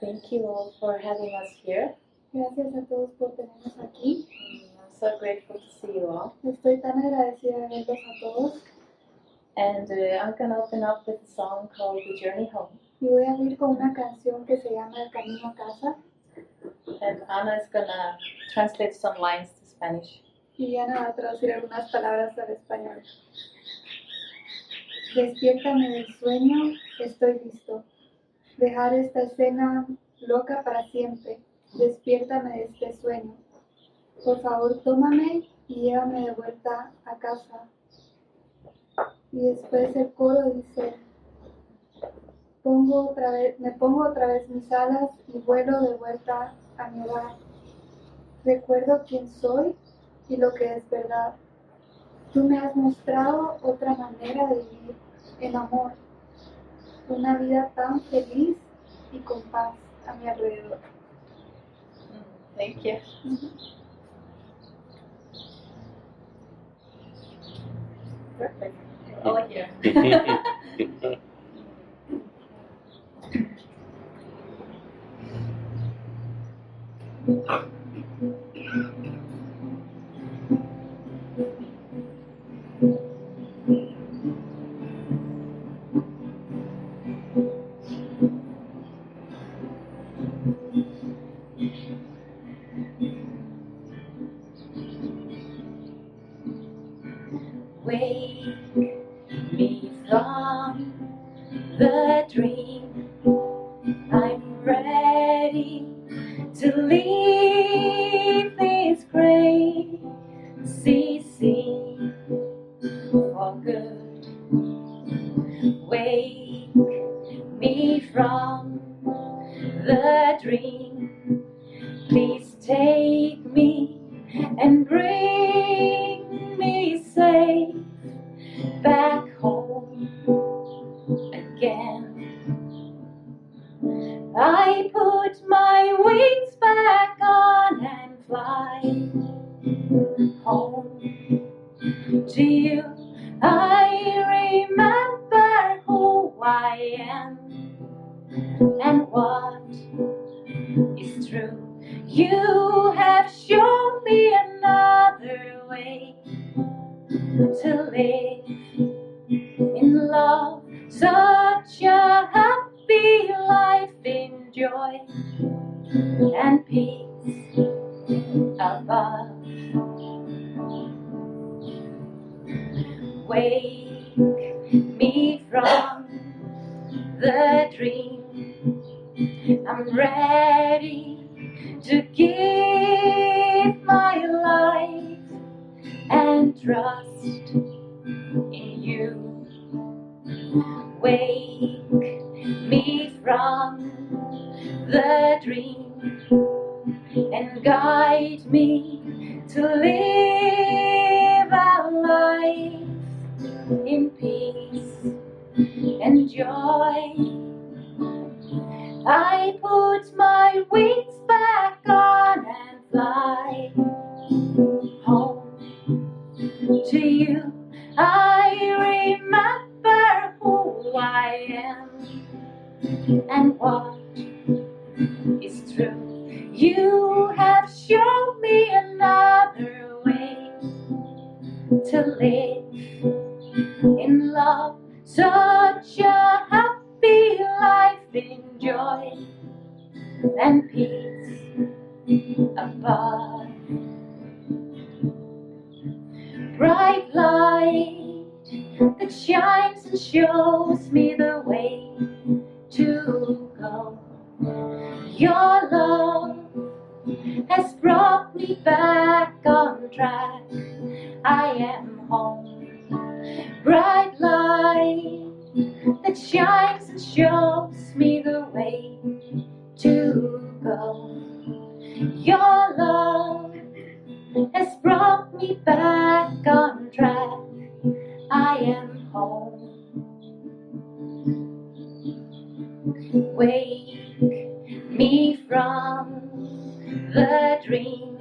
Thank you all for having us here. Gracias a todos por tenernos aquí. I'm so grateful to see you all. Estoy tan agradecida de verlos a todos. And I'm going to open up with a song called The Journey Home. Y voy a abrir con una canción que se llama El Camino a Casa. And Ana is going to translate some lines to Spanish. Y Ana va a traducir algunas palabras al español. Despiértame del sueño, estoy listo. Dejar esta escena loca para siempre. Despiértame de este sueño. Por favor, tómame y llévame de vuelta a casa. Y después el coro dice, me pongo otra vez mis alas y vuelo de vuelta a mi hogar. Recuerdo quién soy y lo que es verdad. Tú me has mostrado otra manera de vivir en amor, una vida tan feliz y con paz a mi alrededor. Thank you. Perfect. All here. Wake me from the dream. I'm ready to leave this crazy scene for good. Wake me from the dream. Please take me and bring me safe back home again. I put my wings back on and fly home to you. I remember who I am and what is true. You have shown me another way to live in love, such a happy life in joy and peace above. Wake me from the dream. I'm ready to give my life and trust in you. Wake me from the dream and guide me to live a life in peace and joy. I put my wings back on and fly home to you. I remember who I am and what is true. You have shown me another way to live in love, such a happy life in joy and peace above. Bright light that shines and shows me the way to go. Your love has brought me back on track. I am home. Bright light that shines and shows me the way to go. Your love has brought me back on track. I am home. Wake me from the dream.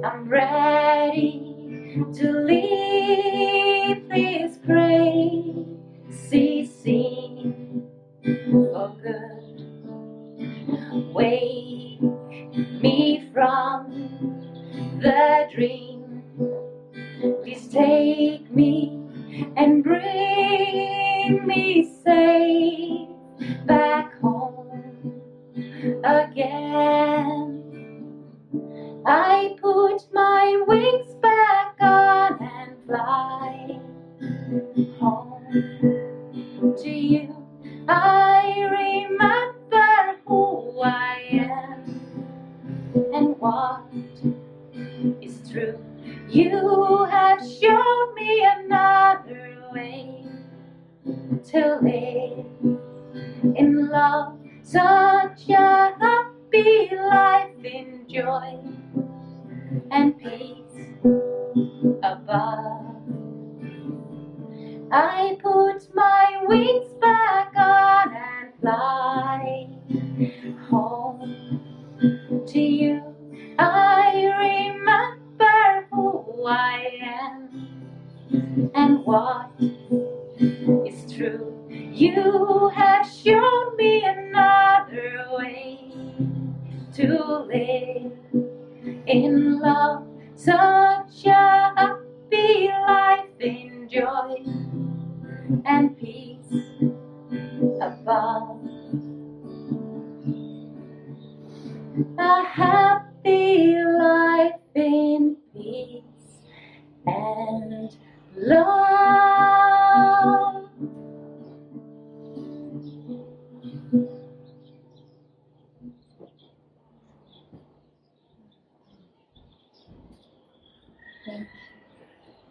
I'm ready to leave this crazy scene for good. Wake me from the dream. Please take me and bring me safe back home again. I put my wings back on and fly home to you. I remember who I am and what is true. You have shown me another way to live in love, such a happy life in joy and peace above. I put my wings back on and fly home to you. I remember who I am and what is true. You have shown me another way to live in love, such a happy life in joy and peace above. A happy life in peace and love.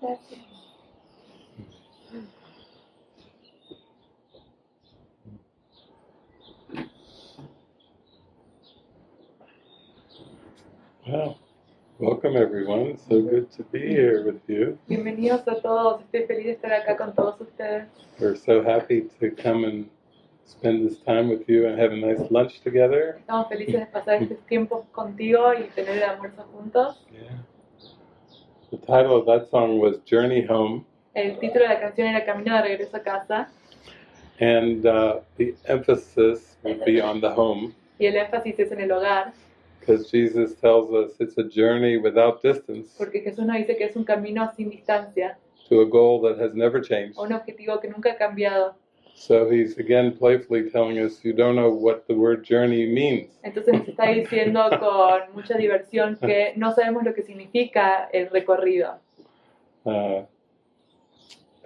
That's it. Well, welcome everyone. So good to be here with you. Bienvenidos a todos, estoy feliz de estar acá con todos ustedes. We're so happy to come and spend this time with you and have a nice lunch together. Estamos felices de pasar este tiempo contigo y tener el almuerzo juntos. Yeah. The title of that song was Journey Home, El título de la canción era Camino de regreso a casa and the emphasis would be on the home, y el énfasis es en el hogar, because Jesus tells us it's a journey without distance porque Jesús nos dice que es un camino sin distancia, to a goal that has never changed. a un objetivo que nunca ha cambiado. So he's again playfully telling us you don't know what the word journey means. Entonces nos está diciendo con mucha diversión que no sabemos lo que significa el recorrido.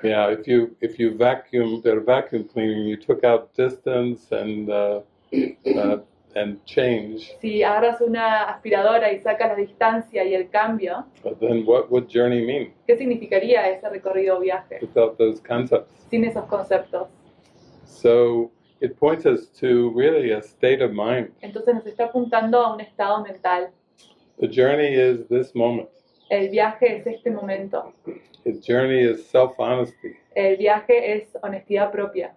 Yeah, if you vacuum, did a vacuum cleaning, you took out distance and change. Si agarras una aspiradora y sacas la distancia y el cambio, But then what would journey mean ¿qué significaría ese recorrido o viaje without those concepts? sin esos conceptos? So it points us to really a state of mind. Entonces nos está apuntando a un estado mental. The journey is this moment. El viaje es este momento. The journey is self-honesty. El viaje es honestidad propia.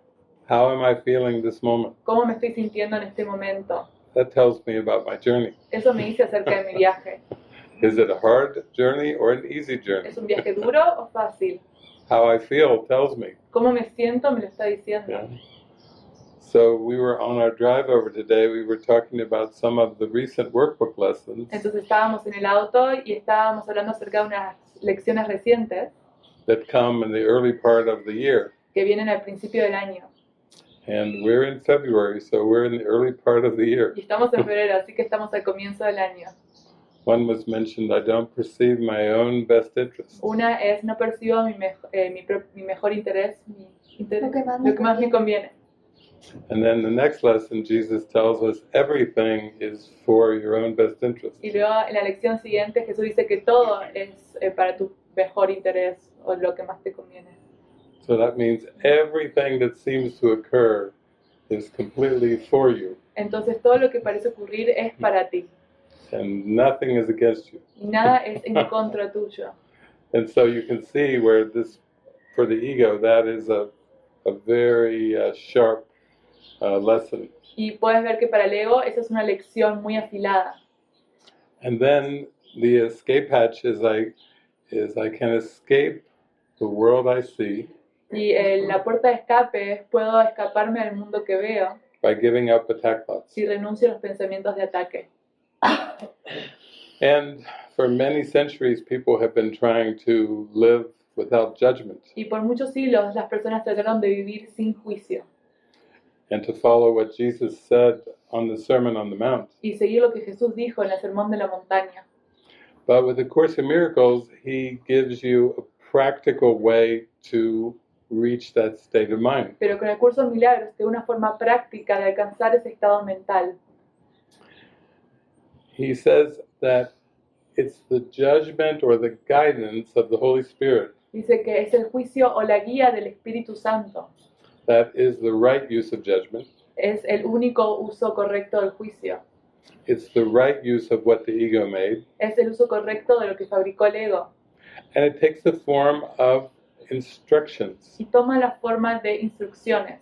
How am I feeling this moment? ¿Cómo me estoy sintiendo en este momento? That tells me about my journey. Eso me dice acerca de mi viaje. Is it a hard journey or an easy journey? ¿Es un viaje duro o fácil? How I feel tells me. ¿Cómo me siento? Me lo está diciendo. Yeah. So we were on our drive over today, we were talking about some of the recent workbook lessons Entonces estábamos en el auto y estábamos hablando acerca de unas lecciones recientes that come in the early part of the year. que vienen al principio del año. And we're in February, so we're in the early part of the year. Y estamos en febrero, así que estamos al comienzo del año. One was mentioned, I don't perceive my own best interest. Una es no percibo mi mejor interés, Lo que más lo que más me conviene. And then the next lesson, Jesus tells us everything is for your own best interest. Y luego en la lección siguiente Jesús dice que todo es para tu mejor interés o lo que más te conviene. So that means everything that seems to occur is completely for you, Entonces todo lo que parece ocurrir es para ti and nothing is against you. y nada es en contra tuyo. And so you can see where this, for the ego, that is a very sharp lesson. Y puedes ver que para el ego esa es una lección muy afilada. And then the escape hatch is I can escape the world I see, Y la puerta de escape es puedo escaparme del mundo que veo by giving up attack thoughts. si renuncio a los pensamientos de ataque. And for many centuries, people have been trying to live without judgment Y por muchos siglos las personas trataron de vivir sin juicio and to follow what Jesus said on the Sermon on the Mount. y seguir lo que Jesús dijo en el Sermón de la Montaña. But with the Course in Miracles, He gives you a practical way to reach that state of mind. Pero con el curso de milagros te da una forma práctica de alcanzar ese estado mental. He says that it's the judgment or the guidance of the Holy Spirit Dice que es el juicio o la guía del Espíritu Santo. that is the right use of judgment. Es el único uso correcto del juicio. It's the right use of what the ego made. Es el uso correcto de lo que fabricó el ego. And it takes the form of instructions. Y toma la forma de instrucciones.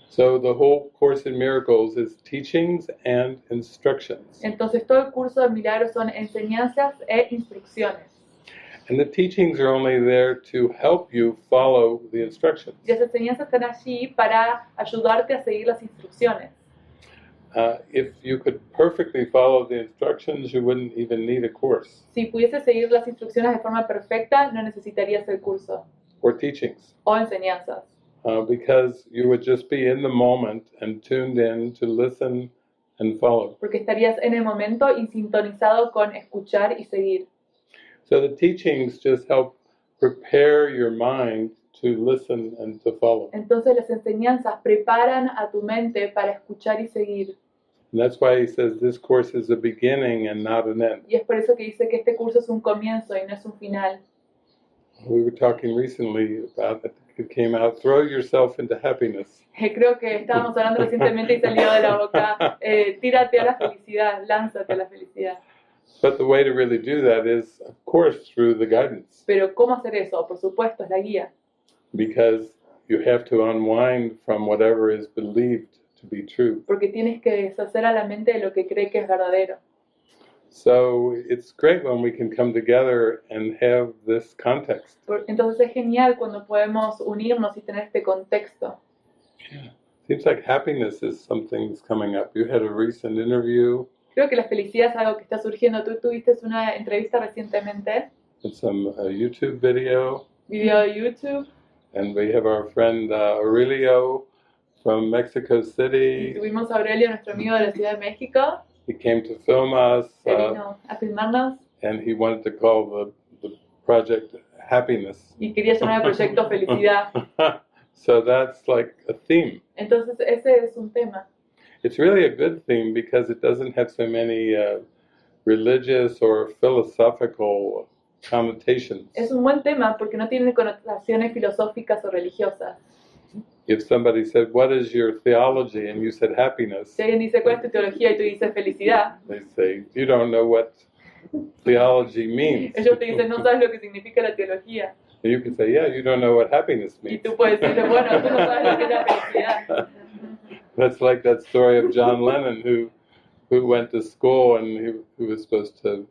So the whole Course in Miracles is teachings and instructions. Entonces todo el curso de milagros son enseñanzas e instrucciones. And the teachings are only there to help you follow the instructions. Y las enseñanzas están allí para ayudarte a seguir las instrucciones. If you could perfectly follow the instructions, you wouldn't even need a course Si pudiese seguir las instrucciones de forma perfecta, no necesitarías el curso or teachings, o enseñanzas. because you would just be in the moment and tuned in to listen and follow. Porque estarías en el momento y sintonizado con escuchar y seguir. So the teachings just help prepare your mind to listen and to follow. Entonces las enseñanzas preparan a tu mente para escuchar y seguir. And that's why he says this course is a beginning and not an end. Y es por eso que dice que este curso es un comienzo y no es un final. We were talking recently about, I think it came out, throw yourself into happiness. Creo que estábamos hablando recientemente y salió de la boca, tírate a la felicidad, lánzate a la felicidad. But the way to really do that is, of course, through the guidance, Pero ¿cómo hacer eso? Por supuesto, es la guía. because you have to unwind from whatever is believed to be true. Porque tienes que deshacer a la mente de lo que cree que es verdadero. So it's great when we can come together and have this context. Entonces es genial cuando podemos unirnos y tener este contexto. Yeah. Seems like happiness is something that's coming up. You had a recent interview Creo que la felicidad es algo que está surgiendo. Tú tuviste una entrevista recientemente, and some YouTube video, video de YouTube, and we have our friend Aurelio from Mexico y City. tuvimos a Aurelio, nuestro amigo de la Ciudad de México, He came to film us, que vino a filmarnos and he wanted to call the project Happiness. y quería llamar al proyecto Felicidad. So that's like a theme. Entonces ese es un tema. It's really a good theme because it doesn't have so many religious or philosophical connotations. Es un buen tema porque no tiene connotaciones filosóficas o religiosas. If somebody said, "What is your theology?" and you said happiness, Si alguien dice cuál es tu teología y tú dices felicidad, they say, "You don't know what theology means." ellos te dicen no sabes lo que significa la teología. And you can say, "Yeah, you don't know what happiness Y means." tú puedes decirle, bueno, tú no sabes lo que es la felicidad. That's like that story of John Lennon who went to school and he was supposed to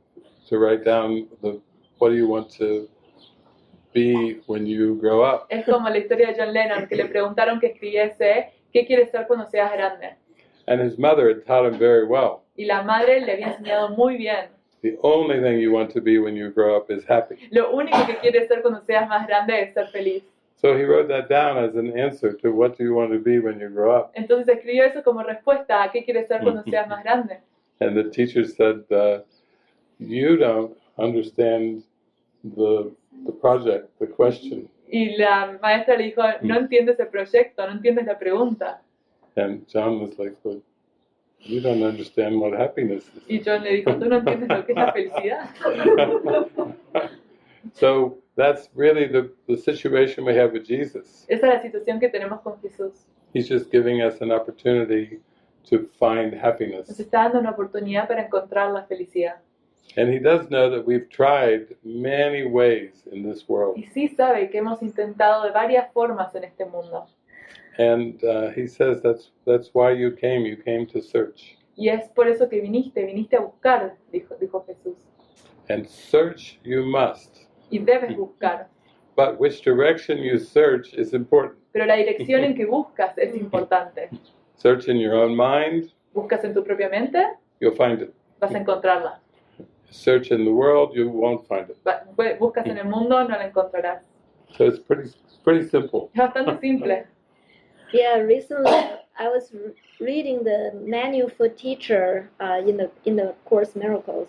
write down what do you want to be when you grow up. Es como la historia de John Lennon, que le preguntaron que escribiese ¿qué quieres ser cuando seas grande? And his mother had taught him very well. Y la madre le había enseñado muy bien. The only thing you want to be when you grow up is happy. Lo único que quieres ser cuando seas más grande es ser feliz. So he wrote that down as an answer to what do you want to be when you grow up. Entonces escribió eso como respuesta a qué quieres ser cuando seas más grande. And the teacher said, you don't understand the project, the question. Y la maestra le dijo, no entiendes el proyecto, no entiendes la pregunta. And John was like, well, you don't understand what happiness is. Y John le dijo, tú no entiendes lo que es la felicidad. So that's really the situation we have with Jesus. Esa es la situación que tenemos con Jesús. He's just giving us an opportunity to find happiness. Nos está dando una oportunidad para encontrar la felicidad. And he does know that we've tried many ways in this world. Y sí sabe que hemos intentado de varias formas en este mundo. And he says that's why you came to search. Y es por eso que viniste a buscar, dijo Jesús. And search you must. Y debes buscar. But which direction you search is important. Pero la dirección en que buscas es importante. Search in your own mind, Buscas en tu propia mente, you'll find it. vas a encontrarla. Search in the world, you won't find it. Buscas en el mundo, no la encontrarás. So it's pretty simple. Es bastante simple. Yeah, recently I was reading the manual for teacher in the course Miracles,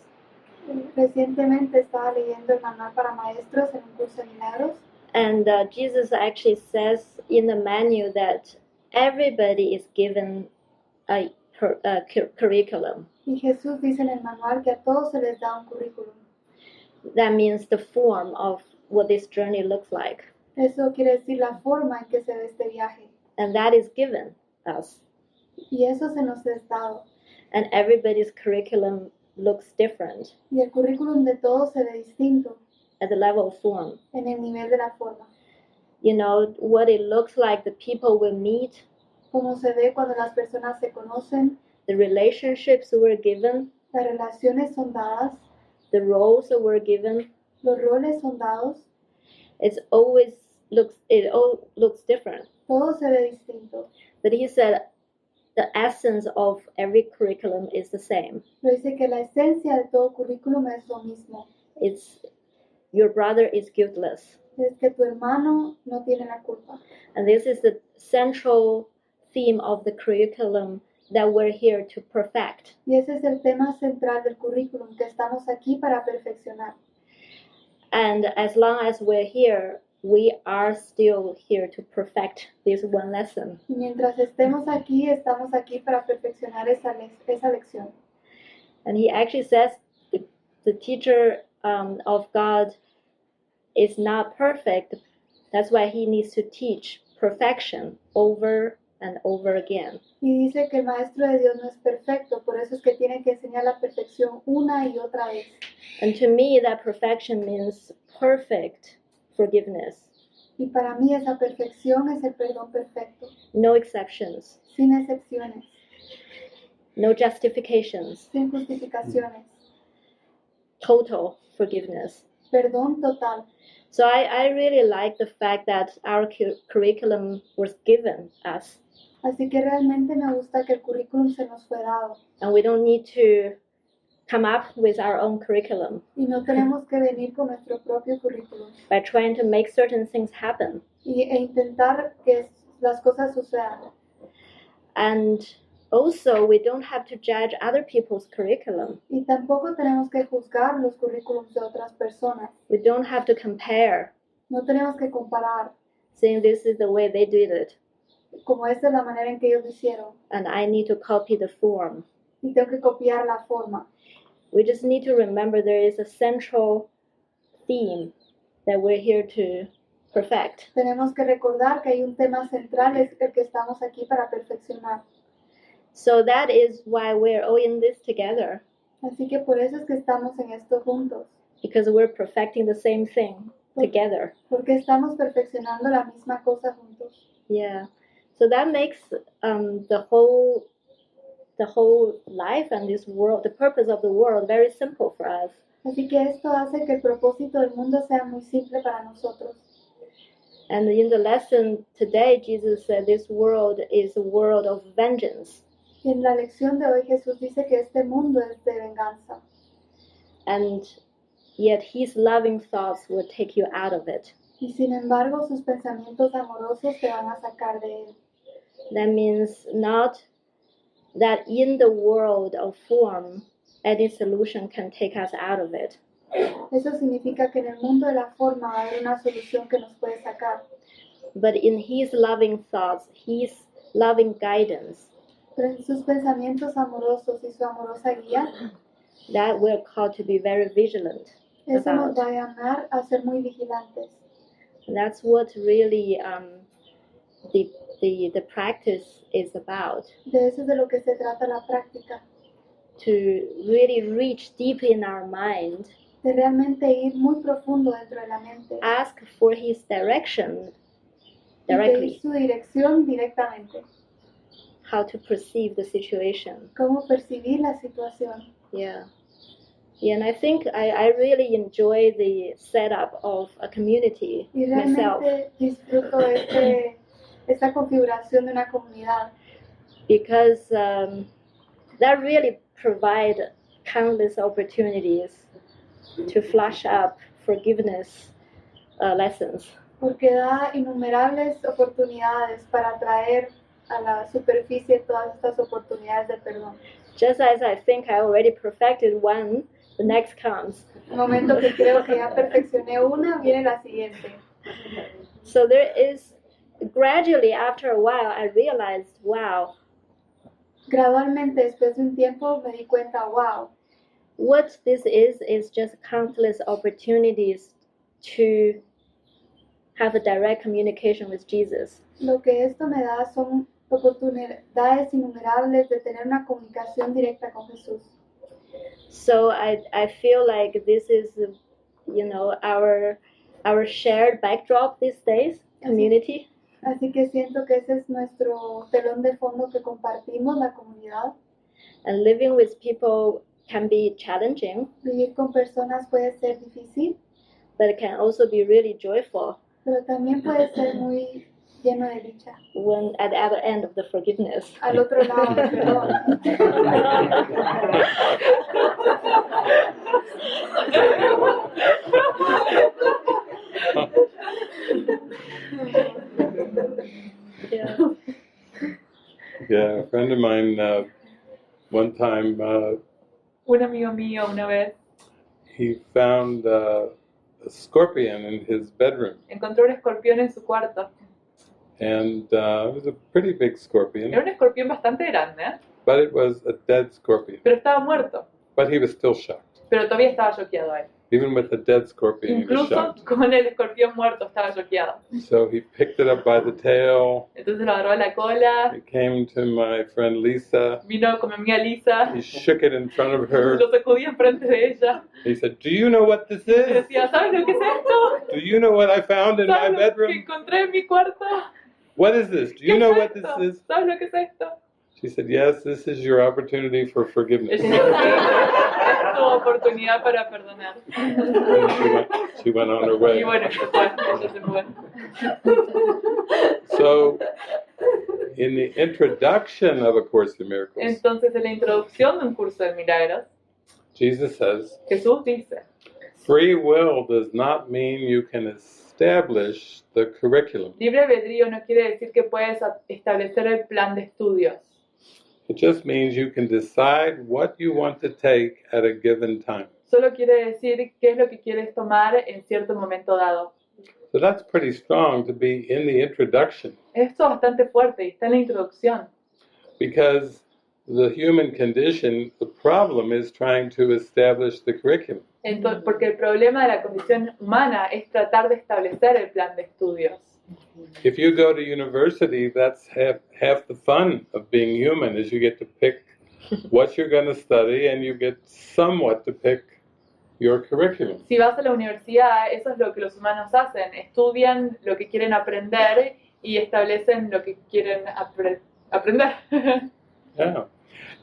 Recientemente estaba leyendo el manual para maestros en un curso de milagros and Jesus actually says in the manual that everybody is given a curriculum. y Jesús dice en el manual que a todos se les da un currículum. That means the form of what this journey looks like, Eso quiere decir la forma en que se ve este viaje. and that is given us. Y eso se nos es dado. And everybody's curriculum looks different Y el currículum de todos se ve distinto at the level of form. en el nivel de la forma. You know, what it looks like the people will meet, Como se ve cuando las personas se conocen, the relationships we're given, las relaciones son dadas, the roles that we're given. los roles son dados, It all looks different. todo se ve distinto. But he said the essence of every curriculum is the same. Pero dice que la esencia de todo currículum es lo mismo. It's your brother is guiltless. Es que tu hermano no tiene la culpa. And this is the central theme of the curriculum that we're here to perfect. Y ese es el tema central del currículum, que estamos aquí para perfeccionar. And as long as we're here, we are still here to perfect this one lesson. Y mientras estemos aquí, estamos aquí para perfeccionar esa lección. And he actually says the teacher of God is not perfect. That's why he needs to teach perfection over and over again. Y dice que el maestro de Dios no es perfecto, por eso es que tiene que enseñar la perfección una y otra vez. And to me, that perfection means perfect forgiveness. Y para mí esa perfección es el perdón perfecto, No exceptions, sin excepciones, no justifications, sin justificaciones. total forgiveness. Perdón total. So I really like the fact that our curriculum was given us, Así que realmente me gusta que el currículum se nos fue dado. and we don't need to come up with our own curriculum Y no tenemos que venir con nuestro propio currículum by trying to make certain things happen. e intentar que las cosas sucedan. And also, we don't have to judge other people's curriculum. Y tampoco tenemos que juzgar los currículums de otras personas. We don't have to compare, No tenemos que comparar, saying this is the way they did it, como esta es la manera en que ellos lo hicieron. and I need to copy the form. Y tengo que copiar la forma. We just need to remember there is a central theme that we're here to perfect. Tenemos que recordar que hay un tema central, es el que estamos aquí para perfeccionar. So that is why we're all in this together, Así que por eso es que estamos en esto juntos, because we're perfecting the same thing together. porque estamos perfeccionando la misma cosa juntos. Yeah. So that makes the whole life and this world, the purpose of the world, very simple for us. Así que esto hace que el propósito del mundo sea muy simple para nosotros. And in the lesson today, Jesus said this world is a world of vengeance. Y en la lección de hoy Jesús dice que este mundo es de venganza. And yet his loving thoughts will take you out of it. Y sin embargo sus pensamientos amorosos te van a sacar de él. That means not that in the world of form, any solution can take us out of it. Eso significa que en el mundo de la forma va a haber una solución que nos puede sacar. But in his loving thoughts, his loving guidance, Pero en sus pensamientos amorosos y su amorosa guía, that we're called to be very vigilant eso nos about. va a llamar a ser muy vigilantes. And that's what really the practice is about. De eso es de lo que se trata la práctica. To really reach deep in our mind, De realmente ir muy profundo dentro de la mente. ask for his direction Y pedir directly, su dirección directamente. how to perceive the situation. Cómo percibir la situación. Yeah. And I think I really enjoy the setup of a community Y myself. realmente disfruto esta configuración de una comunidad. because that really provide countless opportunities to flush up forgiveness lessons. Porque da innumerables oportunidades para traer a la superficie todas estas oportunidades de perdón. Just as I think I already perfected one, the next comes. El momento que creo que ya perfeccioné una, viene la siguiente. So there is, gradually after a while, I realized, wow, Gradualmente, después de un tiempo, me di cuenta, wow, what this is just countless opportunities to have a direct communication with Jesus. lo que esto me da son oportunidades innumerables de tener una comunicación directa con Jesús. So I feel like this is, our shared backdrop these days, community. Así que siento que ese es nuestro telón de fondo que compartimos, la comunidad. And living with people can be challenging, Vivir con personas puede ser difícil, but it can also be really joyful pero también puede ser muy lleno de dicha. when at the other end of the forgiveness. Al otro lado, perdón. Yeah. Yeah, a friend of mine, one time, Un amigo mío una vez he found a scorpion in his bedroom, encontró un escorpión en su cuarto. and it was a pretty big Era scorpion, un escorpión bastante grande, ¿eh? but it was a dead scorpion. Pero estaba muerto. But he was still shocked. Pero todavía estaba choqueado él. Even with the dead scorpion, he was Incluso shocked. con el escorpión muerto estaba choqueado. So he picked it up by the tail. Entonces lo agarró a la cola, He came to my friend Lisa. vino con mi amiga Lisa, He shook it in front of her. lo sacudía enfrente de ella. He said, "Do you know what this Y is? decía, ¿sabes lo que es esto? Do you know what I found in my ¿Sabes lo que bedroom? encontré en mi cuarto? What is this? Do ¿Qué you know es what this esto? is?" ¿Sabes lo que es esto? She said, "Yes, this is your opportunity for forgiveness." Ella dijo, sí, es tu oportunidad para perdonar. She went on her Y way. bueno, se fue, ella se fue. So, in the introduction of A Course in Miracles, Entonces, en la introducción de un curso de milagros, Jesus says, Jesús dice, free will does not mean you can establish the curriculum. libre albedrío no quiere decir que puedes establecer el plan de estudios. It just means you can decide what you want to take at a given time. Solo quiere decir qué es lo que quieres tomar en cierto momento dado. So that's pretty strong to be in the introduction, Esto es bastante fuerte y está en la introducción. because the human condition, the problem is trying to establish the curriculum. Entonces, porque el problema de la condición humana es tratar de establecer el plan de estudios. If you go to university, that's half the fun of being human, is you get to pick what you're going to study, and you get somewhat to pick your curriculum. Si vas a la universidad, eso es lo que los humanos hacen. Estudian lo que quieren aprender y establecen lo que quieren aprender. Yeah.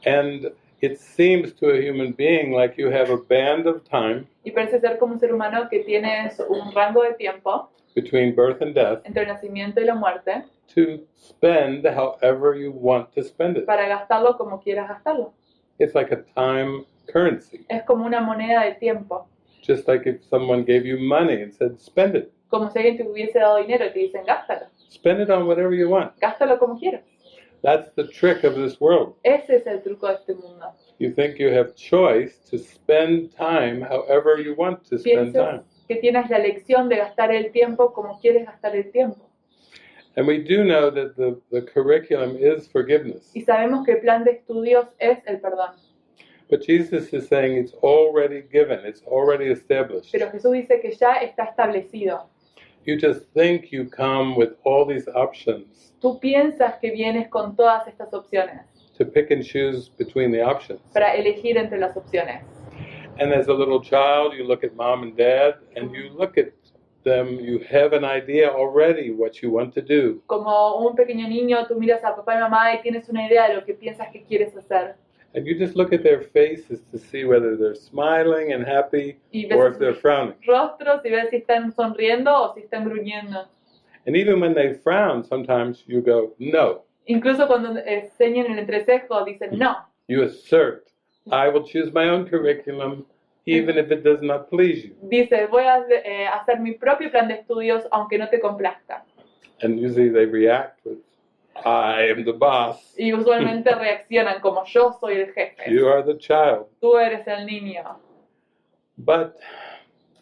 And it seems to a human being like you have a band of time Y parece ser como un ser humano que tienes un rango de tiempo between birth and death entre el nacimiento y la muerte to spend however you want to spend it. para gastarlo como quieras gastarlo. It's like a time currency. Es como una moneda de tiempo. Just like if someone gave you money and said, spend it. Como si alguien te hubiese dado dinero y te dicen, gástalo. Spend it on whatever you want. Gástalo como quieras. That's the trick of this world. Ese es el truco de este mundo. You think you have choice to spend time however you want to spend time. Piensas que tienes la elección de gastar el tiempo como quieres gastar el tiempo. And we do know that the curriculum is forgiveness. Y sabemos que el plan de estudios es el perdón. But Jesus is saying it's already given, it's already established. Pero Jesús dice que ya está establecido. You just think you come with all these options Tú piensas que vienes con todas estas opciones to pick and choose between the options. para elegir entre las opciones. And as a little child, you look at mom and dad, and you look at them, you have an idea already what you want to do. Como un pequeño niño, tú miras a papá y mamá y tienes una idea de lo que piensas que quieres hacer. And you just look at their faces to see whether they're smiling and happy Y or ves if they're frowning. rostros y ves si están sonriendo o si están gruñendo. And even when they frown, sometimes you go, no. Incluso cuando enseñan el entrecejo, dicen no. You assert, I will choose my own curriculum, even if it does not please you. Dice, voy a hacer mi propio plan de estudios aunque no te complazca. And usually they react with, I am the boss. Y usualmente reaccionan como yo soy el jefe. You are the child. Tú eres el niño. But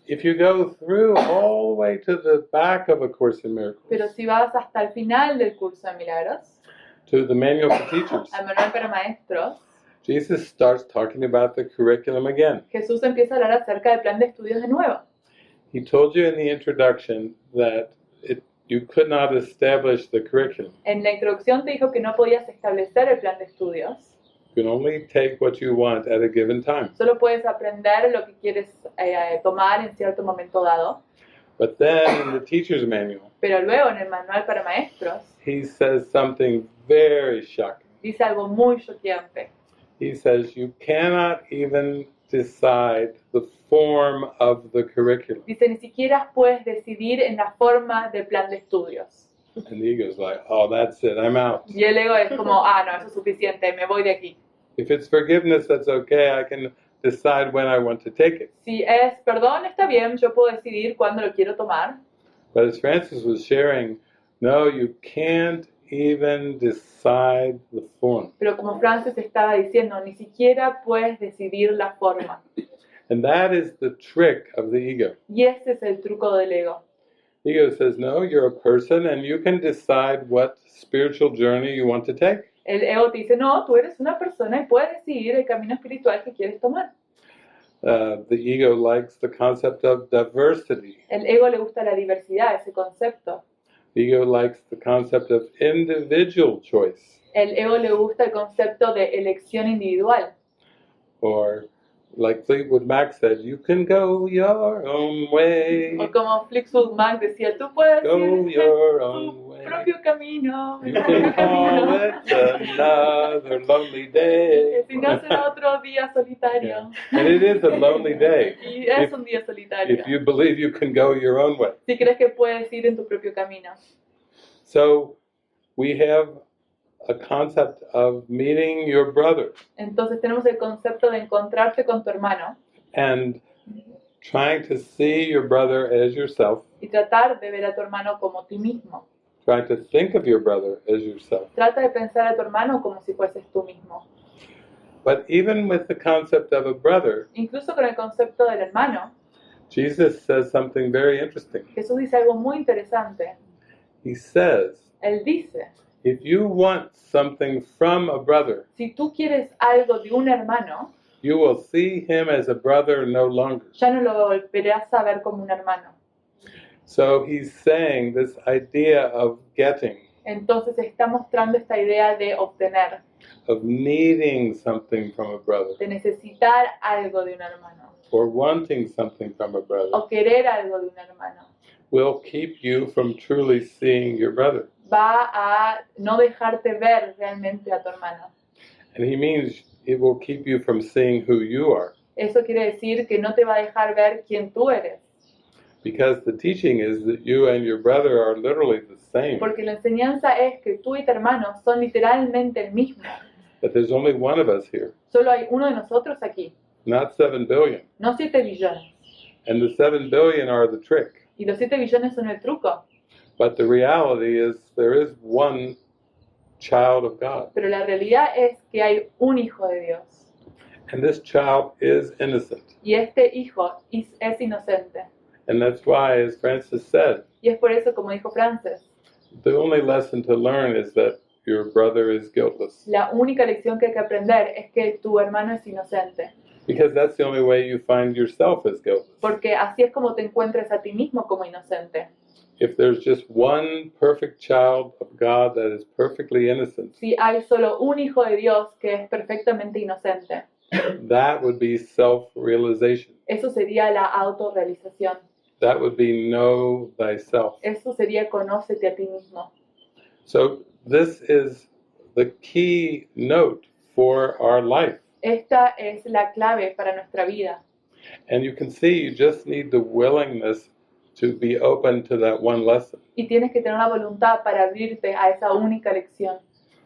if you go through all the way to the back of A Course in Miracles, Pero si vas hasta el final del curso de milagros, to the Manual for Teachers, al manual para maestros, Jesus starts talking about the curriculum again. Jesús empieza a hablar acerca del plan de estudios de nuevo. He told you in the introduction that you could not establish the curriculum. En la introducción te dijo que no podías establecer el plan de estudios. You can only take what you want at a given time. Solo puedes aprender lo que quieres tomar en cierto momento dado. But then in the teacher's manual, Pero luego en el manual para maestros he says something very shocking. dice algo muy choqueante. He says you cannot even decide the form of the curriculum. Dice, ni siquiera puedes decidir en la forma del plan de estudios. And the ego's like, oh, that's it, I'm out. Y el ego es como, no, eso es suficiente, me voy de aquí. If it's forgiveness, that's okay. I can decide when I want to take it. Si es perdón, está bien, yo puedo decidir cuándo lo quiero tomar. But as Francis was sharing, no, you can't even decide the form. Pero como Francis estaba diciendo, ni siquiera puedes decidir la forma. And that is the trick of the ego. Y ese es el truco del ego. The ego says, no, you're a person and you can decide what spiritual journey you want to take. El ego te dice, no, tú eres una persona y puedes decidir el camino espiritual que quieres tomar. The ego likes the concept of diversity. El ego le gusta la diversidad, ese concepto. The ego likes the concept of individual choice. El ego le gusta el concepto de elección individual. Or, like Fleetwood Mac said, you can go your own way. O como Fleetwood Mac decía, tú puedes Go ir your en own tu way. propio camino. You can call it another lonely day. Si no será otro día solitario. And it is a lonely day. Y es un día solitario. If you believe you can go your own way. Si crees que puedes ir en tu propio camino. So we have a concept of meeting your brother Entonces tenemos el concepto de encontrarte con tu hermano and trying to see your brother as yourself, y tratar de ver a tu hermano como ti mismo. trying to think of your brother as yourself. Trata de pensar a tu hermano como si fueses tú mismo. But even with the concept of a brother, Incluso con el concepto del hermano, Jesus says something very interesting. Jesús dice algo muy interesante. He says, Él dice, if you want something from a brother, si tú quieres algo de un hermano, you will see him as a brother no longer. ya no lo volverás a ver como un hermano. So he's saying this idea of getting, Entonces está mostrando esta idea de obtener, of needing something from a brother, de necesitar algo de un hermano, or wanting something from a brother, o querer algo de un hermano. will keep you from truly seeing your brother. Va a no dejarte ver realmente a tu hermano. And he means it will keep you from seeing who you are. Eso quiere decir que no te va a dejar ver quién tú eres. Because the teaching is that you and your brother are literally the same. Porque la enseñanza es que tú y tu hermano son literalmente el mismo. That there's only one of us here, Solo hay uno de nosotros aquí, not 7 billion. no 7 billones. And the 7 billion are the trick. Y los 7 billones son el truco. But the reality is there is one child of God. Pero la realidad es que hay un hijo de Dios. And this child is innocent. Y este hijo es inocente. And that's why, as Francis said, Y es por eso, como dijo Francis, the only lesson to learn is that your brother is guiltless. la única lección que hay que aprender es que tu hermano es inocente. Because that's the only way you find yourself as guiltless. Porque así es como te encuentres a ti mismo como inocente. If there's just one perfect child of God that is perfectly innocent, Si hay solo un hijo de Dios que es perfectamente inocente, that would be self-realization. eso sería la autorrealización. That would be know thyself. Eso sería conócete a ti mismo. So this is the key note for our life. Esta es la clave para nuestra vida. And you can see you just need the willingness to be open to that one lesson. Y tienes que tener la voluntad para abrirte a esa única lección.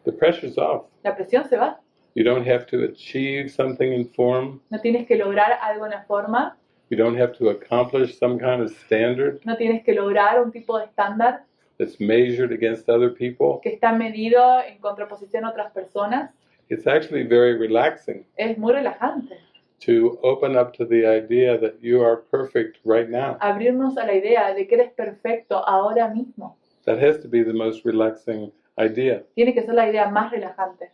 the pressure's off. La presión se va. You don't have to achieve something in form. No tienes que lograr algo en la forma. You don't have to accomplish some kind of standard No tienes que lograr un tipo de estándar that's measured against other people. que está medido en contraposición a otras personas. It's actually very relaxing Es muy relajante to open up to the idea that you are perfect right now. abrirnos a la idea de que eres perfecto ahora mismo. That has to be the most relaxing idea. Tiene que ser la idea más relajante.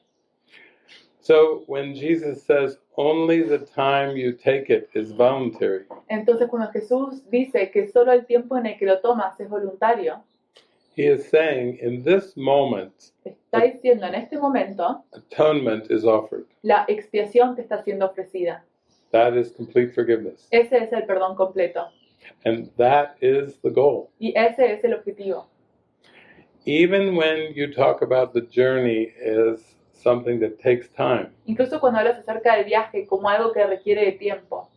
So when Jesus says only the time you take it is voluntary, Entonces cuando Jesús dice que solo el tiempo en el que lo tomas es voluntario, he is saying in this moment, está diciendo en este momento atonement is offered. la expiación te está siendo ofrecida. That is complete forgiveness. Ese es el perdón completo And that is the goal. y ese es el objetivo. Even when you talk about the journey as something that takes time, Incluso cuando hablas acerca del viaje como algo que requiere de tiempo,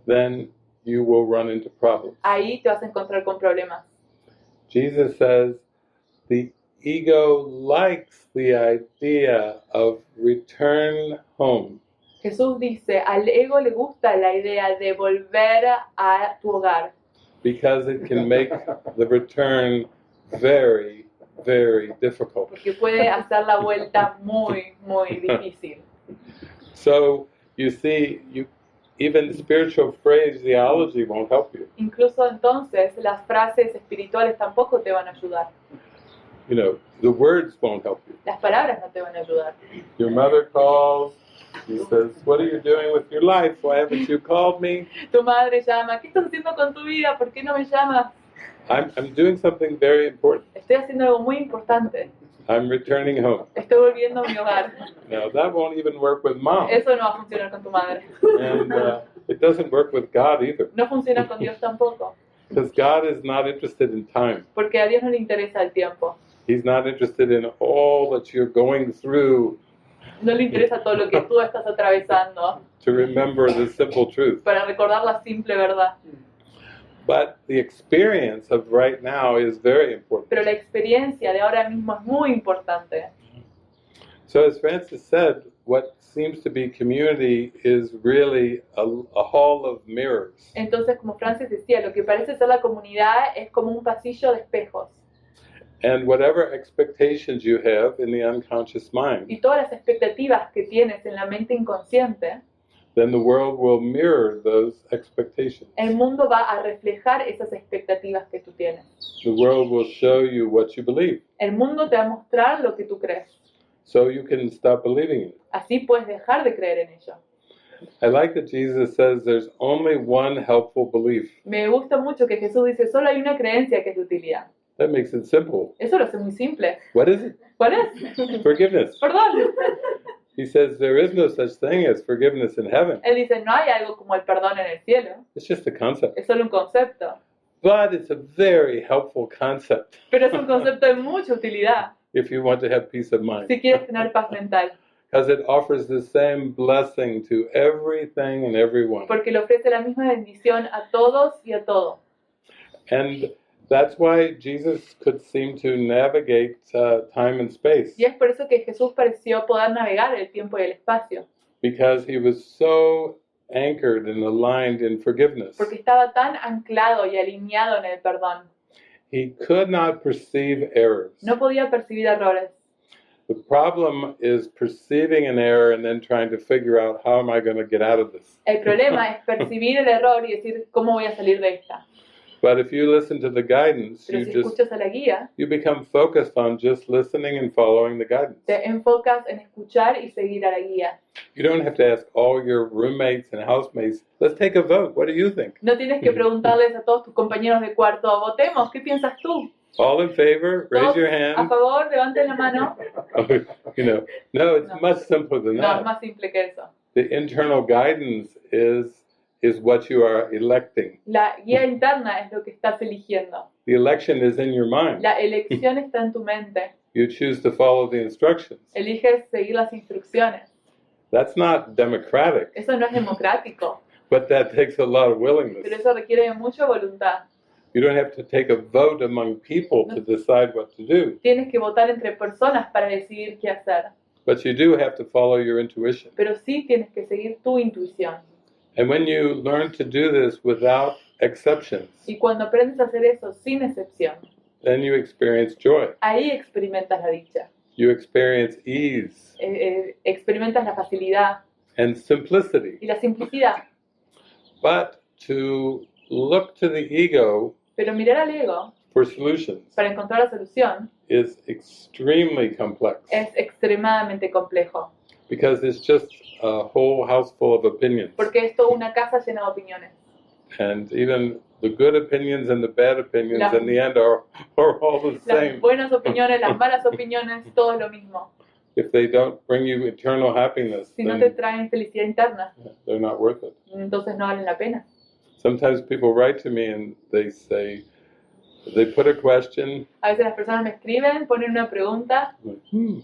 then you will run into problems. ahí te vas a encontrar con problemas. Jesus says the ego likes the idea of return home Jesús dice, al ego le gusta la idea de volver a tu hogar, because it can make the return very, very difficult. porque puede hacer la vuelta muy, muy difícil. So you see, even spiritual phraseology won't help you. Incluso entonces las frases espirituales tampoco te van a ayudar. You know, the words won't help you. Las palabras no te van a ayudar. Your mother calls, she says, "What are you doing with your life? Why haven't you called me?" Tu madre llama, ¿qué estás haciendo con tu vida? ¿Por qué no me llamas? I'm doing something very important. Estoy haciendo algo muy importante. I'm returning home. Estoy volviendo a mi hogar. Now, that won't even work with mom. Eso no va a funcionar con tu madre. And it doesn't work with God either. No funciona con Dios tampoco. Because God is not interested in time. Porque a Dios no le interesa el tiempo. He's not interested in all that you're going through No le interesa todo lo que tú estás atravesando to remember the simple truth. para recordar la simple verdad. But the experience of right now is very important. Pero la experiencia de ahora mismo es muy importante. So as Francis said, what seems to be community is really a hall of mirrors. Entonces, como Francis decía, lo que parece ser la comunidad es como un pasillo de espejos. And whatever expectations you have in the unconscious mind, Y todas las expectativas que tienes en la mente inconsciente, then the world will mirror those expectations. el mundo va a reflejar esas expectativas que tú tienes. The world will show you what you believe, El mundo te va a mostrar lo que tú crees. so you can stop believing it. Así puedes dejar de creer en ello. I like that Jesus says there's only one helpful belief. Me gusta mucho que Jesús dice, solo hay una creencia que es de utilidad. That makes it simple. Eso lo hace muy simple. What is it? ¿Cuál es? Forgiveness. Perdón. He says there is no such thing as forgiveness in heaven. Él dice, no hay algo como el perdón en el cielo. It's just a concept. Es solo un concepto. But it's a very helpful concept Pero es un concepto de mucha utilidad if you want to have peace of mind. si quieres tener paz mental. Because it offers the same blessing to everything and everyone. Porque le ofrece la misma bendición a todos y a todo. And that's why Jesus could seem to navigate time and space. Y es por eso que Jesús pareció poder navegar el tiempo y el espacio. Because he was so anchored and aligned in forgiveness. Porque estaba tan anclado y alineado en el perdón. He could not perceive errors. No podía percibir errores. The problem is perceiving an error and then trying to figure out how am I going to get out of this. El problema es percibir el error y decir, ¿cómo voy a salir de esta? But if you listen to the guidance, Pero you si just escuchas a la guía, you become focused on just listening and following the guidance. te enfocas en escuchar y seguir a la guía. You don't have to ask all your roommates and housemates, let's take a vote. What do you think? No tienes que preguntarles a todos tus compañeros de cuarto, votemos, ¿qué piensas tú? All in favor? Raise ¿Todos your a hand. favor? Levanten la mano. You know, no, it's No. much simpler than No, es that. más simple que eso. The internal guidance is what you are electing. La guía interna es lo que estás eligiendo. The election is in your mind. La elección está en tu mente. You choose to follow the instructions. Eliges seguir las instrucciones. That's not democratic, Eso no es democrático, but that takes a lot of pero willingness. eso requiere de mucha voluntad. You don't have to take a vote among people to decide what to do, Tienes que votar entre personas para decidir qué hacer. but you do have to follow your intuition. Pero sí tienes que seguir tu intuición. And when you learn to do this without exceptions, Y cuando aprendes a hacer eso sin excepción, then you experience joy. ahí experimentas la dicha. You experience ease Experimentas la facilidad and simplicity. y la simplicidad. But to look to the ego Pero mirar al ego for solutions para encontrar la solución is extremely complex es extremadamente complejo. because it's just a whole house full of opinions. Porque es toda una casa llena de opiniones. And even the good opinions and the bad opinions Las- in the end are all the Las same. buenas opiniones, las malas opiniones, todo es lo mismo. If they don't bring you eternal happiness, Si no te then traen felicidad interna, they're not worth it. entonces no valen la pena. Sometimes people write to me and they say, they put a question, A veces las personas me escriben, ponen una pregunta, like,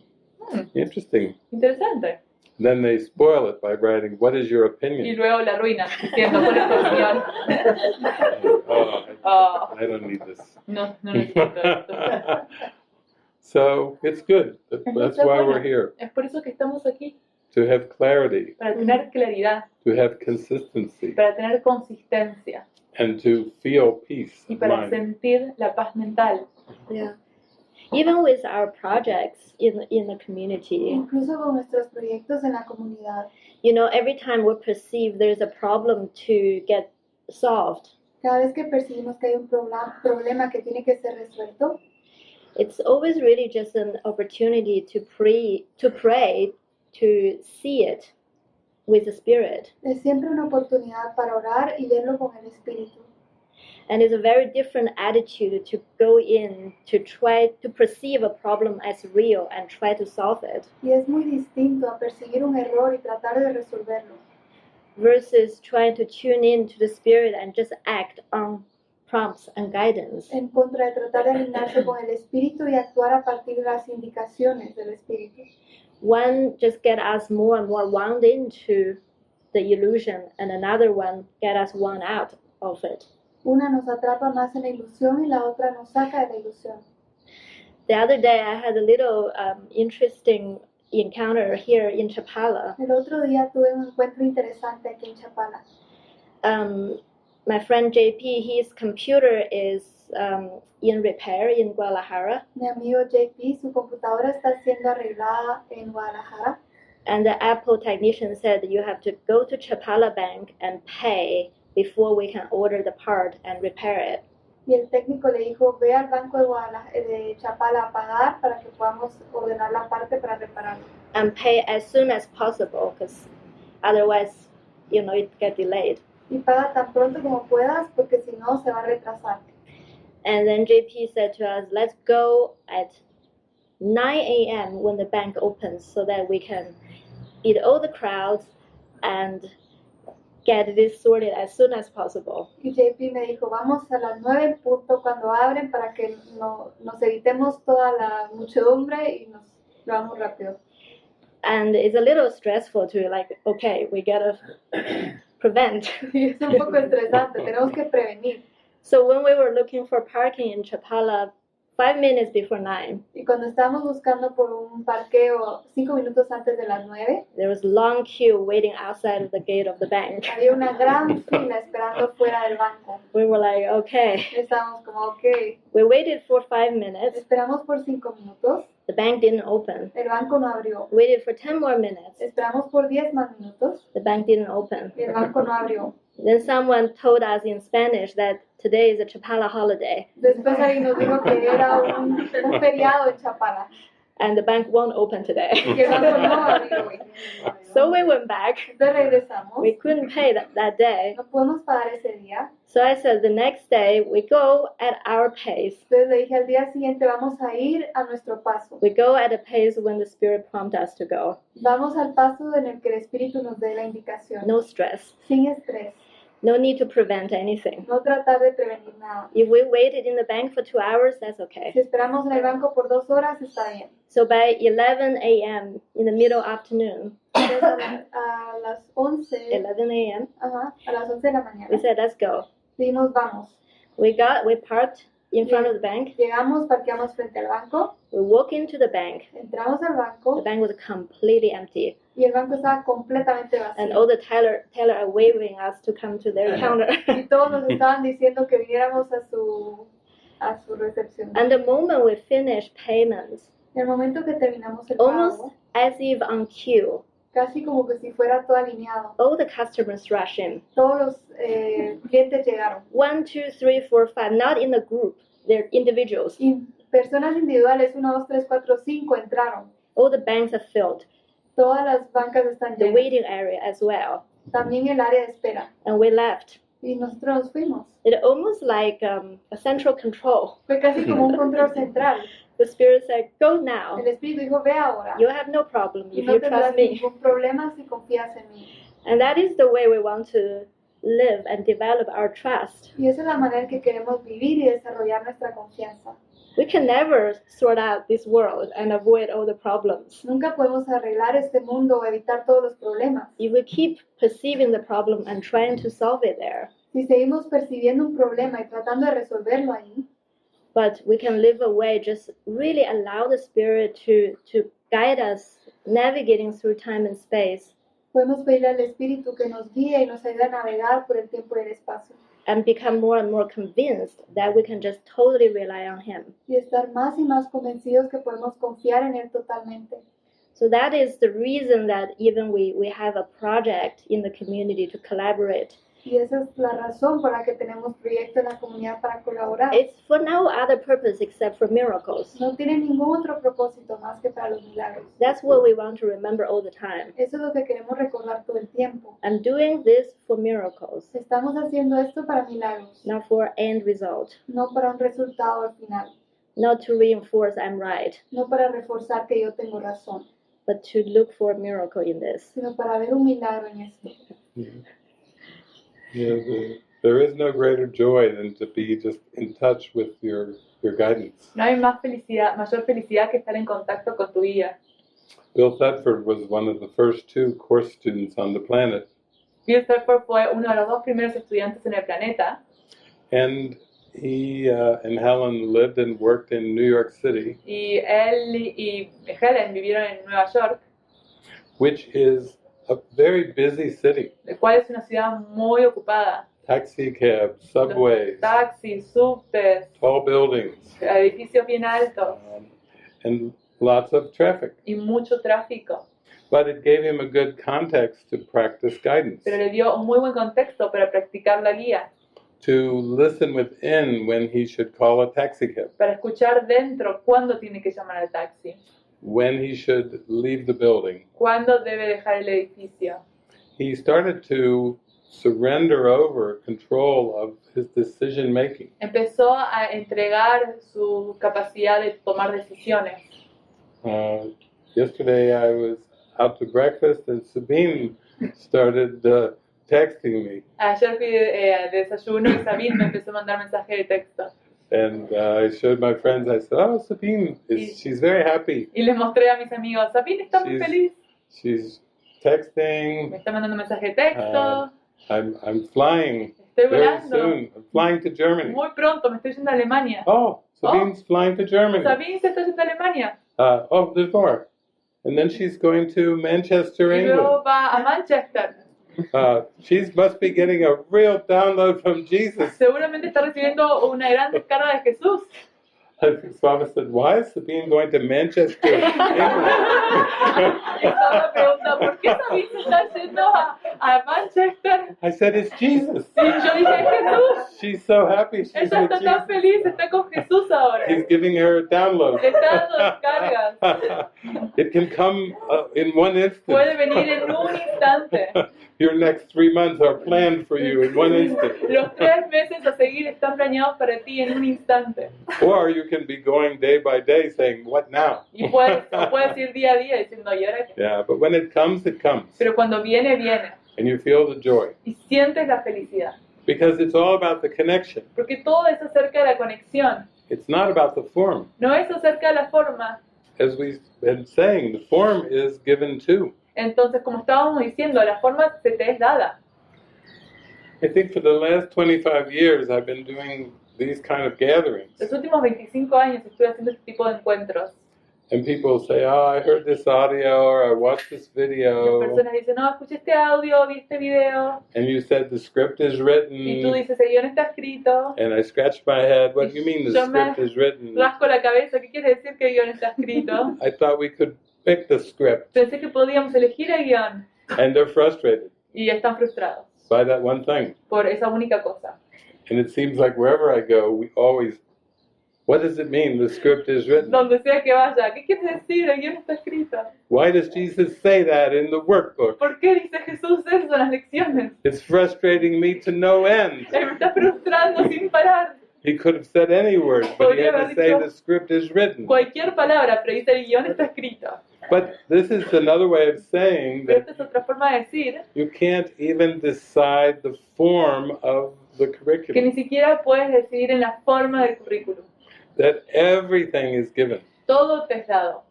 interesting. interesante, Then they spoil it by writing, what is your y opinion? luego la arruinan diciendo, ¿cuál es tu opinión? Oh, Oh, I don't need this. no necesito esto. So it's good. That's why we're here, Es por eso que estamos aquí, to have clarity, para tener claridad, to have consistency, para tener consistencia and to feel peace y of para mind. sentir la paz mental. Yeah. Even with our projects in the community, Incluso con nuestros proyectos en la comunidad. you know, every time we perceive there's a problem to get solved, Cada vez que percibimos que hay un problema que tiene que ser resuelto, it's always really just an opportunity to pray, to see it with the Spirit. es siempre una oportunidad para orar y verlo con el Espíritu. And it's a very different attitude to go in to try to perceive a problem as real and try to solve it, Y es muy distinto a percibir un error y tratar de resolverlo, versus trying to tune in to the Spirit and just act on prompts and guidance. en contra de tratar de alinearse con el Espíritu y actuar a partir de las indicaciones del Espíritu. One just get us more and more wound into the illusion, and another one get us wound out of it. Una nos atrapa más en la ilusión y la otra nos saca de la ilusión. The other day I had a little interesting encounter here in Chapala. El otro día tuve un encuentro interesante aquí en Chapala. My friend JP, his computer is in repair in Guadalajara, Mi amigo JP, su computadora está siendo arreglada en Guadalajara. and the Apple technician said you have to go to Chapala Bank and pay before we can order the part and repair it. Y el técnico le dijo, ve al banco de Chapala a pagar para que podamos ordenar la parte para repararlo. And pay as soon as possible, because otherwise, you know, it get delayed. Y paga tan pronto como puedas porque si no se va a retrasar. And then JP said to us, let's go at 9 a.m. when the bank opens so that we can beat all the crowds and get this sorted as soon as possible. Y JP me dijo, vamos a las 9 en punto cuando abren para que nos evitemos toda la muchedumbre y nos vamos rápido. And it's a little stressful to like, okay, we gotta prevent. Y es un poco estresante, tenemos que prevenir. So when we were looking for parking in Chapala 5 minutes before 9, Y cuando estábamos buscando por un parqueo 5 minutos antes de las 9, there was a long queue waiting outside of the gate of the bank. había una gran fila esperando fuera del banco. We were like, okay. Estábamos como, ok, We waited for 5 minutes. esperamos por 5 minutos, The bank didn't open. el banco no abrió. Waited for 10 more minutes. Esperamos por 10 más minutos, The bank didn't open. y el banco no abrió. Then someone told us in Spanish that today is a Chapala holiday Después alguien nos dijo que era un feriado en Chapala, and the bank won't open today. que el banco no abrió hoy. So we went back. Entonces regresamos, We couldn't pay that day. no podemos pagar ese día. So I said the next day we go at our pace. Entonces le dije al día siguiente, vamos a ir a nuestro paso. We go at a pace when the Spirit prompts us to go. Vamos al paso en el que el Espíritu nos dé la indicación. No stress. Sin estrés, No need to prevent anything. no tratar de prevenir nada. If we waited in the bank for 2 hours, that's Si okay. esperamos en el banco por 2 horas, está bien. So by 11 a.m. in the middle afternoon, Entonces a las 11, 11 a.m., a las 11 de la we mañana, said, let's go. dijimos vamos. We parked in front of the bank. Llegamos, parqueamos frente al banco, We walk into the bank. entramos al The banco bank was completely empty. y el banco estaba completamente And vacío. all the teller are waving us to come to their counter. Y todos nos estaban diciendo que viniéramos a su recepción. And the moment we finished payments, En el momento que terminamos el almost pago, as if on cue, casi como que si fuera todo alineado, all the customers rush in. todos los clientes llegaron. 1, 2, 3, 4, 5, not in a group, they're individuals. Y personas individuales, 1, 2, 3, 4, 5 entraron. All the banks are filled, Todas las bancas están the llenas. waiting area as well. También el área de espera. And we left. Y nosotros nos fuimos. It almost like a central control. Fue casi como un control central. The Spirit said, go now. El Espíritu dijo, ve ahora. You have no problem Y if no you tendrás trust me. ningún problema si confías en mí. And that is the way we want to live and develop our trust. Y esa es la manera en que queremos vivir y desarrollar nuestra confianza. We can never sort out this world and avoid all the problems. Nunca podemos arreglar este mundo o evitar todos los problemas. If we keep perceiving the problem and trying to solve it there, Si seguimos percibiendo un problema y tratando de resolverlo ahí, but we can live a way, just really allow the Spirit to guide us navigating through time and space podemos pedirle al Espíritu que nos guíe y nos ayude a navegar por el tiempo y el espacio. and become more and more convinced that we can just totally rely on Him. Y estar más y más convencidos que podemos confiar en Él totalmente. So that is the reason that even we have a project in the community to collaborate. Y esa es la razón por la que tenemos proyectos en la comunidad para colaborar. It's for no other purpose except for miracles. No tiene ningún otro propósito más que para los milagros. That's what we want to remember all the time. Eso es lo que queremos recordar todo el tiempo. I'm doing this for miracles, Estamos haciendo esto para milagros, not for end result, no para un resultado al final, not to reinforce I'm right, no para reforzar que yo tengo razón, but to look for a miracle in this. sino para ver un milagro en esto. There is no greater joy than to be just in touch with your guidance. No hay mayor felicidad que estar en contacto con tu guía. Bill Thetford was one of the first 2 course students on the planet, Bill Thetford fue uno de los 2 primeros estudiantes en el planeta and he and Helen lived and worked in New York City, y él y Helen vivieron en Nueva York, which is a very busy city. el cual es una ciudad muy ocupada. Taxi cabs, subways, Taxis, subtes, tall buildings, edificios bien altos and lots of traffic. y mucho tráfico. But it gave him a good context to practice guidance, Pero le dio un muy buen contexto para practicar la guía, to listen within when he should call a taxi cab, para escuchar dentro cuándo tiene que llamar al taxi, when he should leave the building. cuándo debe dejar el edificio. He started to surrender over control of his decision making. Empezó a entregar su capacidad de tomar decisiones. Yesterday I was out to breakfast and Sabine started texting me. Ayer fui de desayuno y Sabine me empezó a mandar mensaje de texto. And I showed my friends, I said, oh, Sabine, she's very happy. Y les mostré a mis amigos, Sabine está muy feliz. She's texting. Me está mandando mensaje de texto. I'm flying Estoy very volando. soon. I'm flying to Germany. Muy pronto, me estoy yendo a Alemania. Oh, Sabine's flying to Germany. Sabine se está yendo a Alemania. Oh, there's more. And then she's going to Manchester, Y luego England. va a Manchester. She must be getting a real download from Jesus. Seguramente está recibiendo una gran descarga de Jesús. Swami said, why is Sabine going to Manchester, England? Y estaba pregunta, ¿por qué Sabine se está yendo a Manchester? I said, it's Jesus. Sí, yo dije, es Jesús. She's so happy she's Ella with está tan Jesus. feliz, está con Jesús ahora. He's giving her a download. Le está dando descargas. It can come in one Puede instant. venir en un instante. Your next 3 months are planned for you in one instant. Los 3 meses a seguir están planeados para ti en un instante. Or you can be going day by day saying, what now? Y puedes ir día a día diciendo, ¿y ahora qué? Yeah, but when it comes, it comes. Pero cuando viene, viene. And you feel the joy. Y sientes la felicidad. Because it's all about the connection. Porque todo es acerca de la conexión. It's not about the form. No es acerca de la forma. As we've been saying, the form is given too. Entonces, como estábamos diciendo, la forma se te es dada. I think for the last 25 years I've been doing these kind of gatherings. Los últimos 25 años estuve haciendo este tipo de encuentros. And people say, oh, I heard this audio or I watched this Las video. personas dicen, no, escuché este audio, vi este video. And you said the script is Y tú written. dices, el guión está escrito. And I scratched my head. What do you mean the Yo me script is written? rasco la cabeza, ¿qué quiere decir que el guión está escrito? I thought we could pick the script. Pensé que podíamos elegir el guión. And they're frustrated Y están frustrados by that one thing. por esa única cosa. And it seems like wherever I go, we always, what does it mean the script is written? Donde sea que vaya, ¿qué quiere decir? El guión está escrito. Why does Jesus say that in the workbook? ¿Por qué dice Jesús eso en las lecciones? It's frustrating me to no end. Él me está frustrando sin parar. He could have said any word, but he had to say the script is written. Cualquier palabra, pero dice el guión está escrito. But this is another way of saying Pero that esta es otra forma de decir you can't even decide the form of the que curriculum. ni siquiera puedes decidir en la forma del currículum. That everything is given. Todo te es dado.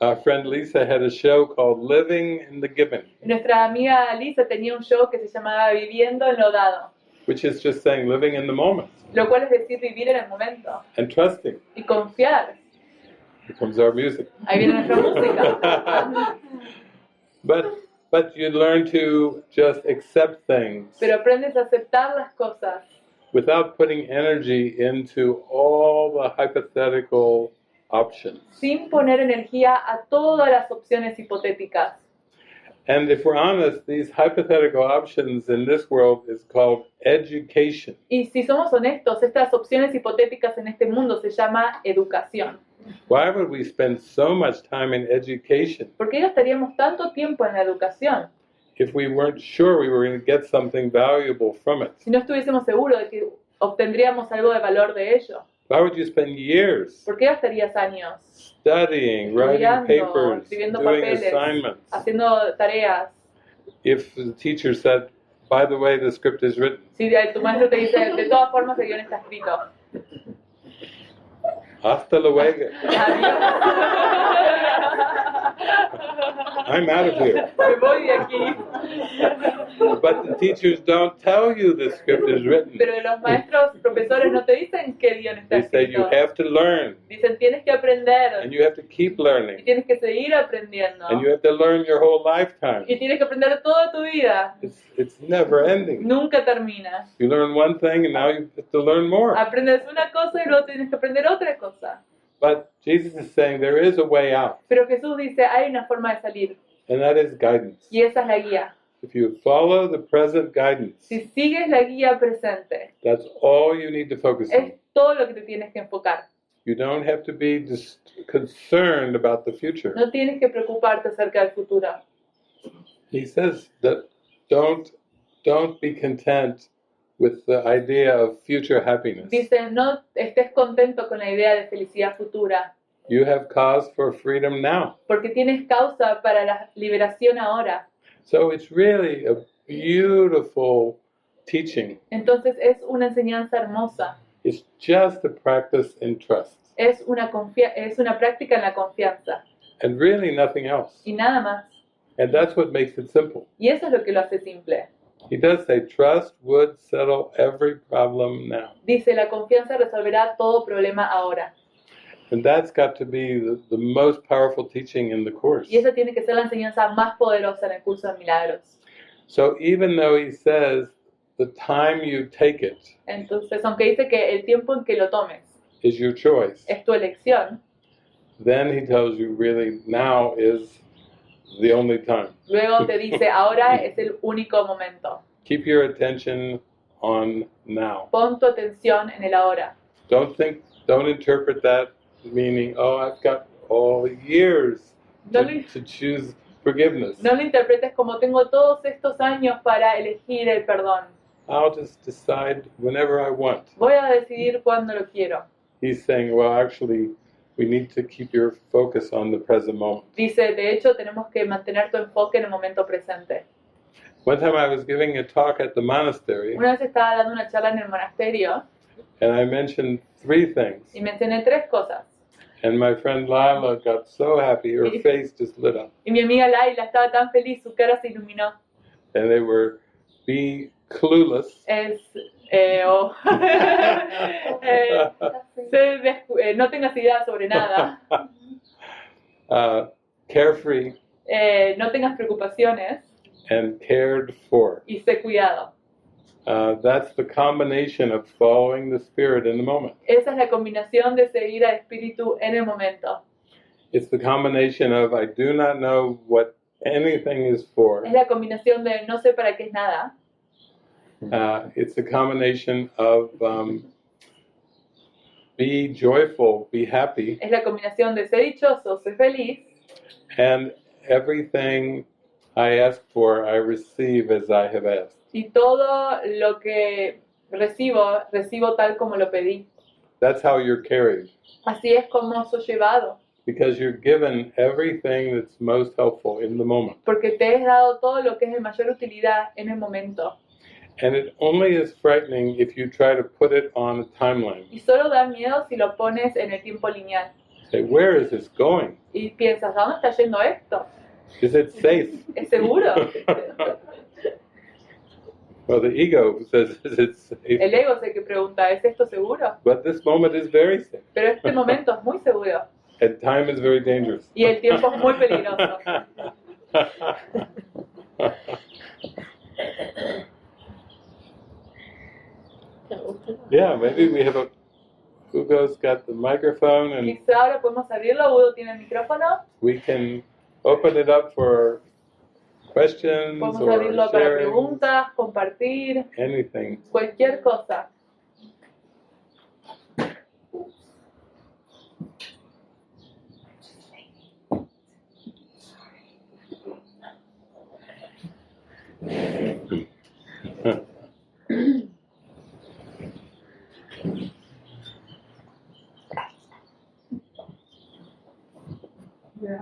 Our friend Lisa had a show called Living in the Given, Nuestra amiga Lisa tenía un show que se llamaba Viviendo en lo dado, which is just saying living in the moment lo cual es decir vivir en el momento and trusting. y confiar. Here comes our music. Ahí viene nuestra música. But you learn to just accept things Pero aprendes a aceptar las cosas without putting energy into all the hypothetical options. sin poner energía a todas las opciones hipotéticas. And if we're honest, these hypothetical options in this world is called education. Y si somos honestos, estas opciones hipotéticas en este mundo se llama educación. Why would we spend so much time in education ¿Por qué gastaríamos tanto tiempo en la educación if we weren't sure we were going to get something valuable from it? si no estuviésemos seguros de que obtendríamos algo de valor de ello? Why would you spend years ¿Por qué gastarías años studying, writing estudiando, papers, escribiendo doing papeles, assignments, haciendo tareas? if the teacher said, by the way, the script is written? Si tu maestro te dice, de todas formas el guión está escrito. Hasta luego. I'm out of here. Me voy de aquí. But the teachers don't tell you the script is written. Pero los maestros, profesores no te dicen qué guión está They say you escrito. have to learn, Dicen tienes que aprender and you have to keep y learning, tienes que seguir aprendiendo and you have to learn your whole lifetime. y tienes que aprender toda tu vida. It's never ending. Nunca terminas. You learn one thing, and now you have to learn more. Aprendes una cosa y luego tienes que aprender otra cosa. But Jesus is saying there is a way out, Pero Jesús dice, hay una forma de salir and that is guidance. y esa es la guía. If you follow the present guidance, Si sigues la guía presente, that's all you need to focus on. es todo lo que te tienes que enfocar. You don't have to be concerned about the future. No tienes que preocuparte acerca del futuro. He says that don't be content with the idea of future happiness. Dice, no estés contento con la idea de felicidad futura, You have cause for freedom now. porque tienes causa para la liberación ahora. So it's really a beautiful teaching. Entonces es una enseñanza hermosa. It's just a practice in trust, Es una práctica en la confianza and really nothing else. y nada más. And that's what makes it simple. Y eso es lo que lo hace simple. He does say trust would settle every problem now. Dice, la confianza resolverá todo problema ahora. And that's got to be the most powerful teaching in the course. Y esa tiene que ser la enseñanza más poderosa en el curso de milagros. So even though he says the time you take it Entonces, aunque dice que el tiempo en que lo tomes is your choice, es tu elección, then he tells you really now is the only time. luego te dice, ahora es el único momento. Keep your attention on now. Pon tu atención en el ahora. Don't interpret that meaning, oh, I've got all years to choose forgiveness. No lo interpretes como tengo todos estos años para elegir el perdón. I'll just decide whenever I want. Voy a decidir cuándo lo quiero. He's saying, well, actually, we need to keep your focus on the present moment. Dice, de hecho, tenemos que mantener tu enfoque en el momento presente. One time I was giving a talk at the monastery, Una vez estaba dando una charla en el monasterio and I mentioned 3 things. y mencioné 3 cosas. And my friend Lila got so happy, her face just lit up. Y mi amiga Laila estaba tan feliz, su cara se iluminó. And they were, be clueless, Es O no tengas idea sobre nada, Carefree no tengas preocupaciones and cared for. y sé cuidado. That's the combination of following the Spirit in the moment. Esa es la combinación de seguir al Espíritu en el momento. It's the combination of I do not know what anything is for. Es la combinación de no sé para qué es nada. It's a combination of be joyful, be happy, Es la combinación de ser dichoso, ser feliz, and everything I ask for, I receive as I have asked. y todo lo que recibo tal como lo pedí. That's how you're carried, Así es como soy llevado, because you're given everything that's most helpful in the moment. porque te he dado todo lo que es de mayor utilidad en el momento. And it only is frightening if you try to put it on a timeline. Y solo da miedo si lo pones en el tiempo lineal. Say, where is this going? Y piensas, ¿a dónde está yendo esto? Is it safe? ¿Es seguro? Well, the ego says, is it safe? El ego es el que pregunta, ¿es esto seguro? But this moment is very safe. Pero este momento es muy seguro. And time is very dangerous. Y el tiempo es muy peligroso. Yeah, maybe we have Hugo's got the microphone and Quizá ahora podemos abrirlo. Udo tiene el micrófono. we can open it up for questions Podemos or abrirlo para sharing, preguntas, compartir, anything. cualquier cosa. Yeah.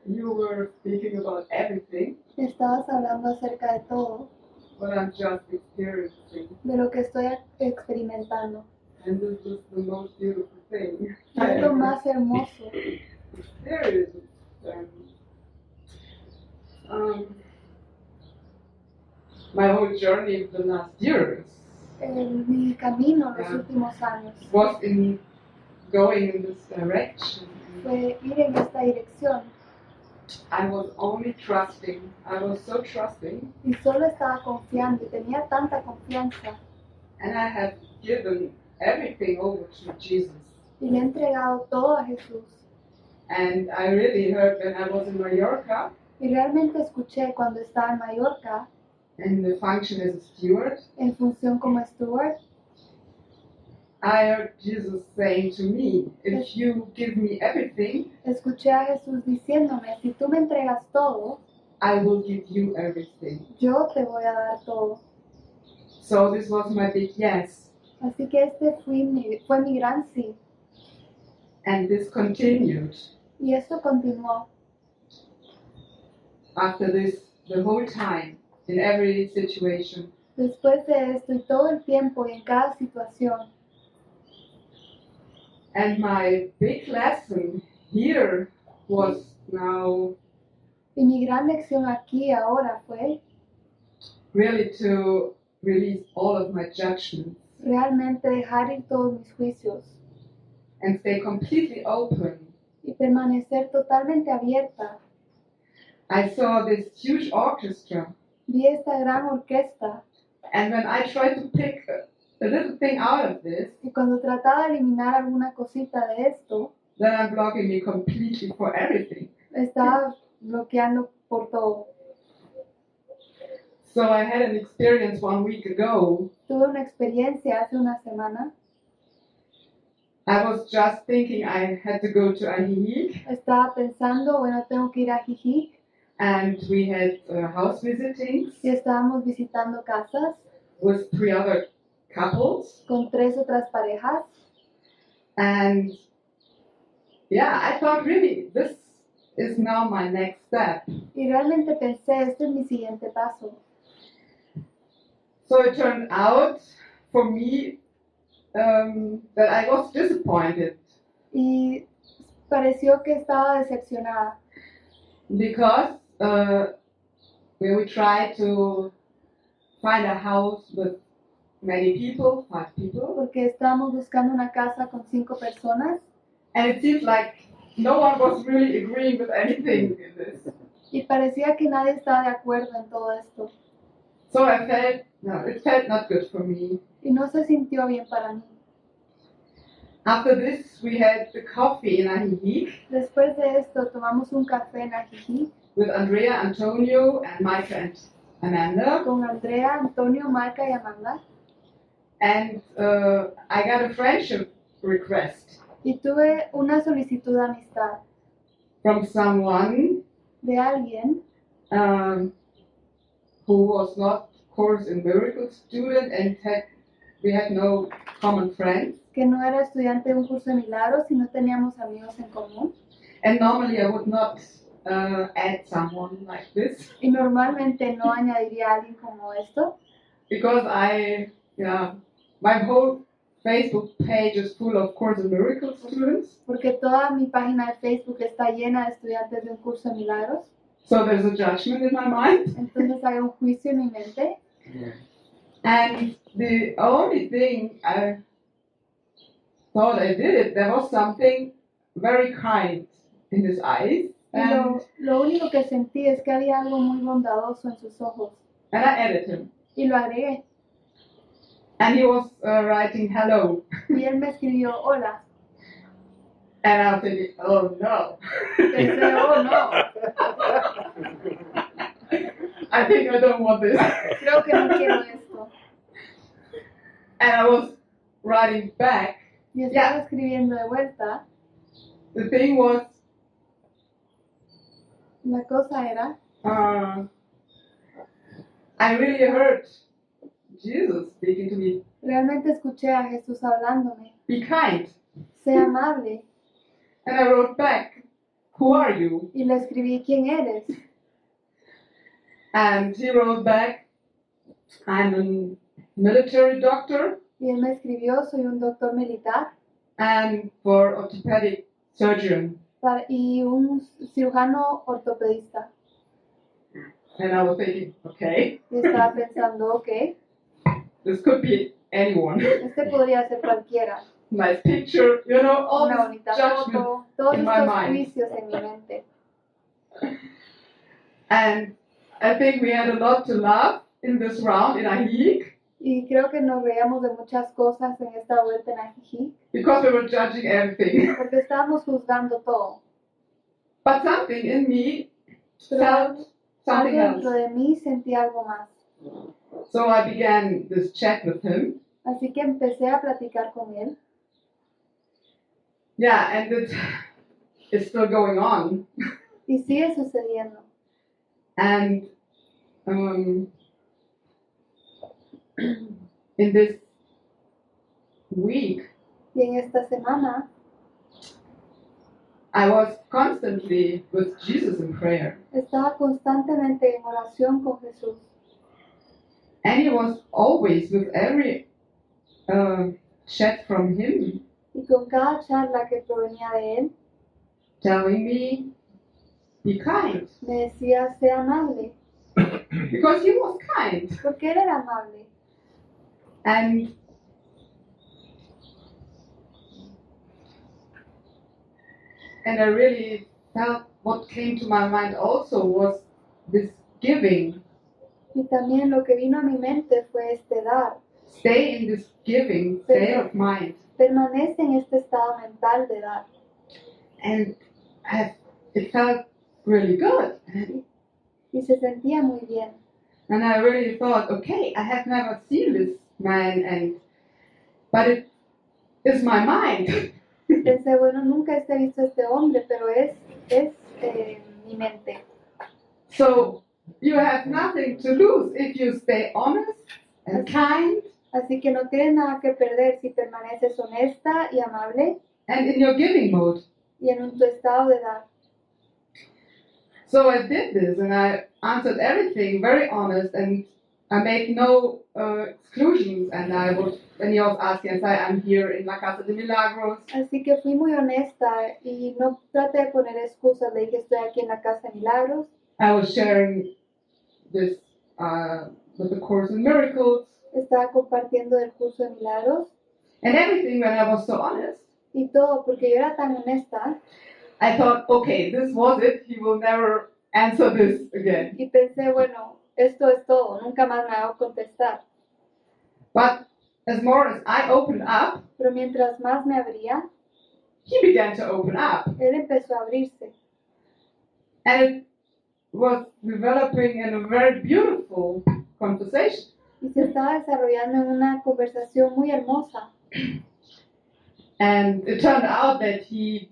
You were speaking about everything, Estabas hablando acerca de todo, but I'm just experiencing. de lo que estoy experimentando. And this is the most beautiful thing. Y es lo más hermoso. Experience. My whole journey of the last years Mi camino los últimos años was in going in this direction. fue ir en esta dirección I was only trusting. I was so trusting, y solo estaba confiando y tenía tanta confianza and I have given everything over to Jesus. y le he entregado todo a Jesús. And I really heard when I was in Mallorca, Y realmente escuché cuando estaba en Mallorca, in the function as a steward, en función como steward, I heard Jesus saying to me, if you give me everything, escuché a Jesús diciéndome, si tú me entregas todo, I will give you everything. yo te voy a dar todo. So this was my big yes. Así que fue mi gran sí. And this continued. Y esto continuó. After this, the whole time, in every situation. Después de esto y todo el tiempo y en cada situación. And my big lesson here was now Y mi gran lección aquí ahora fue really to release all of my judgments realmente dejar ir todos mis juicios and stay completely open. y permanecer totalmente abierta. I saw this huge orchestra, Vi esta gran orquesta and when I tried to pick a little thing out of this, y cuando trataba de eliminar alguna cosita de esto, then I'm blocking me completely for everything. estaba bloqueando por todo. So I had an experience 1 week ago. Tuve una experiencia hace una semana. I was just thinking I had to go to Ahihi, Estaba pensando, bueno, tengo que ir a Jijic and we had house visitings y estábamos visitando casas with 3 other couples. con 3 otras parejas. And yeah, I thought really this is now my next step. Y realmente pensé, este es mi siguiente paso. So it turned out for me that I was disappointed Y pareció que estaba decepcionada because when we tried to find a house with many people, 5 people, porque estábamos buscando una casa con 5 personas and it seems like no one was really agreeing with anything in this. y parecía que nadie estaba de acuerdo en todo esto So it felt not good for me. y no se sintió bien para mí. After this, we had the coffee in Ajijic Después de esto tomamos un café en Ajijic with Andrea, Antonio, and Micah and Amanda. con Andrea, Antonio, Marca y Amanda And I got a friendship request y tuve una solicitud de amistad from someone de alguien who was not Course in Miracles student and we had no common friends. que no era estudiante de un curso de milagros y no teníamos amigos en común. And normally I would not add someone like this Y normalmente no añadiría a alguien como esto, because my whole Facebook page is full of Course in Miracles students. porque toda mi página de Facebook está llena de estudiantes de un curso de milagros. So there's a judgment in my mind. Entonces hay un juicio en mi mente. And the only thing I thought I did, there was something very kind in his eyes. Y lo único que sentí es que había algo muy bondadoso en sus ojos. And I added him. Y lo agregué. And he was writing hello. Y él me escribió hola. And I was thinking, oh no. Pensé, oh no, I think I don't want this. creo que no quiero esto. And I was writing back. Y estaba escribiendo de vuelta. The thing was, La cosa era, I really heard Jesus speaking to me. realmente escuché a Jesús hablándome. Be kind. Sé amable. And I wrote back, who are you? Y le escribí, ¿quién eres? And he wrote back, I'm a military doctor Y él me escribió, soy un doctor militar and for orthopedic surgeon. y un cirujano ortopedista. And I was thinking, okay, Y estaba pensando, ok, this could be anyone. este podría ser cualquiera. Nice picture, all Una this bonita judgment foto, todos in my estos mind. juicios en mi mente. And I think we had a lot to laugh in this round in Ajijic Y creo que nos reíamos de muchas cosas en esta vuelta en Ajijic, because we were judging everything. porque estábamos juzgando todo. But something in me Pero felt something algo dentro else. de mí sentí algo más. So I began this chat with him. Así que empecé a platicar con él. Yeah, and it's still going on. Y sigue sucediendo. And in this week, Y en esta semana I was constantly with Jesus in prayer. estaba constantemente en oración con Jesús. And he was always with every chat from him, Y con cada charla que provenía de él, telling me, be kind. me decía, sé amable. Because he was kind. Porque él era amable. And I really felt what came to my mind also was this giving. Y también lo que vino a mi mente fue este dar. Stay in this giving state of mind. Permanece en este estado mental de dar. And it felt really good. Y se sentía muy bien. And I really thought, okay, I have never seen this man, but it is my mind. Pensé, bueno, nunca he visto a este hombre, pero es mi mente. So you have nothing to lose if you stay honest and kind Así que no tienes nada que perder si permaneces honesta y amable and in your giving mode. y en tu estado de dar. So I did this and I answered everything very honest and I made no exclusions. And when he was asking, I said, I'm here in la Casa de Milagros. Así que fui muy honesta y no traté de poner excusas. Le dije, estoy aquí en la Casa de Milagros. I was sharing this with the Course in Miracles, estaba compartiendo del curso de milagros and everything when I was so honest. y todo porque yo era tan honesta I thought, okay, this was it. He will never answer this again. y pensé, bueno, esto es todo, nunca más me hago contestar. But as more as I opened up, Pero mientras más me abría, he began to open up. él empezó a abrirse And it was developing in a very beautiful conversation. y se estaba desarrollando en una conversación muy hermosa. And it turned out that he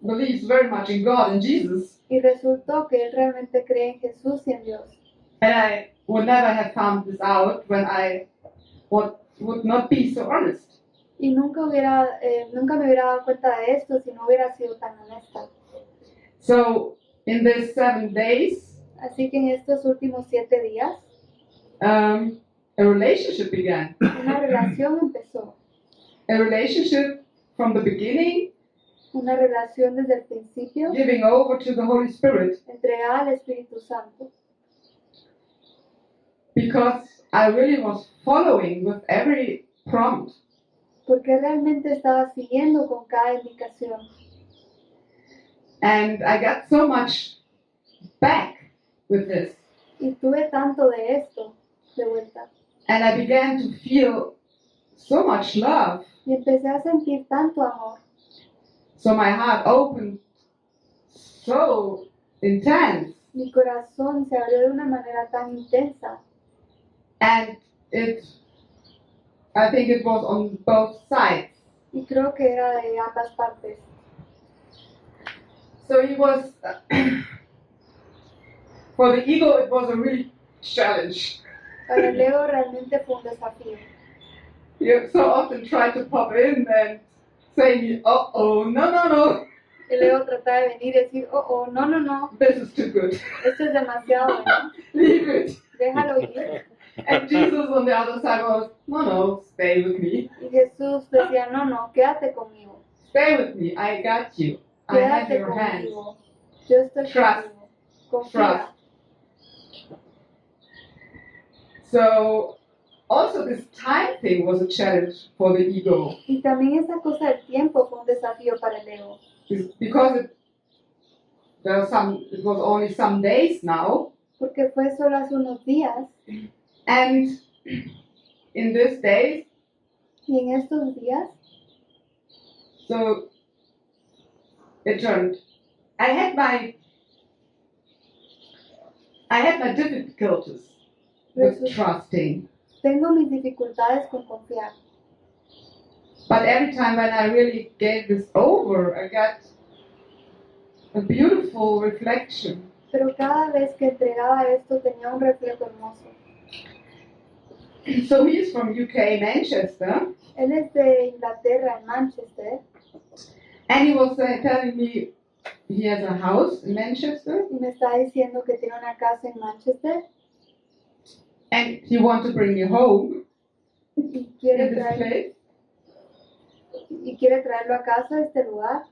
believes very much in God and Jesus. Y resultó que él realmente cree en Jesús y en Dios. And I would never have found this out when I would not be so honest. Y nunca me hubiera dado cuenta de esto si no hubiera sido tan honesta. So in these 7 days, Así que en estos últimos 7 días, a relationship began. una relación empezó. A relationship from the beginning, Una relación desde el principio, giving over to the Holy Spirit, entregada al Espíritu Santo. because I really was following with every prompt. Porque realmente estaba siguiendo con cada indicación. And I got so much back with this. Y tuve tanto de esto de vuelta. And I began to feel so much love. Y empecé a sentir tanto amor. So my heart opened so intense. Mi corazón se abrió de una manera tan intensa. And I think it was on both sides. Y creo que era de ambas partes. So he was, for the ego, it was a really challenge. Para el ego realmente fue un desafío. You so often try to pop in and say, oh, no, El ego trataba de venir y decir, oh, no, this is too good. esto es demasiado bueno, Leave it. déjalo ir. And Jesus on the other side was, no, stay with me. Y Jesús decía, no, quédate conmigo, Stay with me. I got you. I have quédate your hands. conmigo, yo estoy Trust. contigo, confía. Trust. So, also this time thing was a challenge for the ego. Y también esa cosa del tiempo fue un desafío para el ego, Because it was only some days now. porque fue solo hace unos días, And in these days, y en estos días, so it turned. I had my difficulties with Resulta- trusting. tengo mis dificultades con confiar. But every time when I really gave this over, I got a beautiful reflection. Pero cada vez que entregaba esto tenía un reflejo hermoso. So he's from UK, Manchester, Él es de Inglaterra, en Manchester, and he was telling me he has a house in Manchester, y me está diciendo que tiene una casa en Manchester and he wants to bring me home y quiere, in this place. traerlo a casa, a este lugar.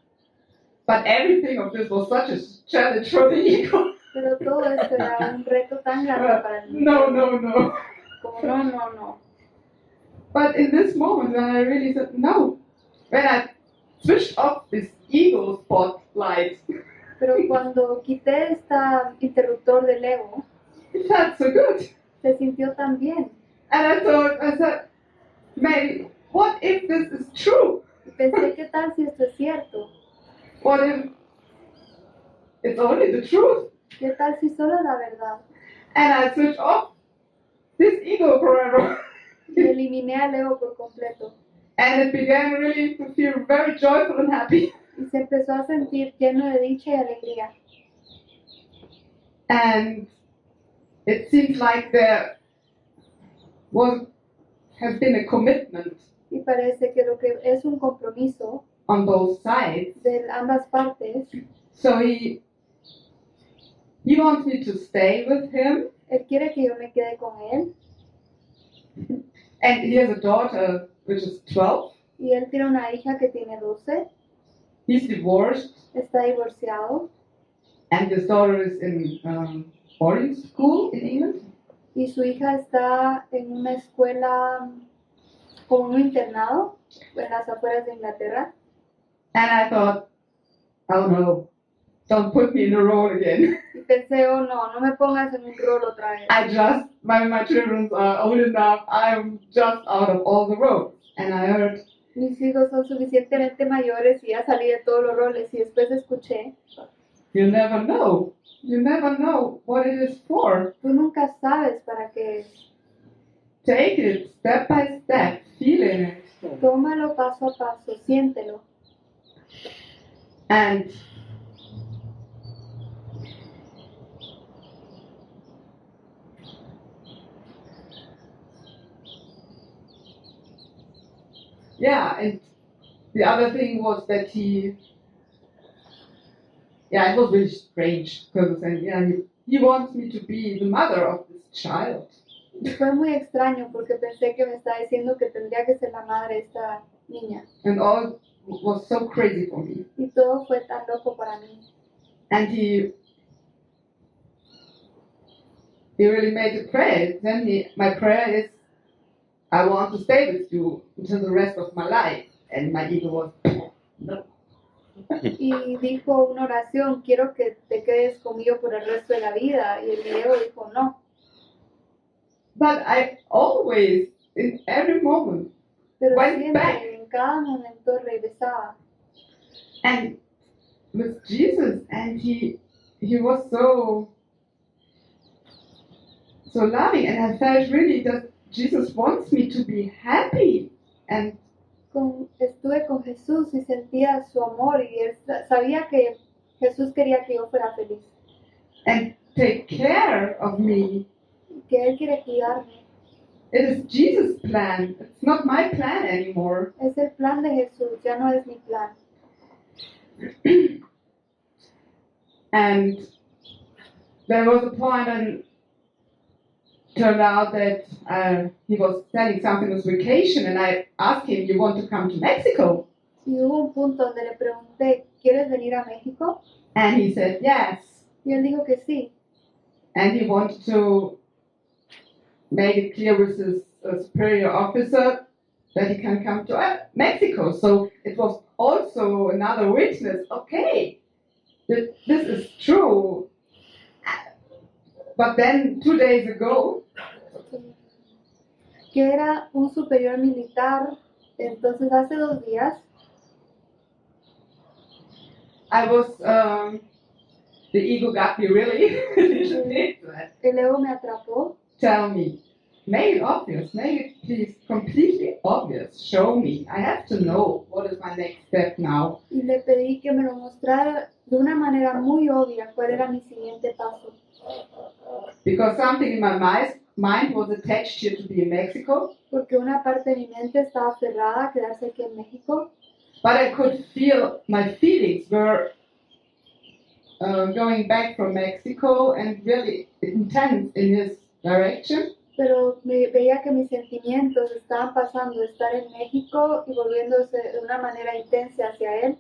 But everything of this was such a challenge for the ego. Pero todo esto era un reto tan grande para mí. No. Como no. But in this moment when I really said no, when I switched off this ego spotlight, Pero cuando quité este interruptor del ego, it felt so good. se sintió tan bien. And I said, maybe, what if this is true? Y pensé, ¿qué tal si esto es cierto? What if it's only the truth? ¿Qué tal si solo es la verdad? And I switched off this ego forever. Y eliminé al ego por completo. And it began really to feel very joyful and happy. Y se empezó a sentir lleno de dicha y alegría. And it seems like there has been a commitment Y parece que lo que es un compromiso on both sides. de ambas partes. So he wants me to stay with him, Él quiere que yo me quede con él. and he has a daughter which is 12. Y él tiene una hija que tiene 12. He's divorced, Está divorciado. and his daughter is in boarding school in England. y su hija está en una escuela como un internado en las afueras de Inglaterra. And I thought, oh no, don't put me in a role again. Y pensé, oh no me pongas en un rol otra vez. My children are old enough, I'm just out of all the roles. And I heard, Mis hijos son suficientemente mayores y ya salí de todos los roles. Y después escuché, you never know what it is for. tú nunca sabes para qué es. Take it step by step, feel it. Tómalo paso a paso, siéntelo. And yeah, and the other thing was that it was really strange because he wants me to be the mother of this child. Y fue muy extraño porque pensé que me estaba diciendo que tendría que ser la madre de esta niña. And all was so crazy for me. Y todo fue tan loco para mí. And he really made a prayer. Then my prayer is, I want to stay with you until the rest of my life. And my ego was, no. Y dijo una oración, quiero que te quedes conmigo por el resto de la vida. Y el ego dijo, no. But I always, in every moment, Pero went siempre, back. en cada momento regresaba. And with Jesus, and he was so loving, and I felt really that Jesus wants me to be happy. And Estuve con Jesús y sentía su amor y él sabía que Jesús quería que yo fuera feliz. and take care of me. Que él quiere cuidarme. It is Jesus' plan. It's not my plan anymore. Es el plan de Jesús, ya no es mi plan. And there was a point and turned out that he was planning something with vacation, and I asked him, you want to come to Mexico? Y hubo un punto donde le pregunté, ¿quieres venir a México? And he said yes. Y él dijo que sí. And he wanted to make it clear with his superior officer that he can come to Mexico. So it was also another witness, okay, that this is true. But then 2 days ago, Que era un superior militar. Entonces hace 2 días I was, the ego got me really a little bit. el ego me atrapó. Tell me, make it obvious, make it please completely obvious, show me. I have to know what is my next step now. Y le pedí que me lo mostrara de una manera muy obvia cuál era mi siguiente paso. Because something in my mind was attached here to be in Mexico, Porque una parte de mi mente estaba aferrada a quedarse aquí en México. but I could feel my feelings were going back from Mexico and really intense in his direction. Pero veía que mis sentimientos estaban pasando de estar en México y volviéndose de una manera intensa hacia él.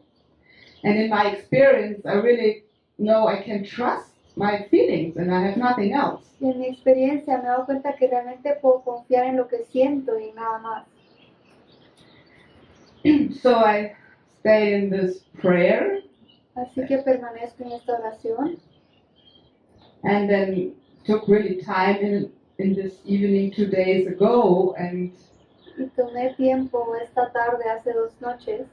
And in my experience, I really know I can trust my feelings and I have nothing else. Y en mi experiencia me he dado cuenta que realmente puedo confiar en lo que siento y nada más. So I stayed in this prayer, Así que permanezco en esta oración. and then took really time in this evening 2 days ago, and Y tomé tiempo esta tarde, hace 2 noches.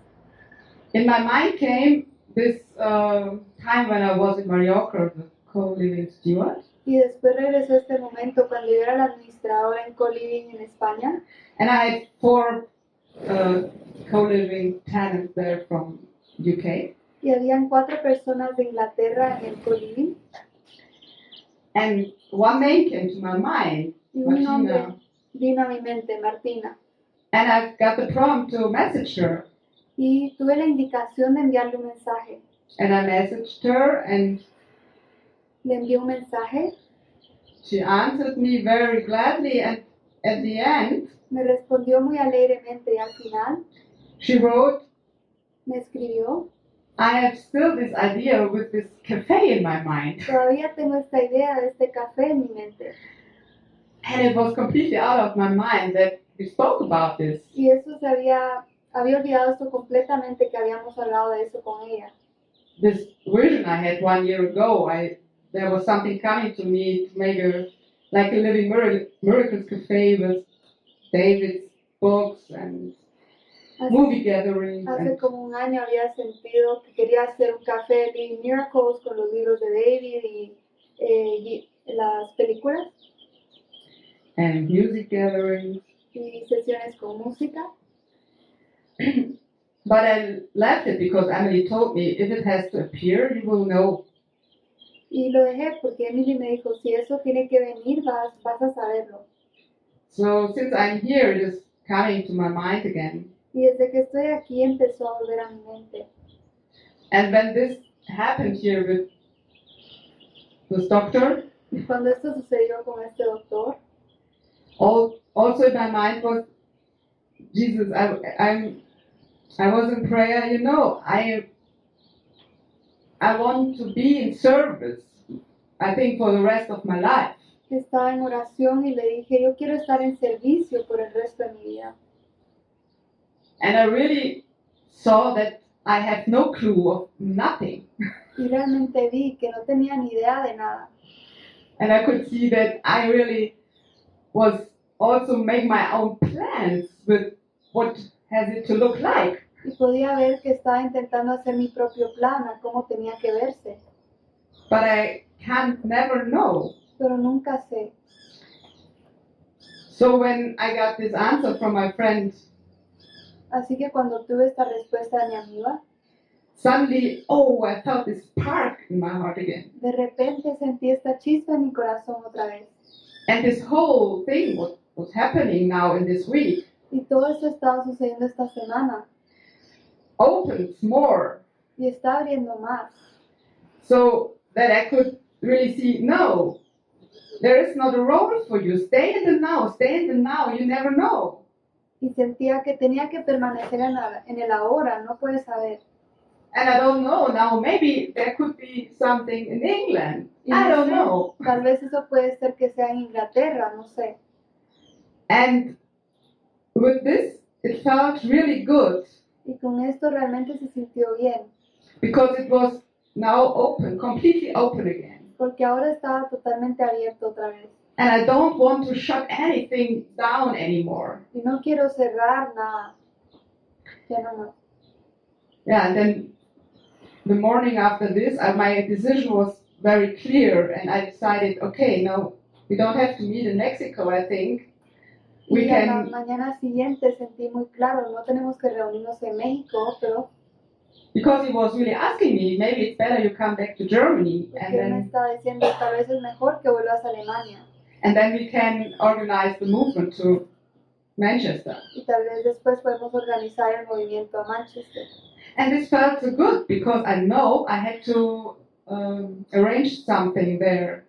in my mind came this time when I was in Mallorca, the co-living steward, Y después regresó este momento cuando yo era la administradora en co-living en España. and I had 4 co-living tenants there from UK, Y habían 4 personas de Inglaterra en el co-living. and one name came to my mind, Y un nombre Martina, vino a mi mente, Martina. and I got the prompt to message her, Y tuve la indicación de enviarle un mensaje. and I messaged her, and Le envié un mensaje, she answered me very gladly, and at the end, me respondió muy alegremente y al final she wrote, me escribió, I have still this idea with this cafe in my mind. todavía tengo esta idea de este café en mi mente. And it was completely out of my mind that we spoke about this. Y eso había olvidado esto completamente, que habíamos hablado de eso con ella. This vision I had 1 year ago, there was something coming to me to make a living miracles cafe with David's books and movie gatherings. Hace como un año había sentido que quería hacer un café Living Miracles con los libros de David y las películas And music gatherings. y sesiones con música. But I left it because Emily told me if it has to appear, you will know. Y lo dejé porque Emily me dijo, si eso tiene que venir, vas a saberlo. So since I'm here, it is coming to my mind again. Y desde que estoy aquí empezó a volver a mi mente. And when this happened here with this doctor, Y cuando esto sucedió con este doctor, also in my mind was, Jesus, I was in prayer, you know, I want to be in service, I think, for the rest of my life. estaba en oración y le dije, yo quiero estar en servicio por el resto de mi vida. And I really saw that I had no clue of nothing. Y realmente vi que no tenía ni idea de nada. And I could see that I really was also make my own plans with what has it to look like. Y podía ver que estaba intentando hacer mi propio plan a cómo tenía que verse. But I can't never know. Pero nunca sé. So when I got this answer from my friend, Así que cuando tuve esta respuesta de mi amiga, suddenly, I felt this spark in my heart again. de repente sentí esta chispa en mi corazón otra vez. And this whole thing was happening now in this week Y todo esto estaba sucediendo esta semana. opens more Y está abriendo más. so that I could really see, no, there is not a role for you. Stay in the now, you never know. Y sentía que tenía que permanecer en el ahora, no puedes saber. And I don't know now, maybe there could be something in England. Y I no don't sé, know. Tal vez eso puede ser que sea en Inglaterra, no sé. And with this, it felt really good Y con esto realmente se sintió bien, because it was now open, completely open again. porque ahora estaba totalmente abierto otra vez. And I don't want to shut anything down anymore. Y no quiero cerrar nada. Ya no más. Yeah, and then the morning after this, my decision was very clear, and I decided, okay, no, we don't have to meet in Mexico, I think. We Y a la can, mañana siguiente sentí muy claro, no tenemos que reunirnos en México, pero because he was really asking me, maybe it's better you come back to Germany, porque él me estaba diciendo tal vez es mejor que vuelvas a Alemania. and then we can organize the movement to Manchester. Y tal vez después podemos organizar el movimiento a Manchester. And this felt so good because I know I had to arrange something there.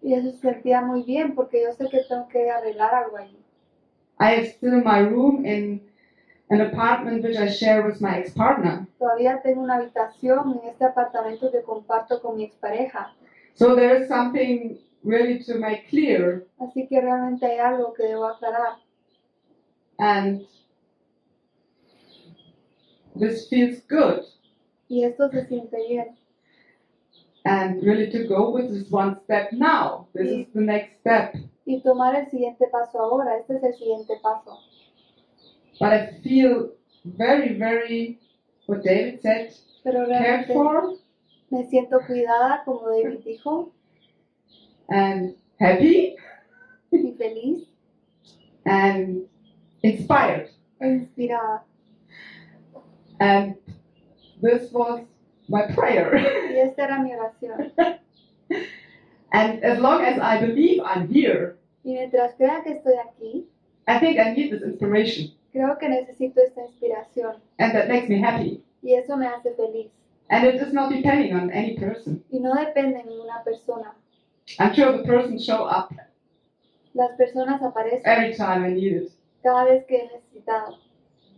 Y eso se sentía muy bien porque yo sé que tengo que arreglar algo allí. I have still my room in an apartment which I share with my ex-partner. Todavía tengo una habitación en este apartamento que comparto con mi expareja. So there is something really to make clear, Así que realmente hay algo que debo aclarar. and this feels good. Y esto se siente bien. And really to go with this one step now. This is the next step. Y tomar el siguiente paso ahora. Este es el siguiente paso. But I feel very, very, what David said, Pero cared realmente for me siento cuidada, como David dijo, and happy y feliz and inspired. e inspirada. And this was my prayer. Y esta era mi oración. And as long as I believe I'm here, Y mientras crea que estoy aquí, I think I need this inspiration. creo que necesito esta inspiración. And that makes me happy. Y eso me hace feliz. And it is not depending on any person. Y no depende de ninguna persona. I'm sure the person show up Las personas aparecen every time I need it. cada vez que he necesitado.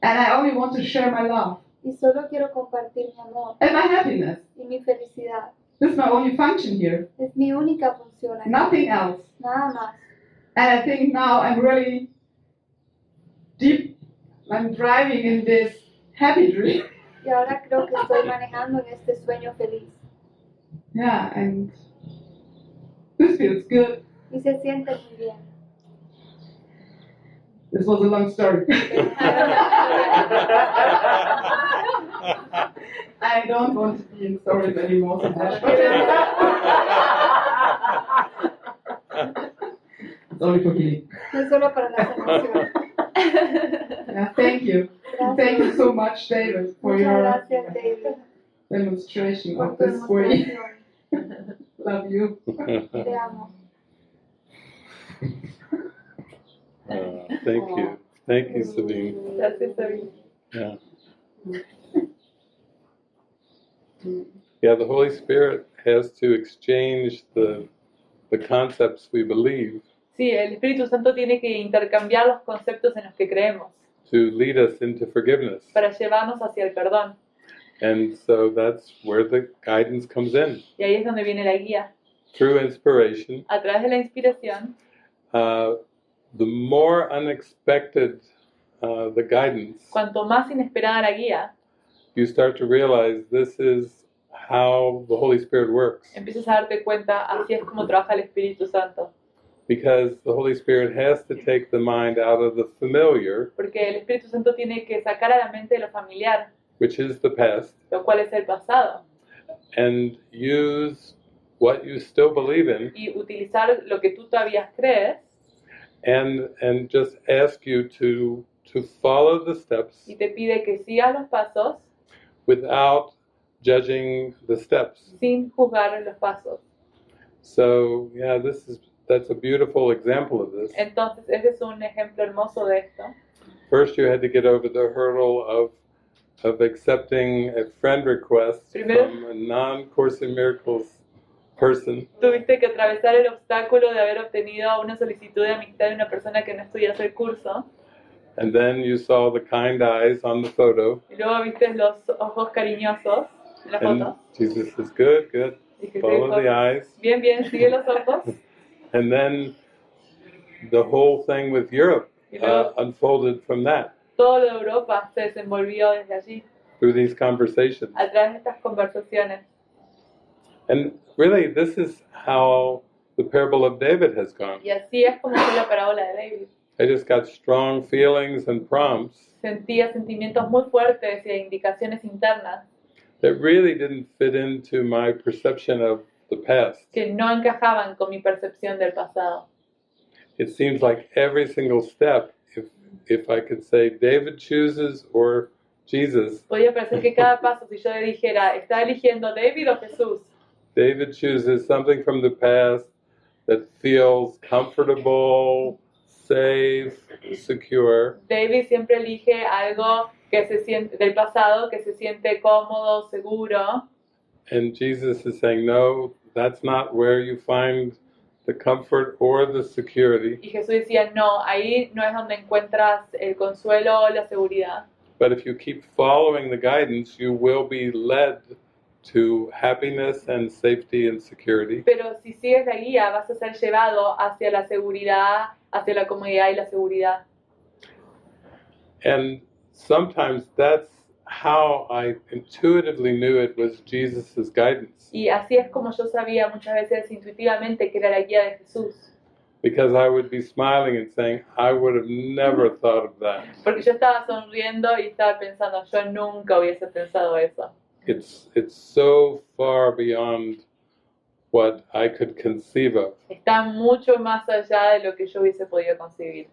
And I only want to share my love Y solo quiero compartir mi amor and my happiness. y mi felicidad. This is my only function here. Es mi única función aquí. Nothing else. Nada más. And I think now I'm really I'm driving in this happy dream. Y ahora creo que estoy manejando en este sueño feliz. Yeah, and this feels good. Y se siente muy bien. This was a long story. I don't want to be in stories anymore so much. It's only for kidding. No es solo para las emociones. Yeah, thank you. Gracias. Thank you so much, David, for Muchas your gracias, David, demonstration por of tu this way. demostración. Love you. Te amo. Thank you. Thank you, Sabine. Gracias, Sabine. Yeah. Yeah, the Holy Spirit has to exchange the concepts we believe Sí, el Espíritu Santo tiene que intercambiar los conceptos en los que creemos to lead us into forgiveness. para llevarnos hacia el perdón. And so that's where the guidance comes in. Y ahí es donde viene la guía. Through inspiration, A través de la inspiración, the more unexpected the guidance, cuanto más inesperada la guía, you start to realize this is how the Holy Spirit works. empiezas a darte cuenta, así es como trabaja el Espíritu Santo. Because the Holy Spirit has to take the mind out of the familiar, Porque el Espíritu Santo tiene que sacar a la mente de lo familiar, which is the past, lo cual es el pasado, and use what you still believe in, y utilizar lo que tú todavía crees, and just ask you to follow the steps y te pide que sigas los pasos without judging the steps. sin juzgar los pasos. So yeah, that's a beautiful example of this. Entonces, ese es un ejemplo hermoso de esto. First, you had to get over the hurdle of accepting a friend request Primero- from a non-Course in Miracles person, Tuviste que atravesar el obstáculo de haber obtenido una solicitud de amistad de una persona que no estudiase el curso, and then you saw the kind eyes on the photo, y luego viste los ojos cariñosos en la and foto. Jesus says, "Good, good. Y que te Follow dijo, the eyes." bien, bien, sigue los ojos. And then the whole thing with Europe Y luego unfolded from that todo lo de Europa se desenvolvió desde allí, through these conversations. a través de estas conversaciones. And really, this is how the parable of David has gone. Y así es como fue la parábola de David. I just got strong feelings and prompts Sentía sentimientos muy fuertes y indicaciones internas that really didn't fit into my perception of the past. que no encajaban con mi percepción del pasado. It seems like every single step, if I could say David chooses or Jesus, Podía parecer que cada paso, si yo le dijera, ¿está eligiendo David o Jesús? David chooses something from the past that feels comfortable, safe, secure, David siempre elige algo que se siente del pasado, que se siente cómodo, seguro. and Jesus is saying, no, that's not where you find the comfort or the security. Y Jesús decía, no, ahí no es donde encuentras el consuelo o la seguridad. But if you keep following the guidance, you will be led to happiness and safety and security. Pero si sigues la guía, vas a ser llevado hacia la seguridad, hacia la comodidad y la seguridad. And sometimes that's how I intuitively knew it was Jesus' guidance. Y así es como yo sabía muchas veces intuitivamente que era la guía de Jesús. Because I would be smiling and saying, I would have never thought of that. Porque yo estaba sonriendo y estaba pensando, yo nunca hubiese pensado eso. It's so far beyond what I could conceive of. Está mucho más allá de lo que yo hubiese podido concebir.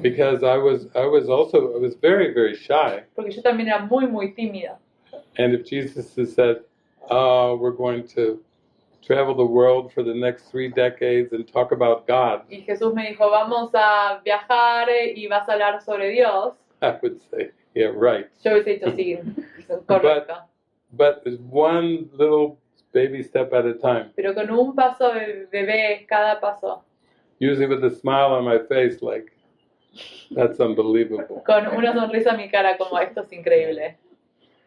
Because I was very, very shy. Porque yo también era muy, muy tímida. And if Jesus had said, oh, we're going to travel the world for the next 3 decades and talk about God, Y Jesús me dijo, vamos a viajar y vas a hablar sobre Dios. I would say, yeah, right. Yo hubiese dicho sí, correcto. But it's one little baby step at a time, Pero con un paso de bebé, cada paso. usually with a smile on my face, like, that's unbelievable. Con una sonrisa en mi cara como esto es increíble.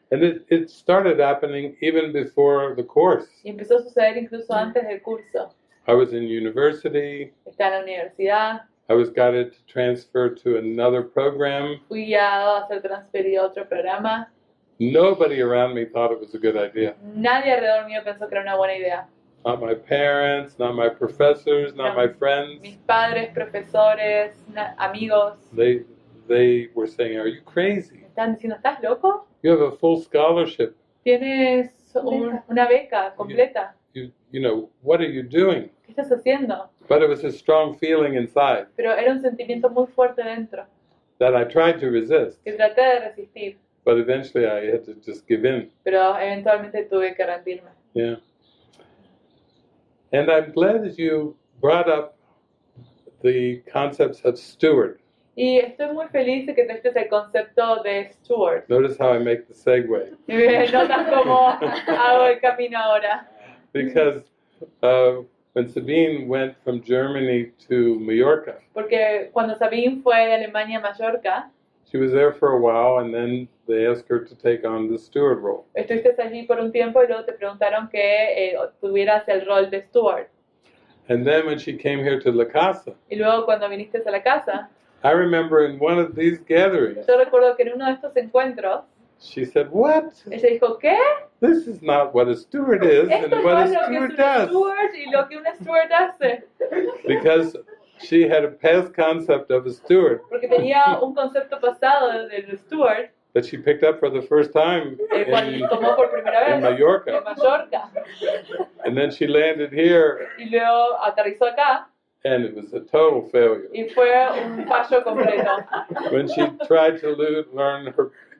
And it started happening even before the course. Y empezó a suceder incluso antes del curso. I was in university. está en la universidad, I was guided to transfer to another program. fui guiado a ser transferido a otro programa. Nobody around me thought it was a good idea. Nadie alrededor mío pensó que era una buena idea. Not my parents, not my professors, not my friends. Mis padres, profesores, amigos, They were saying, "Are you crazy? me están diciendo, ¿estás loco? You have a full scholarship. Tienes una beca completa. You know, what are you doing?" ¿Qué estás haciendo? But it was a strong feeling inside Pero era un sentimiento muy fuerte dentro, that I tried to resist. que traté de resistir, But eventually I had to just give in. pero eventualmente tuve que rendirme. Yeah. And I'm glad that you brought up the concepts of steward. Y estoy muy feliz de que trajiste el concepto de steward. Notice how I make the segue. Notas cómo hago el camino ahora. Because when Sabine went from Germany to Mallorca, Porque cuando Sabine fue de Alemania a Mallorca, she was there for a while and then they asked her to take on the steward role. estuviste allí por un tiempo y luego te preguntaron que tuvieras el rol de steward. And then when she came here to La Casa, Y luego cuando viniste a la casa, I remember in one of these gatherings, yo recuerdo que en uno de estos encuentros, she said, "What? ella dijo, ¿qué? This is not what a steward is and Esto no what a es lo que es steward un does." steward y lo que un steward hace. Because she had a past concept of a steward Porque tenía un concepto pasado del steward, that she picked up for the first time el cual in tomó por primera vez in Mallorca. en Mallorca. And then she landed here Y luego aterrizó acá and it was a total failure. y fue un fallo completo. When she tried to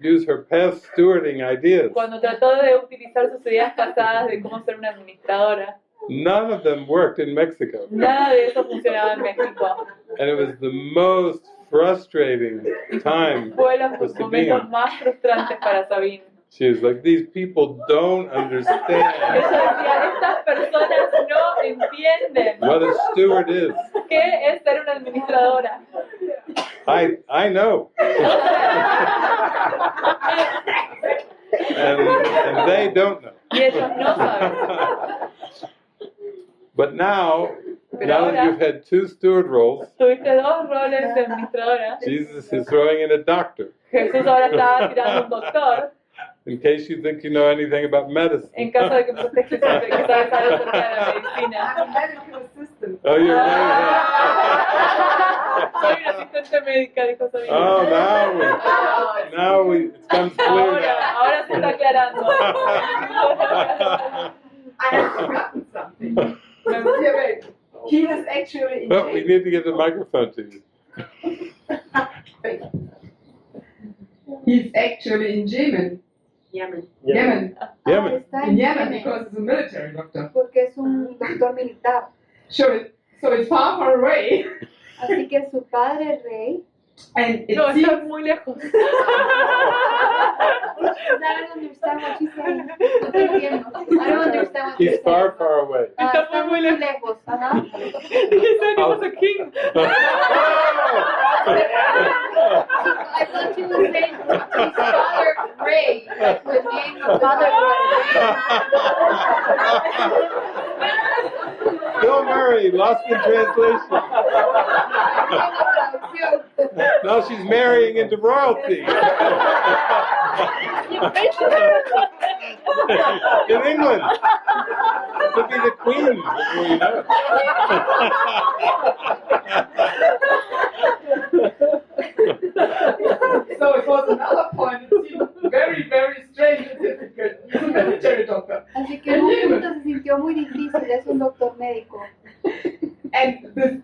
use her past stewarding ideas, Cuando trató de utilizar sus ideas pasadas de cómo ser una administradora, none of them worked in Mexico. nada de eso funcionaba en México. And it was the most frustrating time Fue for los momentos Sabine. más frustrantes para Sabine. She was like, "These people don't Ella understand decía, estas personas no entienden what a steward is. qué es ser una administradora. I know." And they don't know. Y ellos no saben. But now Pero that ahora- you've had two steward roles, Tuviste dos roles de administradora. Jesus is throwing in a doctor, Jesús ahora está tirando un doctor in case you think you know anything about medicine. en caso de que pensaste que sabes algo acerca de la medicina. I'm a medical assistant. Oh, you're Soy una asistente médica, dijo Sabine. Oh, now it comes clear now. Ahora se está aclarando. I have forgotten something. Yeah, wait. He was actually in Well, we jail. need to get the microphone to you. He's actually in Yemen. Yemen. Yemen. Está In en Yemen Yemen, because he's a military doctor. porque es un doctor militar. So it's far, far away. Así que su padre, el rey, And it No, seems está muy lejos. I don't understand what she's saying. No te entiendo. I don't understand what He's you're far, saying. far away. Está muy lejos. Ajá. He said he was a king. I thought you were saying his father, Ray, like the name of father Bill Murray, lost in translation. Now she's marrying into royalty. In England. To be the queen before you know it. so it was another point. It seemed very, very strange and difficult. He's a military doctor. Así que en un punto se sintió muy difícil, es un doctor médico. And this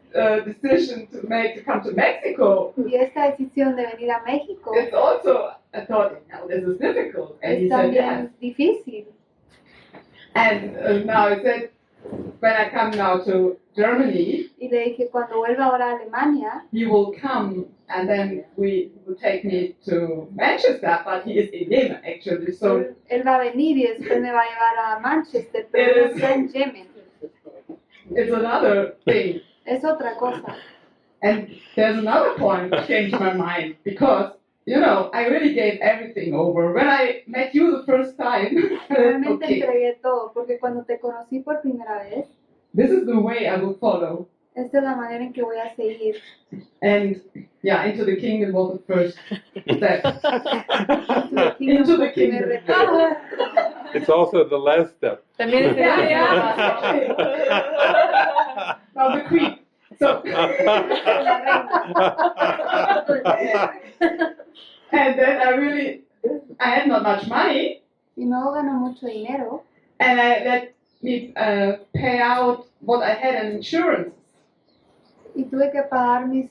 decision to come to Mexico, Y esta decisión de venir a México it's also, I thought, no, this is difficult. And he es said, yes. también difícil. And now he said, when I come now to Germany, Y le dije, cuando vuelva ahora a Alemania, you will come and then we will take me to Manchester, but he is in Yemen actually, so él va a venir y después me va a llevar a Manchester, pero no está en Yemen. it's another thing. Es otra cosa. And there's another point that changed my mind because, you know, I really gave everything over. When I met you the first time, Realmente okay, entregué todo, porque cuando te conocí por primera vez, this is the way I will follow. Esta es la manera en que voy a seguir. And yeah, into the kingdom was the first step. Into the kingdom. It's also the last step. También es el Yeah, último paso. Now the queen. So, and then I had not much money, Y no gano mucho dinero. and I let me pay out what I had in insurance. Y tuve que pagar mis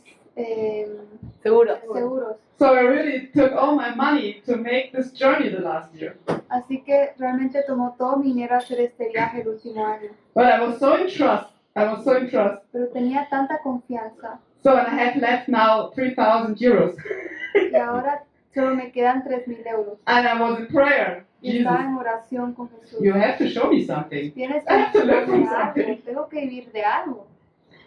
Seguro. seguros. So I really took all my money to make this journey the last year. Así que realmente tomó todo mi dinero hacer este viaje el último año. But I was so in trust. Pero tenía tanta confianza. So and I have left now 3,000 euros. Y ahora solo me quedan 3,000 euros. And I was in prayer. Y Jesus, estaba en oración con Jesús. you have to show me something. Tienes I have to live from mostrarme algo. something. Tengo que vivir de algo.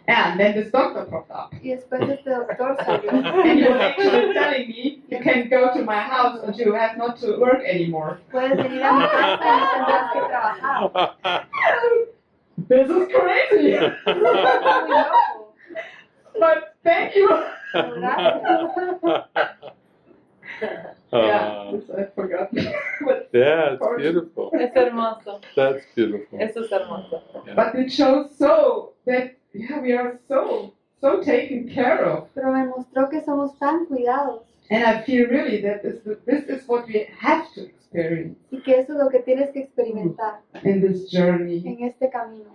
And then this doctor popped up. Y después este doctor salió. And he was actually telling me, you can go to my house and you have not to work anymore. Puedes venir a mi casa y no tendrás que trabajar. This is crazy. Muy loco. But thank you. Pero gracias. Yeah, this I forgot. But, Yeah, it's beautiful. Es hermoso. That's beautiful. Eso es hermoso. but it shows so that we are so taken care of. Pero me mostró que somos tan cuidados. And I feel really that this is what we have to experience Y que eso es lo que tienes que experimentar in this journey. en este camino.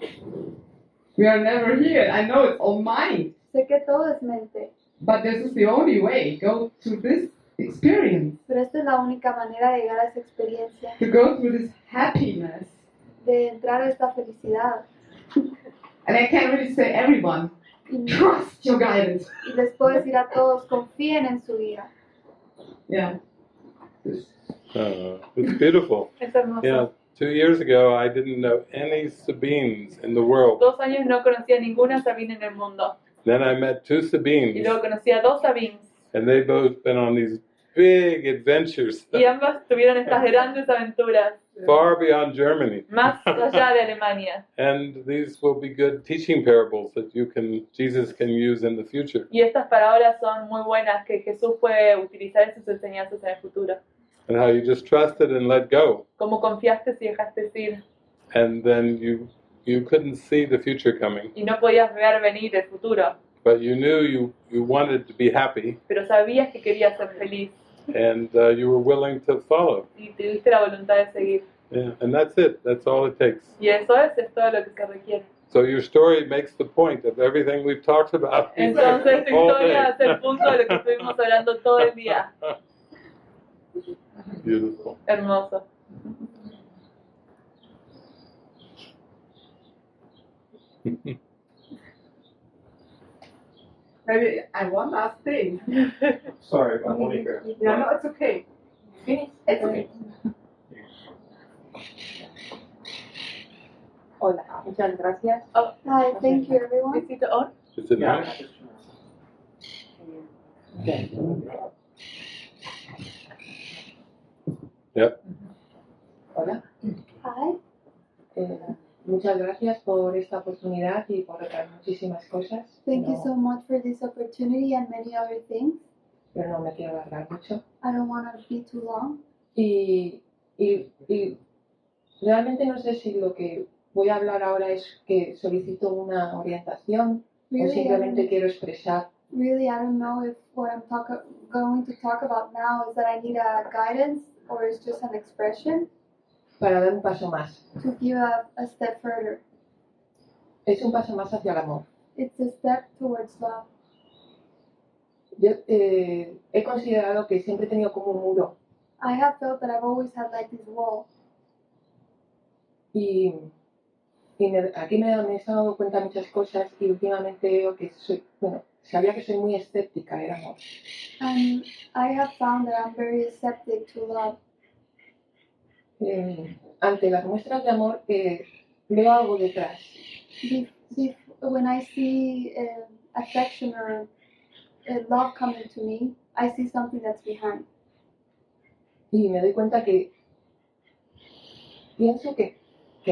We are never here. I know it's all mind, Sé que todo es mente, but this is the only way. Go to this experience, pero esta es la única manera de llegar a esa experiencia, to go through this happiness. de entrar a esta felicidad. And I can't really say everyone, Y, trust your guidance. y les puedo decir a todos, confíen en su guía. Yeah. It's beautiful. Es hermoso. Yeah, 2 years ago I didn't know any Sabines in the world. 2 años no conocía ninguna Sabine en el mundo. Then I met 2 Y Sabines, luego conocí a 2 Sabines. and they've both been on these big adventures Y ambas tuvieron estas grandes aventuras, far beyond Germany. más allá de Alemania. And these will be good teaching parables that Jesus can use in the future. Y estas parábolas son muy buenas que Jesús puede utilizar en sus enseñanzas en el futuro. And how you just trusted and let go. Como confiaste y dejaste ir. And then you couldn't see the future coming. Y no podías ver venir el futuro. But you knew you wanted to be happy. Pero sabías que querías ser feliz. And you were willing to follow. Y tuviste la voluntad de seguir. Yeah, and that's it. That's all it takes. Y eso es todo lo que se requiere. So your story makes the point of everything we've talked about Entonces tu all historia day. es el punto de lo que estuvimos hablando todo el día. Beautiful. Hermoso. Maybe one last thing. Sorry, Monica. Yeah, no, it's okay. It's okay. Hola, muchas gracias. Hi, thank you everyone. Besito on. Is it nice? Yep. Hola. Hi, Muchas gracias por esta oportunidad y por otras muchísimas cosas. thank you No- so much for this opportunity and many other things. Pero no me quiero alargar mucho. I don't want to be too long. Y realmente no sé si lo que voy a hablar ahora es que solicito una orientación o Really, simplemente quiero expresar. Really, I don't know if what I'm going to talk about now is that I need a guidance or it's just an expression Para dar un paso más. to give a step further. Es un paso más hacia el amor. It's a step towards love. Yo he considerado que siempre he tenido como un muro I have felt that I've always had like this wall. y aquí me he estado dando cuenta de muchas cosas y últimamente veo que sabía que soy muy escéptica del amor. And I have found that I'm very receptive to love. Ante las muestras de amor veo algo detrás. When I see affection or love coming to me, I see something that's behind. Y me doy cuenta que pienso que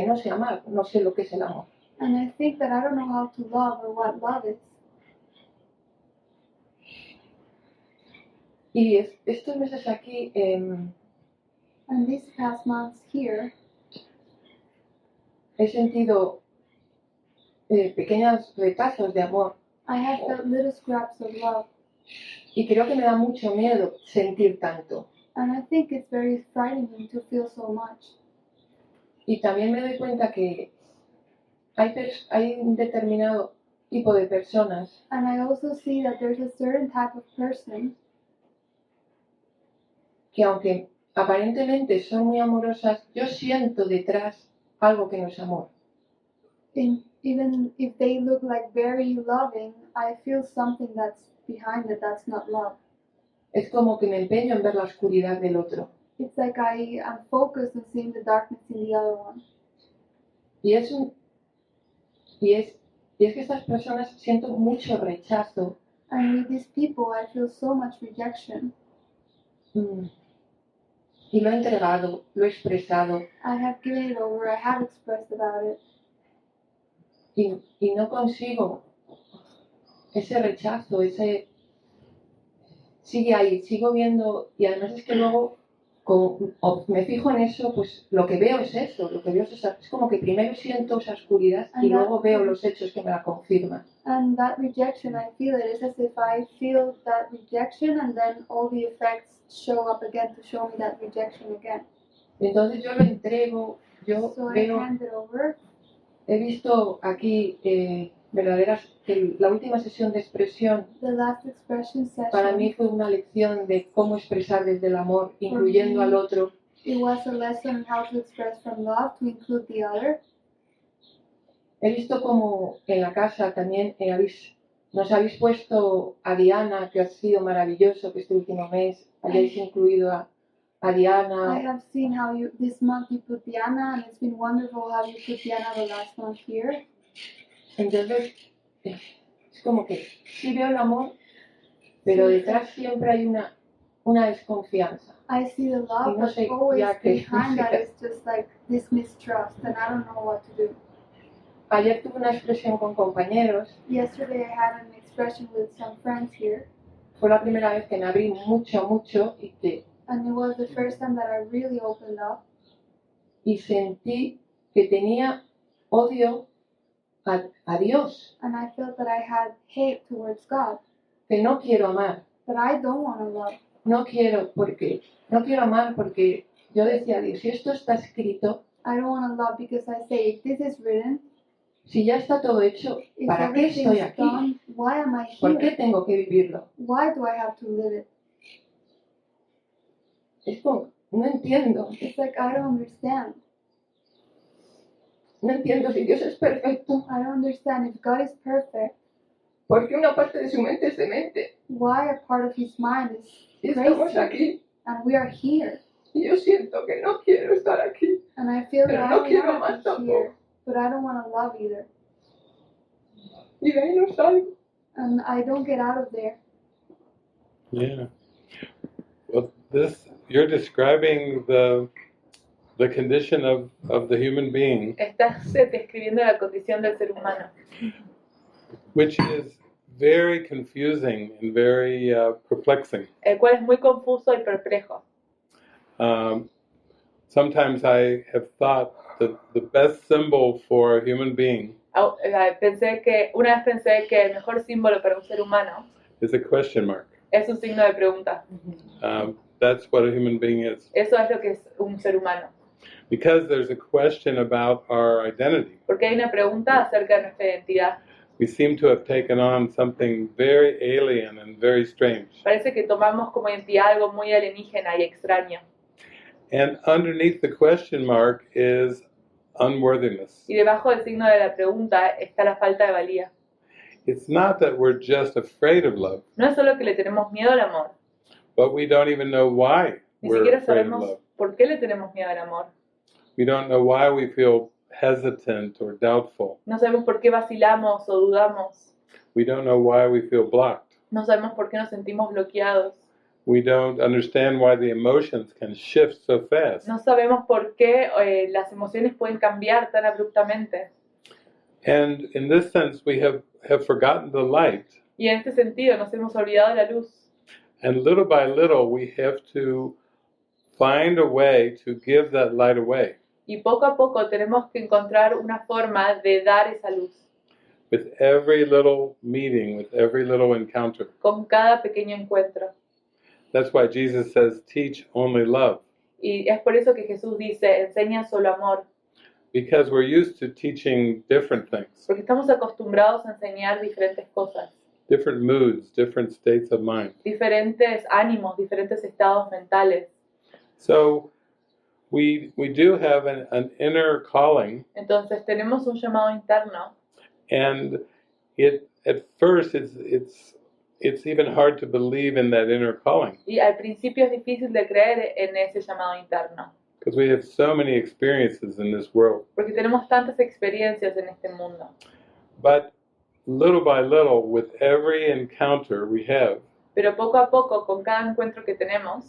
no sé amar, no sé lo que es el amor. And I think that I don't know how to love or what love is. Y estos meses aquí And these past months here, he sentido pequeños retazos de amor. I have felt little scraps of love. Y creo que me da mucho miedo sentir tanto. And I think it's very frightening to feel so much. Y también me doy cuenta que hay un determinado tipo de personas And I also see that there's a certain type of person que aunque aparentemente son muy amorosas, yo siento detrás algo que no es amor. Even if they look like very loving, I feel something that's behind it that's not love. Es como que me empeño en ver la oscuridad del otro. It's like I am focused on seeing the darkness in the other one. Y es que estas personas siento mucho rechazo. And with these people, I feel so much rejection. Y lo he entregado, lo he expresado. I have given it over, I have expressed about it. Y no consigo ese rechazo, sigue ahí, sigo viendo, y además es que luego me fijo en eso, pues lo que veo es eso, lo que veo es como que primero siento esa oscuridad y luego veo los hechos que me la confirman. And that rejection, I feel it. It's as if I feel that rejection and then all the effects show up again to show me that rejection again. Entonces yo lo entrego, yo So veo, I hand it over. he visto aquí la última sesión de expresión. The last expression session, Para mí fue una lección de cómo expresar desde el amor, incluyendo al otro. It was a lesson on how to express from love to include the other. He visto como en la casa también nos habéis puesto a Diana, que ha sido maravilloso que este último mes hayáis incluido a Diana. I have seen how this month you put Diana, and it's been wonderful how you put Diana the last month here. Entonces, es como que sí veo el amor, pero detrás siempre hay una desconfianza. I see the love, No but sé, always ya que- behind that is just like this mistrust, and I don't know what to do. Ayer tuve una expresión con compañeros. Yesterday I had an expression with some friends here, Fue la primera vez que me abrí mucho and it was the first time that I really opened up. y sentí que tenía odio a Dios, And I felt that I had hate towards God, que no quiero amar. that I don't want to love. No quiero amar porque yo decía a Dios, si esto está escrito, I don't want to love because I say, if this is written, si ya está todo hecho, if ¿para qué estoy everything's aquí? done, why am I ¿Por qué here? tengo que vivirlo? Why do I have to live it? Es como, no entiendo It's like I don't understand. si Dios es perfecto, I don't understand if God is perfect, porque una parte de su mente es demente. why a part of his mind is Y estamos crazy, aquí and we are here. y yo siento que no quiero estar aquí. And I feel Pero that no I don't quiero want más to be here, tampoco. but I don't want to love either. Y de ahí no salgo. And I don't get out of there. Yeah. Well, you're describing the condition of the human being, Estás describiendo la condición del ser humano, which is very confusing and very perplexing. el cual es muy confuso y perplejo. Sometimes I have thought that the best symbol for a human being Una vez pensé que el mejor símbolo para un ser humano is a question mark. es un signo de pregunta. That's what a human being is. Eso es lo que es un ser humano. Because there's a question about our identity. Porque hay una pregunta acerca de nuestra identidad. We seem to have taken on something very alien and very strange. Parece que tomamos como identidad algo muy alienígena y extraño. And underneath the question mark is unworthiness. Y debajo del signo de la pregunta está la falta de valía. It's not that we're just afraid of love, No es solo que le tenemos miedo al amor, but we don't even know why ni we're siquiera afraid of sabemos love. por qué le tenemos miedo al amor. We don't know why we feel hesitant or doubtful. No sabemos por qué vacilamos o dudamos. We don't know why we feel blocked. No sabemos por qué nos sentimos bloqueados. We don't understand why the emotions can shift so fast. No sabemos por qué las emociones pueden cambiar tan abruptamente. And in this sense, we have forgotten the light. Y en este sentido nos hemos olvidado de la luz. And little by little, we have to find a way to give that light away. Y poco a poco tenemos que encontrar una forma de dar esa luz. With every little meeting, with every little encounter. Con cada pequeño encuentro. That's why Jesus says, teach only love. Y es por eso que Jesús dice, enseña solo amor. Because we're used to teaching different things, Porque estamos acostumbrados a enseñar diferentes cosas. different moods, different states of mind. Diferentes ánimos, diferentes estados mentales. So we do have an inner calling, Entonces tenemos un llamado interno. and at first it's even hard to believe in that inner calling Y al principio es difícil de creer en ese llamado interno. because we have so many experiences in this world. Porque tenemos tantas experiencias en este mundo. But little by little, with every encounter we have, Pero poco a poco, con cada encuentro que tenemos,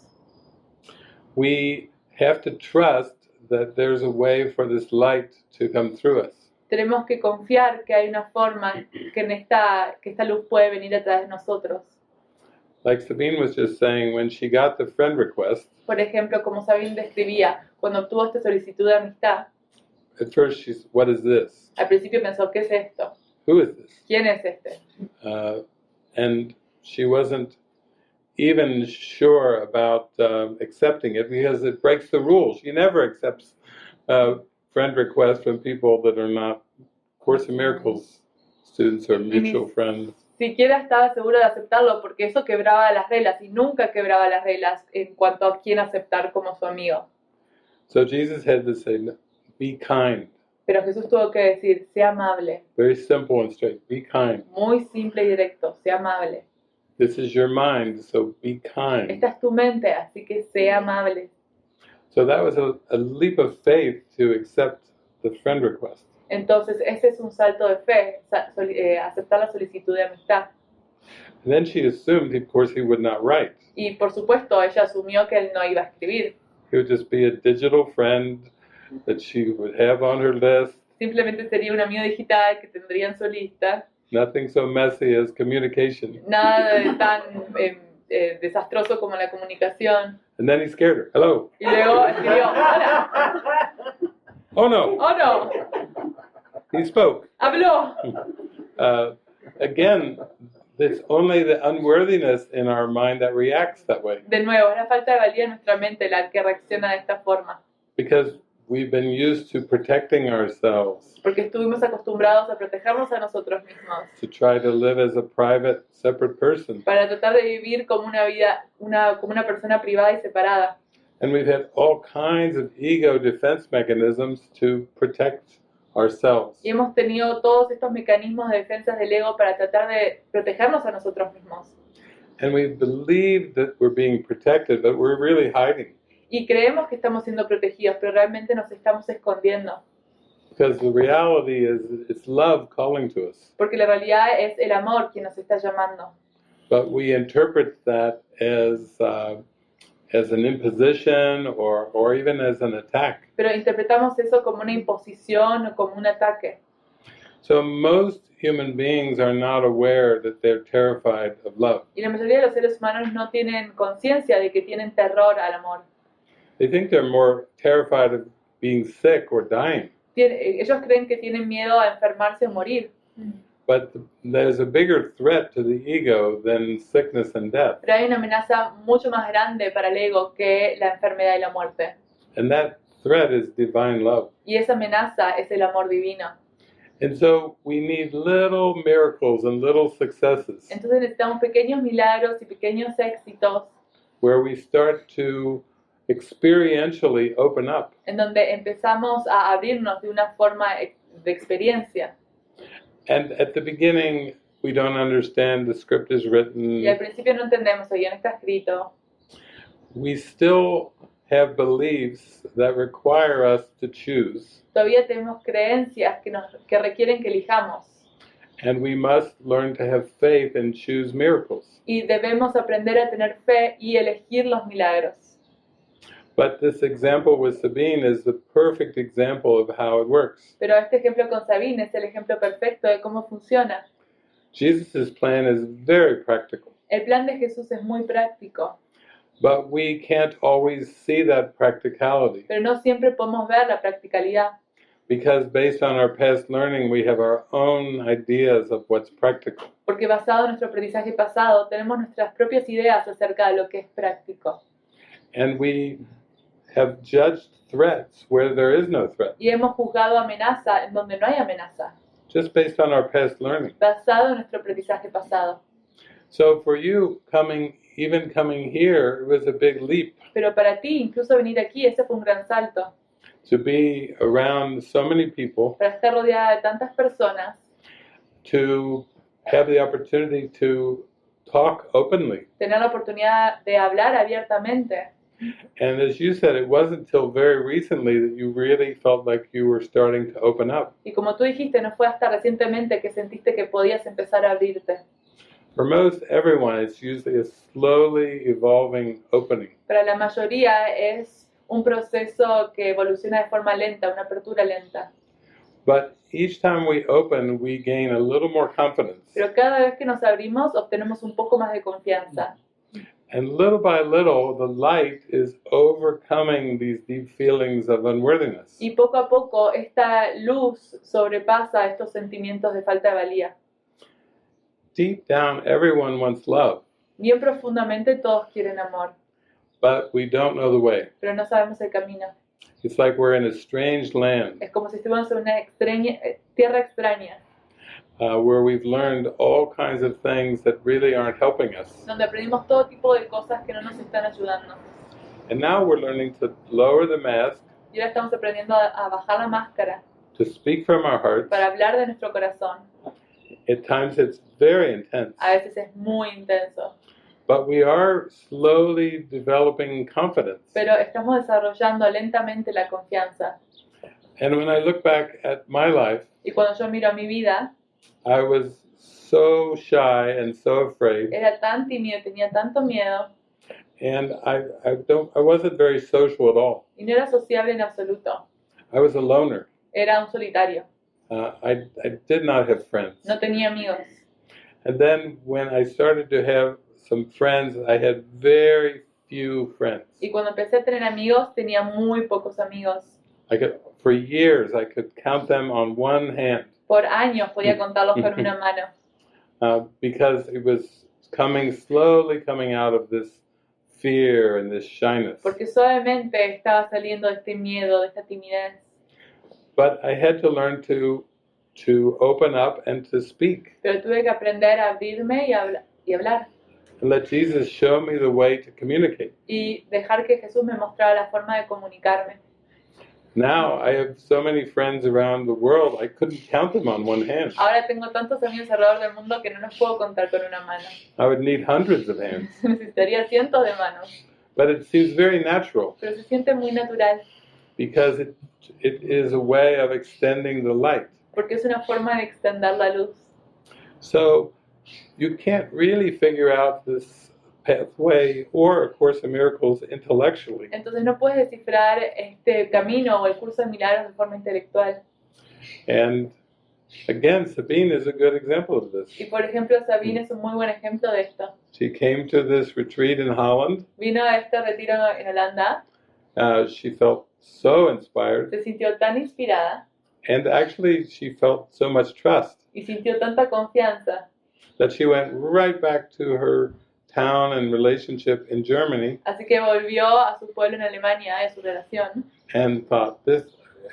we have to trust that there's a way for this light to come through us. tenemos que confiar que hay una forma que esta luz puede venir a través de nosotros. Like Sabine was just saying, when she got the friend request, Por ejemplo, como Sabine describía, cuando obtuvo esta solicitud de amistad, at first she's, what is this? al principio pensó, ¿qué es esto? Who is this? ¿Quién es este? And she wasn't even sure about accepting it because it breaks the rules. She never accepts friend requests from people that are not Course in Miracles students or mutual friends. Siquiera estaba seguro de aceptarlo porque eso quebraba las reglas y nunca quebraba las reglas en cuanto a quién aceptar como su amigo. So Jesus had to say, be kind. Pero Jesús tuvo que decir, sea amable. Very simple and straight. Be kind. Muy simple y directo, sea amable. This is your mind, so be kind. Esta es tu mente, así que sea amable. So that was a leap of faith to accept the friend request. Entonces, ese es un salto de fe, aceptar la solicitud de amistad. And then she assumed, of course, he would not write. Y por supuesto, ella asumió que él no iba a escribir. He would just be a digital friend that she would have on her list. Simplemente sería un amigo digital que tendría en su lista. Nothing so messy as communication. Nada de tan desastroso como la comunicación. And then he scared her. Hello. Y luego escribió, hola, Oh no. oh no, He spoke. habló. Again, it's only the unworthiness in our mind that reacts that way. De nuevo, es la falta de valía en nuestra mente la que reacciona de esta forma. Because we've been used to protecting ourselves, Porque estuvimos acostumbrados a protegernos a nosotros mismos. to try to live as a private, separate person. Para tratar de vivir como una vida, como una persona privada y separada. And we've had all kinds of ego defense mechanisms to protect ourselves. Y hemos tenido todos estos mecanismos de defensa del ego para tratar de protegernos a nosotros mismos. And we believe that we're being protected, but we're really hiding. Y creemos que estamos siendo protegidos, pero realmente nos estamos escondiendo. Because the reality is it's love calling to us. Porque la realidad es el amor quien nos está llamando. But we interpret that as an imposition or even as an attack. Pero interpretamos eso como una imposición o como un ataque. So most human beings are not aware that they're terrified of love. Y la mayoría de los seres humanos no tienen conciencia de que tienen terror al amor. They think they're more terrified of being sick or dying. Ellos creen que tienen miedo a enfermarse o morir. But there's a bigger threat to the ego than sickness and death. Pero hay una amenaza mucho más grande para el ego que la enfermedad y la muerte. And that threat is divine love. Y esa amenaza es el amor divino. And so we need little miracles and little successes Entonces necesitamos pequeños milagros y pequeños éxitos where we start to experientially open up. en donde empezamos a abrirnos de una forma de experiencia. And at the beginning, we don't understand, the script is Y al written. principio no entendemos, el guión está escrito. We still have beliefs that require us to choose. Todavía tenemos creencias que requieren que elijamos. And we must learn to have faith and choose miracles. Y debemos aprender a tener fe y elegir los milagros. But this example with Sabine is the perfect example of how it works. Pero este ejemplo con Sabine es el ejemplo perfecto de cómo funciona. Jesus' plan is very practical, El plan de Jesús es muy práctico, but we can't always see that practicality pero no siempre podemos ver la practicalidad, because based on our past learning, we have our own ideas of what's practical. porque basado en nuestro aprendizaje pasado tenemos nuestras propias ideas acerca de lo que es práctico. And we have judged threats where there is no threat, Y hemos juzgado amenaza en donde no hay amenaza, just based on our past learning. basado en nuestro aprendizaje pasado. So for you, even coming here, it was a big leap Pero para ti, incluso venir aquí, ese fue un gran salto. to be around so many people, Para estar rodeada de tantas personas, to have the opportunity to talk openly. tener la oportunidad de hablar abiertamente. And as you said, it wasn't until very recently that you really felt like you were starting to open up. Y como tú dijiste, no fue hasta recientemente que sentiste que podías empezar a abrirte. For most everyone, it's usually a slowly evolving opening. Para la mayoría es un proceso que evoluciona de forma lenta, una apertura lenta. But each time we open, we gain a little more confidence. Pero cada vez que nos abrimos, obtenemos un poco más de confianza. And little by little, the light is overcoming these deep feelings of unworthiness. Y poco a poco, esta luz sobrepasa estos sentimientos de falta de valía. Deep down, everyone wants love, Bien profundamente, todos quieren amor, but we don't know the way. pero no sabemos el camino. It's like we're in a strange land Es como si estuviéramos en una tierra extraña, where we've learned all kinds of things that really aren't helping us. donde aprendimos todo tipo de cosas que no nos están ayudando. And now we're learning to lower the mask, Y ahora estamos aprendiendo a bajar la máscara to speak from our hearts. para hablar de nuestro corazón. At times it's very intense, A veces es muy intenso, but we are slowly developing confidence. pero estamos desarrollando lentamente la confianza. And when I look back at my life, Y cuando yo miro mi vida, I was so shy and so afraid, era tan tímido, tenía tanto miedo, and I wasn't very social at all. y no era sociable en absoluto. I was a loner. Era un solitario, I did not have friends. no tenía amigos. And then when I started to have some friends, I had very few friends. Y cuando empecé a tener amigos, tenía muy pocos amigos. For years, I could count them on one hand Por años podía contarlos con una mano, because it was slowly coming out of this fear and this shyness. porque suavemente estaba saliendo de este miedo, de esta timidez. But I had to learn to open up and to speak Pero tuve que aprender a abrirme y hablar. and let Jesus show me the way to communicate. Y dejar que Jesús me mostrara la forma de comunicarme. Now I have so many friends around the world, I couldn't count them on one hand. Ahora tengo tantos amigos alrededor del mundo que no los puedo contar con una mano. I would need hundreds of hands. Necesitaría cientos de manos. But it seems very natural Pero se siente muy natural, because it is a way of extending the light. porque es una forma de extender la luz. So you can't really figure out this pathway or A Course in Miracles intellectually. Entonces no puedes descifrar este camino o el curso de milagros de forma intelectual. And again, Sabine is a good example of this. Y por ejemplo, Sabine es un muy buen ejemplo de esto. She came to this retreat in Holland. Vino a este retiro en Holanda, She felt so inspired, se sintió tan inspirada and actually she felt so much trust y sintió tanta confianza, that she went right back to her town and relationship in Germany así que volvió a su pueblo en Alemania, a su relación, and thought,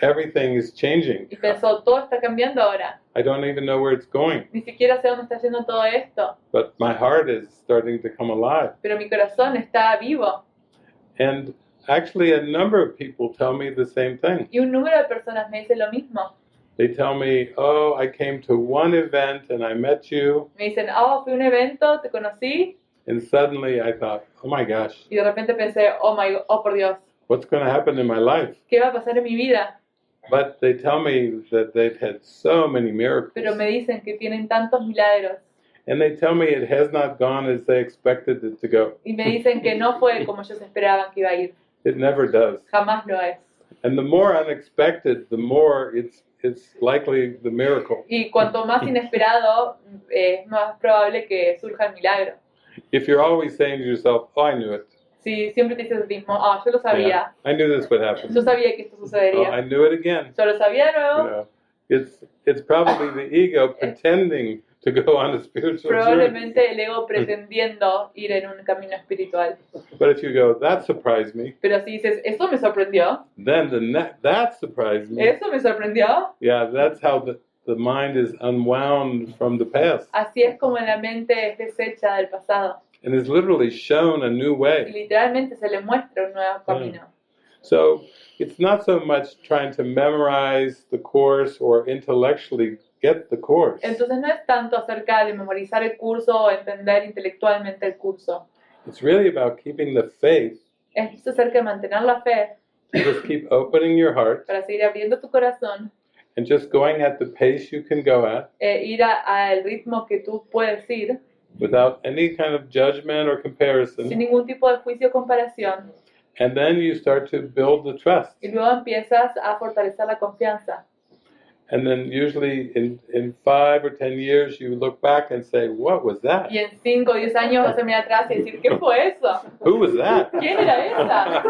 everything is changing. y pensó, todo está cambiando ahora. I don't even know where it's going, Ni siquiera sé dónde está yendo todo esto, but my heart is starting to come alive. pero mi corazón está vivo. And actually, a number of people tell me the same thing. Y un número de personas me dice lo mismo. They tell me, oh, I came to one event and I met you, Me dicen, oh, fui a un evento, te conocí, and suddenly I thought, oh my gosh, y de repente pensé, oh por Dios, what's going to happen in my life? ¿qué va a pasar en mi vida? But they tell me that they've had so many miracles. Pero me dicen que tienen tantos milagros, And they tell me it has not gone as they expected it to go. y me dicen que no fue como ellos esperaban que iba a ir. It never does. Jamás lo es. And the more unexpected, the more it's likely the miracle. Y cuanto más inesperado, es más probable que surja el milagro. If you're always saying to yourself, "Oh, I knew it. Si siempre te dices a ti mismo, yo lo sabía, Yeah, I knew this would happen. yo sabía que esto Oh, I sucedería, knew it again." yo lo sabía de You nuevo, know, it's probably the ego pretending to go on a spiritual journey. probablemente el ego pretendiendo ir en un camino espiritual. But if you go, "That surprised me," Pero si dices, eso me sorprendió, then that surprised me. eso me sorprendió, Yeah, that's how the mind is unwound from the past así es como la mente es deshecha del pasado. and is literally shown a new Y way. literalmente se le muestra un nuevo camino. So it's not so much trying to memorize the course or intellectually get the course. Entonces no es tanto acerca de memorizar el curso o entender intelectualmente el curso. It's really about keeping the faith. Es acerca de mantener la fe Just keep opening your heart para seguir abriendo tu corazón, and just going at the pace you can go at ir al ritmo que tú puedes ir, without any kind of judgment or sin comparison. ningún tipo de juicio o comparación. And then you start to build the trust. Y luego empiezas a fortalecer la confianza. And then usually in 5 or 10 years you look back and say, "What was that? Y en 5 o 10 años vas a mirar atrás y decir, ¿qué fue eso? Who was that?" ¿Quién era esa?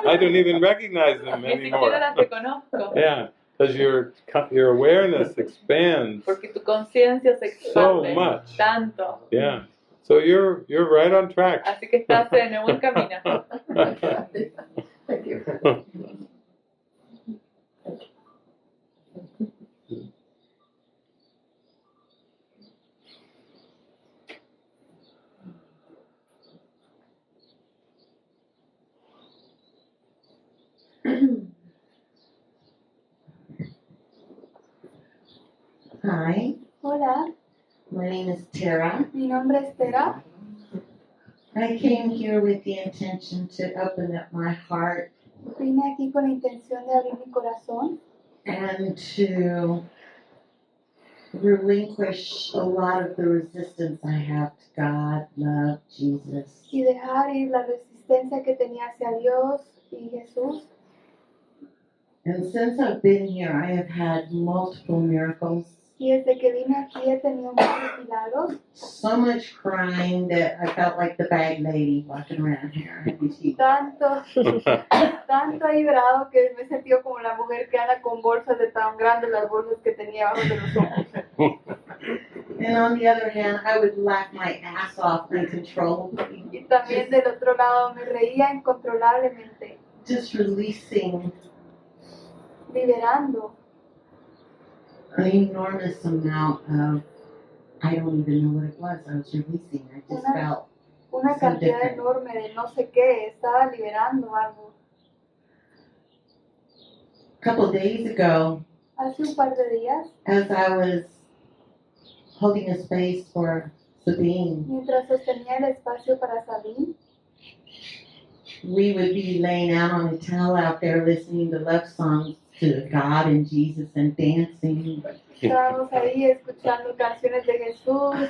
I don't even recognize them Ni siquiera anymore. las reconozco. Yeah, because your awareness expands. Porque tu conciencia se expande So much. tanto. Yeah. So you're right on track. Así que estás en el buen camino. Thank you. Hi, Hola, my name is Tara. mi nombre es Tera. I came here with the intention to open up my heart Vine aquí con la intención de abrir mi corazón and to relinquish a lot of the resistance I have to God, love, Jesus. y dejar ir la resistencia que tenía hacia Dios y Jesús. And since I've been here, I have had multiple miracles, Y desde que vine aquí he tenido muchos milagros, so much crying that I felt like the bag lady walking around here. tanto he llorado que me he sentido como la mujer que anda con bolsas de tan grandes las bolsas que tenía abajo de los ojos. And on the other hand, I would laugh my ass off uncontrollably. Y también del otro lado me reía incontrolablemente, Just releasing liberando an enormous amount of, I don't even know what it was I was releasing. I just felt una so cantidad different. enorme de no sé qué, estaba liberando algo. A couple of days ago, Hace un par de días, as I was holding a space for Sabine, mientras sostenía el espacio para Sabine, we would be laying out on a towel out there listening to love songs to God and Jesus and dancing. estábamos ahí escuchando canciones de Jesús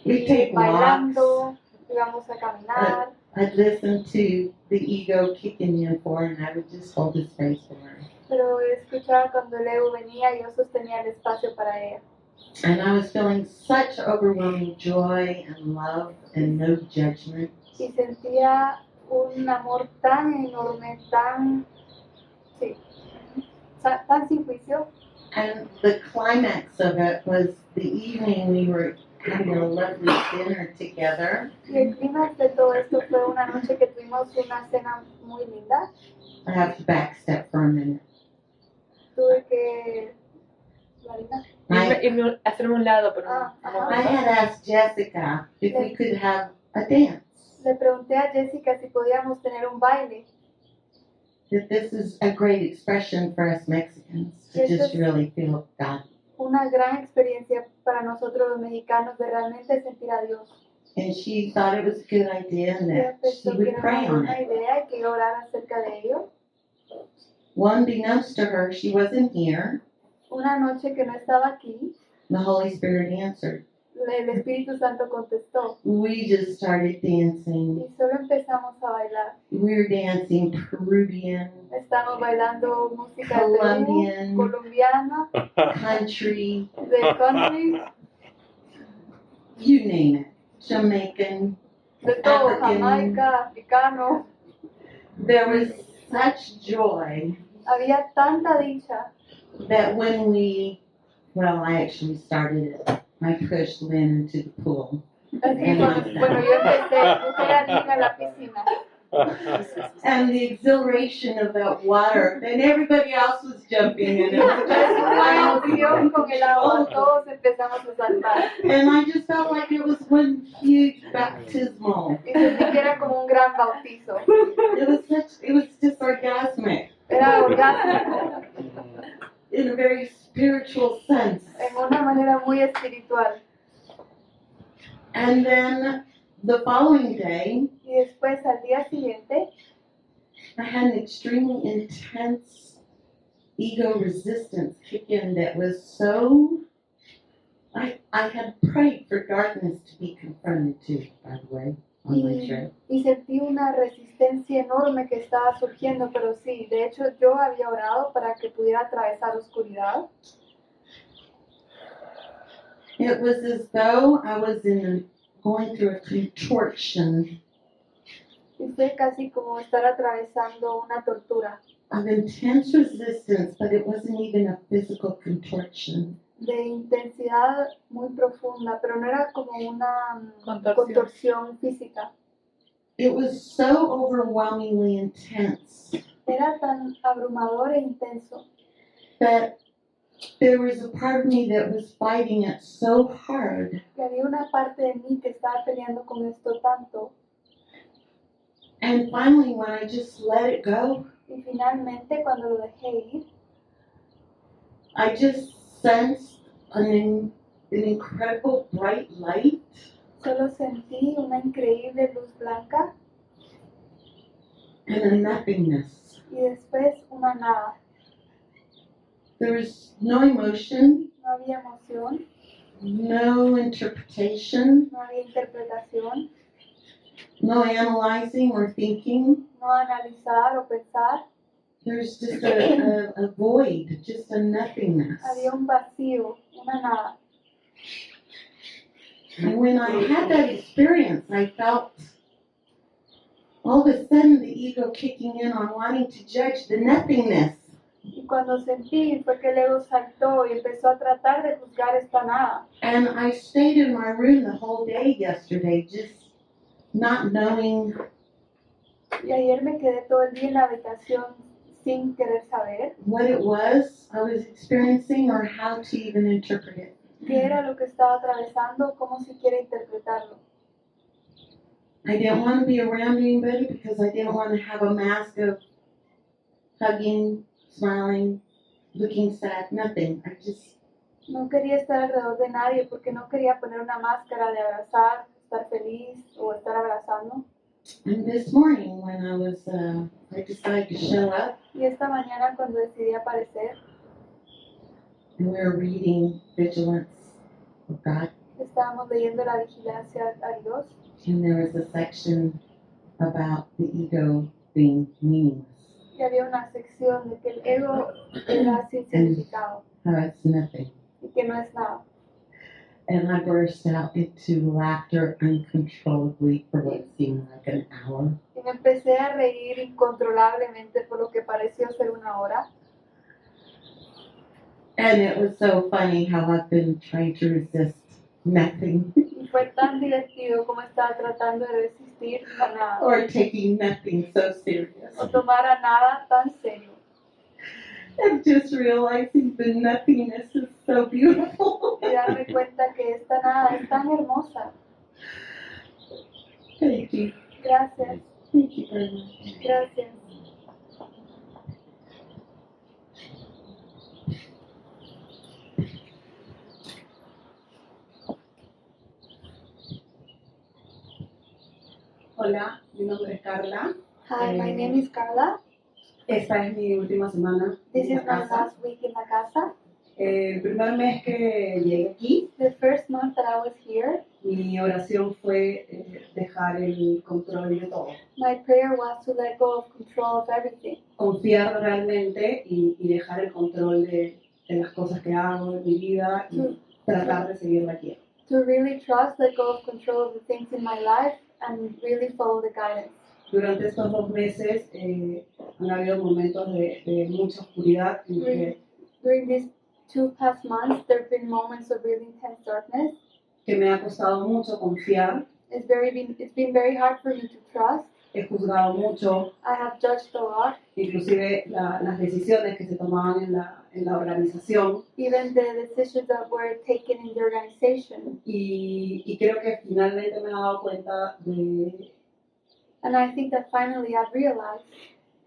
We'd y take walks. bailando, íbamos a caminar. I'd listen to the ego kicking in for her, and I would just hold the space for her. Pero escuchaba cuando el ego venía y yo sostenía el espacio para ella. And I was feeling such overwhelming joy and love and no judgment. Y sentía un amor tan enorme, tan sin juicio. And the climax of it was the evening we were having a lovely dinner together. Y el clímax de todo esto fue una noche que tuvimos una cena muy linda. I have to backstep for a minute. Tuve que... Marina. Hacerme un lado por un Ajá. I had asked Jessica if we could have a dance. Le pregunté a Jessica si podíamos tener un baile. That this is a great expression for us Mexicans to just really feel God. Una gran experiencia para nosotros los mexicanos de realmente sentir a Dios. And she thought it was a good idea and Ella that she pensó que would era pray una on buena it. idea y que iba a orar acerca de ello. Unbeknownst to her, she wasn't here. Una noche que no estaba aquí, The Holy Spirit answered. El Espíritu Santo contestó We just started dancing. y solo empezamos a bailar. We were dancing Peruvian, Estamos bailando música de Perú, Colombian. colombiana, country, del country, you name it, Jamaican. de todo, African. Jamaica, africano. There was such joy Había tanta dicha that when I actually started it. I pushed Lynn into the pool. así bueno, yo empecé, empujé a Lynn a la piscina. And the exhilaration of that water, and everybody else was jumping in it. La emoción con el agua, todos empezamos a saltar. And I just felt like it was one huge baptismal. Y sentí que era como un gran bautizo. It was just orgasmic Era orgásmico, in a very spiritual sense. en una manera muy espiritual. And then the following day, Y después, al día siguiente, I had an extremely intense ego resistance kick in that was so. I had prayed for darkness to be confronted too, by the way, on my trip. y sentí una resistencia enorme que estaba surgiendo, pero sí, de hecho yo había orado para que pudiera atravesar oscuridad. It was as though I was going through a contortion Y fue casi como estar atravesando una tortura of intense resistance, but it wasn't even a physical contortion. de intensidad muy profunda, pero no era como una contorsión física. It was so overwhelmingly intense Era tan abrumador e intenso that there was a part of me that was fighting it so hard. que había una parte de mí que estaba peleando con esto tanto. And finally, when I just let it go, Y finalmente, cuando lo dejé ir, I just sensed an incredible bright light. solo sentí una increíble luz blanca And a nothingness. y después una nada. There was no emotion, No había emoción, no interpretation, no había interpretación, no analyzing or thinking. no analizar o pensar. There's just a void, just a nothingness. Había un vacío, una nada. And when I had that experience, I felt all of a sudden the ego kicking in on wanting to judge the nothingness. Y cuando sentí fue que el ego saltó y empezó a tratar de juzgar esta nada. And I stayed in my room the whole day yesterday, just not knowing Y ayer me quedé todo el día en la habitación sin querer saber what it was I was experiencing or how to even interpret it. qué era lo que estaba atravesando, cómo siquiera interpretarlo. I didn't want to be around anybody because I didn't want to have a mask of hugging, smiling, looking sad, nothing. I just, No quería estar alrededor de nadie porque no quería poner una máscara de abrazar, estar feliz o estar abrazando. and this morning when I decided to show up Y esta mañana cuando decidí aparecer, and we were reading Vigilance of God, estábamos leyendo la vigilancia a Dios and there was a section about the ego being meaningless, y había una sección de que el ego era sin significado how it's nothing. y que no es nada. And I burst out into laughter uncontrollably for what seemed like an hour. Y me empecé a reír incontrolablemente por lo que pareció ser una hora. And it was so funny how I've been trying to resist nothing Y fue tan divertido como estaba tratando de resistir a nada or taking nothing so serious. o tomar a nada tan serio. And just realizing the nothingness is so beautiful. Y darme cuenta que esta nada es tan hermosa. Thank you. Gracias, Thank you very much. gracias. Hola, mi nombre es Carla. Hi, my name is Carla. Esta es mi última semana This en is la my casa. last week in la casa. El primer mes que llegué aquí, The first month that I was here, mi oración fue dejar el control de todo. my prayer was to let go of control of everything. Confiar realmente y dejar el control de las cosas que hago, de mi vida y tratar de seguir la guía. To really trust, let go of control of the things in my life and really follow the guidance. Durante estos 2 meses han habido momentos de mucha oscuridad en que During these 2 past months, there have been moments of really intense darkness. que me ha costado mucho confiar, It's been very hard for me to trust. he juzgado mucho, I have judged a lot, inclusive las decisiones que se tomaban en la organización, even the decisions that were taken in the organization. y creo que finalmente me he dado cuenta de And I think that finally I've realized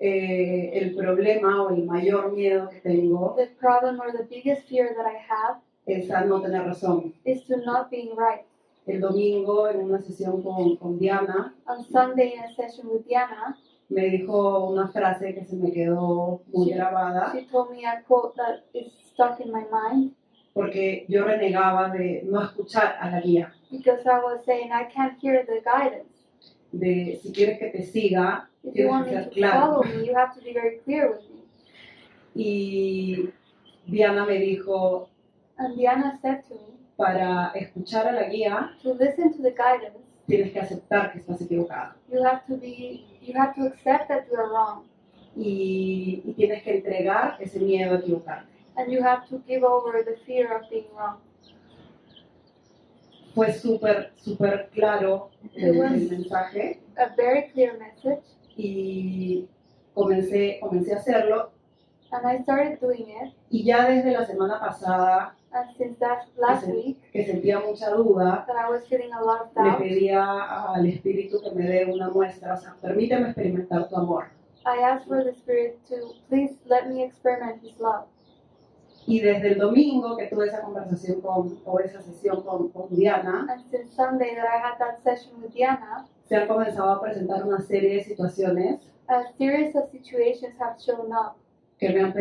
el problema o el mayor miedo que tengo the problem or the biggest fear that I have es a no tener razón. is to not being right. El domingo en una sesión con Diana On Sunday in a session with Diana, me dijo una frase que se me quedó muy grabada she told me a quote that is stuck in my mind porque yo renegaba de no escuchar a la guía, because I was saying I can't hear the guidance. de si quieres que te siga, If you tienes want que me ser to claro. follow me, you have to be very clear with me. Y Diana me dijo, And Diana said to me, para escuchar a la guía, to listen to the guidance, tienes que aceptar que estás equivocada. you have to accept that you are wrong. Y tienes que entregar ese miedo a equivocarte. And you have to give over the fear of being wrong. Fue súper claro el mensaje A very clear message. y comencé a hacerlo. And I started doing it. Y ya desde la semana pasada, And since that last week, que sentía mucha duda, that I was feeling a lot of le doubt, pedía al Espíritu que me dé una muestra, o sea, permíteme experimentar tu amor. I asked for the Spirit to please let me experiment His love. Y desde el domingo que tuve esa conversación o esa sesión con Diana, And since Sunday that I had that session with Diana, se han comenzado a presentar una serie de situaciones a series of situations have shown up que me han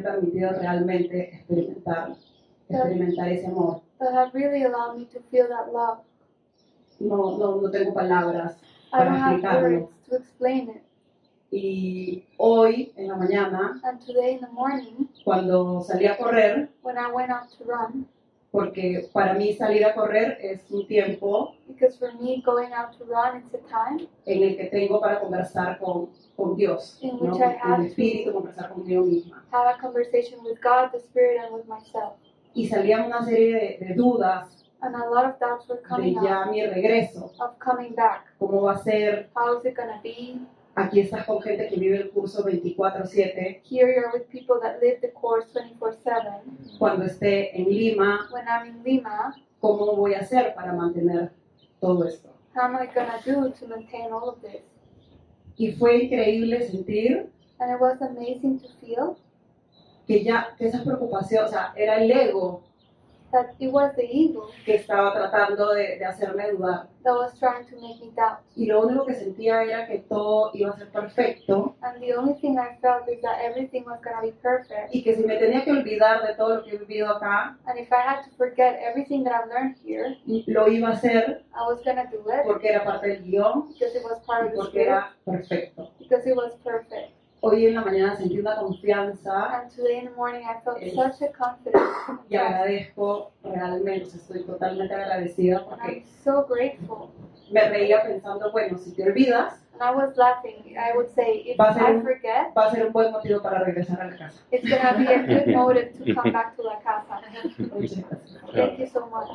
permitido realmente experimentar ese amor. that have really allowed me to feel that love. No tengo palabras I para don't have explicarlo. words to explain it. Y hoy en la mañana, And today in the morning, cuando salí a correr, when I went out to run, porque para mí salir a correr es un tiempo because for me going out to run it's a time en el que tengo para conversar con Dios, in ¿no? which I Con have el Espíritu, to conversar conmigo misma. have a conversation with God, the Spirit, and with myself. Y salían una serie de dudas And a lot of doubts were de coming ya up mi regreso, of coming back. cómo va a ser. How is it going to be? Aquí estás con gente que vive el curso 24/7. Here you're with people that live the course 24/7. Cuando esté en Lima, When I'm in Lima, ¿cómo voy a hacer para mantener todo esto? how am I going to do to maintain all of this? Y fue increíble sentir And it was amazing to feel que esas preocupaciones, o sea, era el ego that it was the ego que estaba tratando de hacerme dudar. that was trying to make me doubt. Y lo único que sentía era que todo iba a ser perfecto And the only thing I felt is that everything was going to be perfect. y que si me tenía que olvidar de todo lo que he vivido acá, And if I had to forget everything that I've learned here, lo iba a hacer I was going to do it porque era parte del guión because it was part y of the porque script, era perfecto. because it was perfect. Hoy en la mañana sentí una confianza And today in the morning I felt such a confidence. y agradezco realmente, o sea, estoy totalmente agradecida And porque I'm so grateful. me reía pensando, bueno, si te olvidas, And I was laughing. I would say, if Va a ser I un- forget, va a ser un buen motivo para regresar a la casa. it's going to be a good motive to come back to La Casa. Muchas gracias. Thank you so much.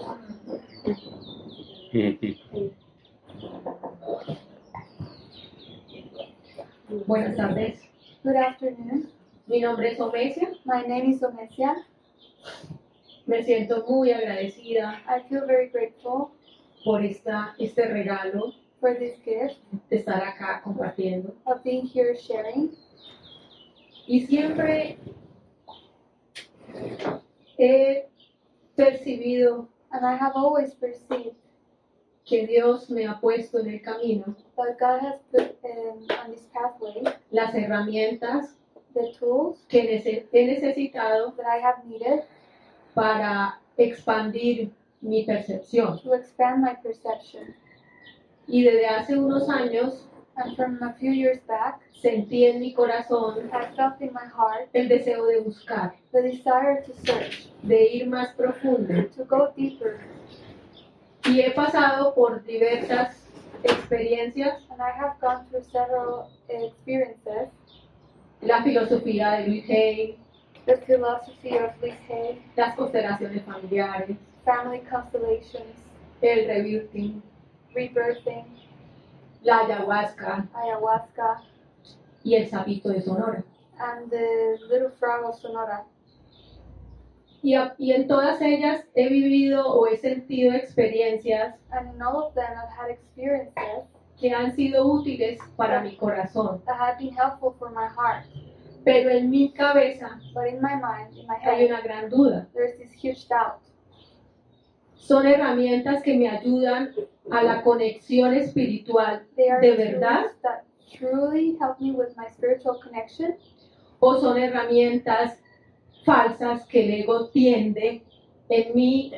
Buenas tardes. Good afternoon. Mi nombre es Hoffmeister. My name is Hoffmeiste. Me siento muy agradecida I feel very grateful por este regalo for this gift de estar acá compartiendo. of being here sharing. Y siempre he percibido And I have always perceived que Dios me ha puesto en el camino that God has put on this pathway las herramientas the tools que he necesitado that I have needed para expandir mi percepción. to expand my perception. Y desde hace unos años And from a few years back, sentí en mi corazón I felt in my heart el deseo de buscar, the desire to search, de ir más profundo. to go deeper. Y he pasado por diversas experiencias, And I have gone through several experiences. la filosofía de Luis Hay, The philosophy of Louise Hay, las constelaciones familiares, family constellations, el rebirthing, rebirthing, la ayahuasca ayahuasca, y el sapito de Sonora. and the little frog of Sonora. Y en todas ellas he vivido o he sentido experiencias And in all of them, I've had experiences que han sido útiles para mi corazón. that have been helpful for my heart. Pero en mi cabeza But in my mind, in my hay head, una gran duda. there's this huge doubt. Son herramientas que me ayudan a la conexión espiritual They are de verdad, tools that truly help me with my spiritual connection, o son herramientas falsas que el ego tiende en mi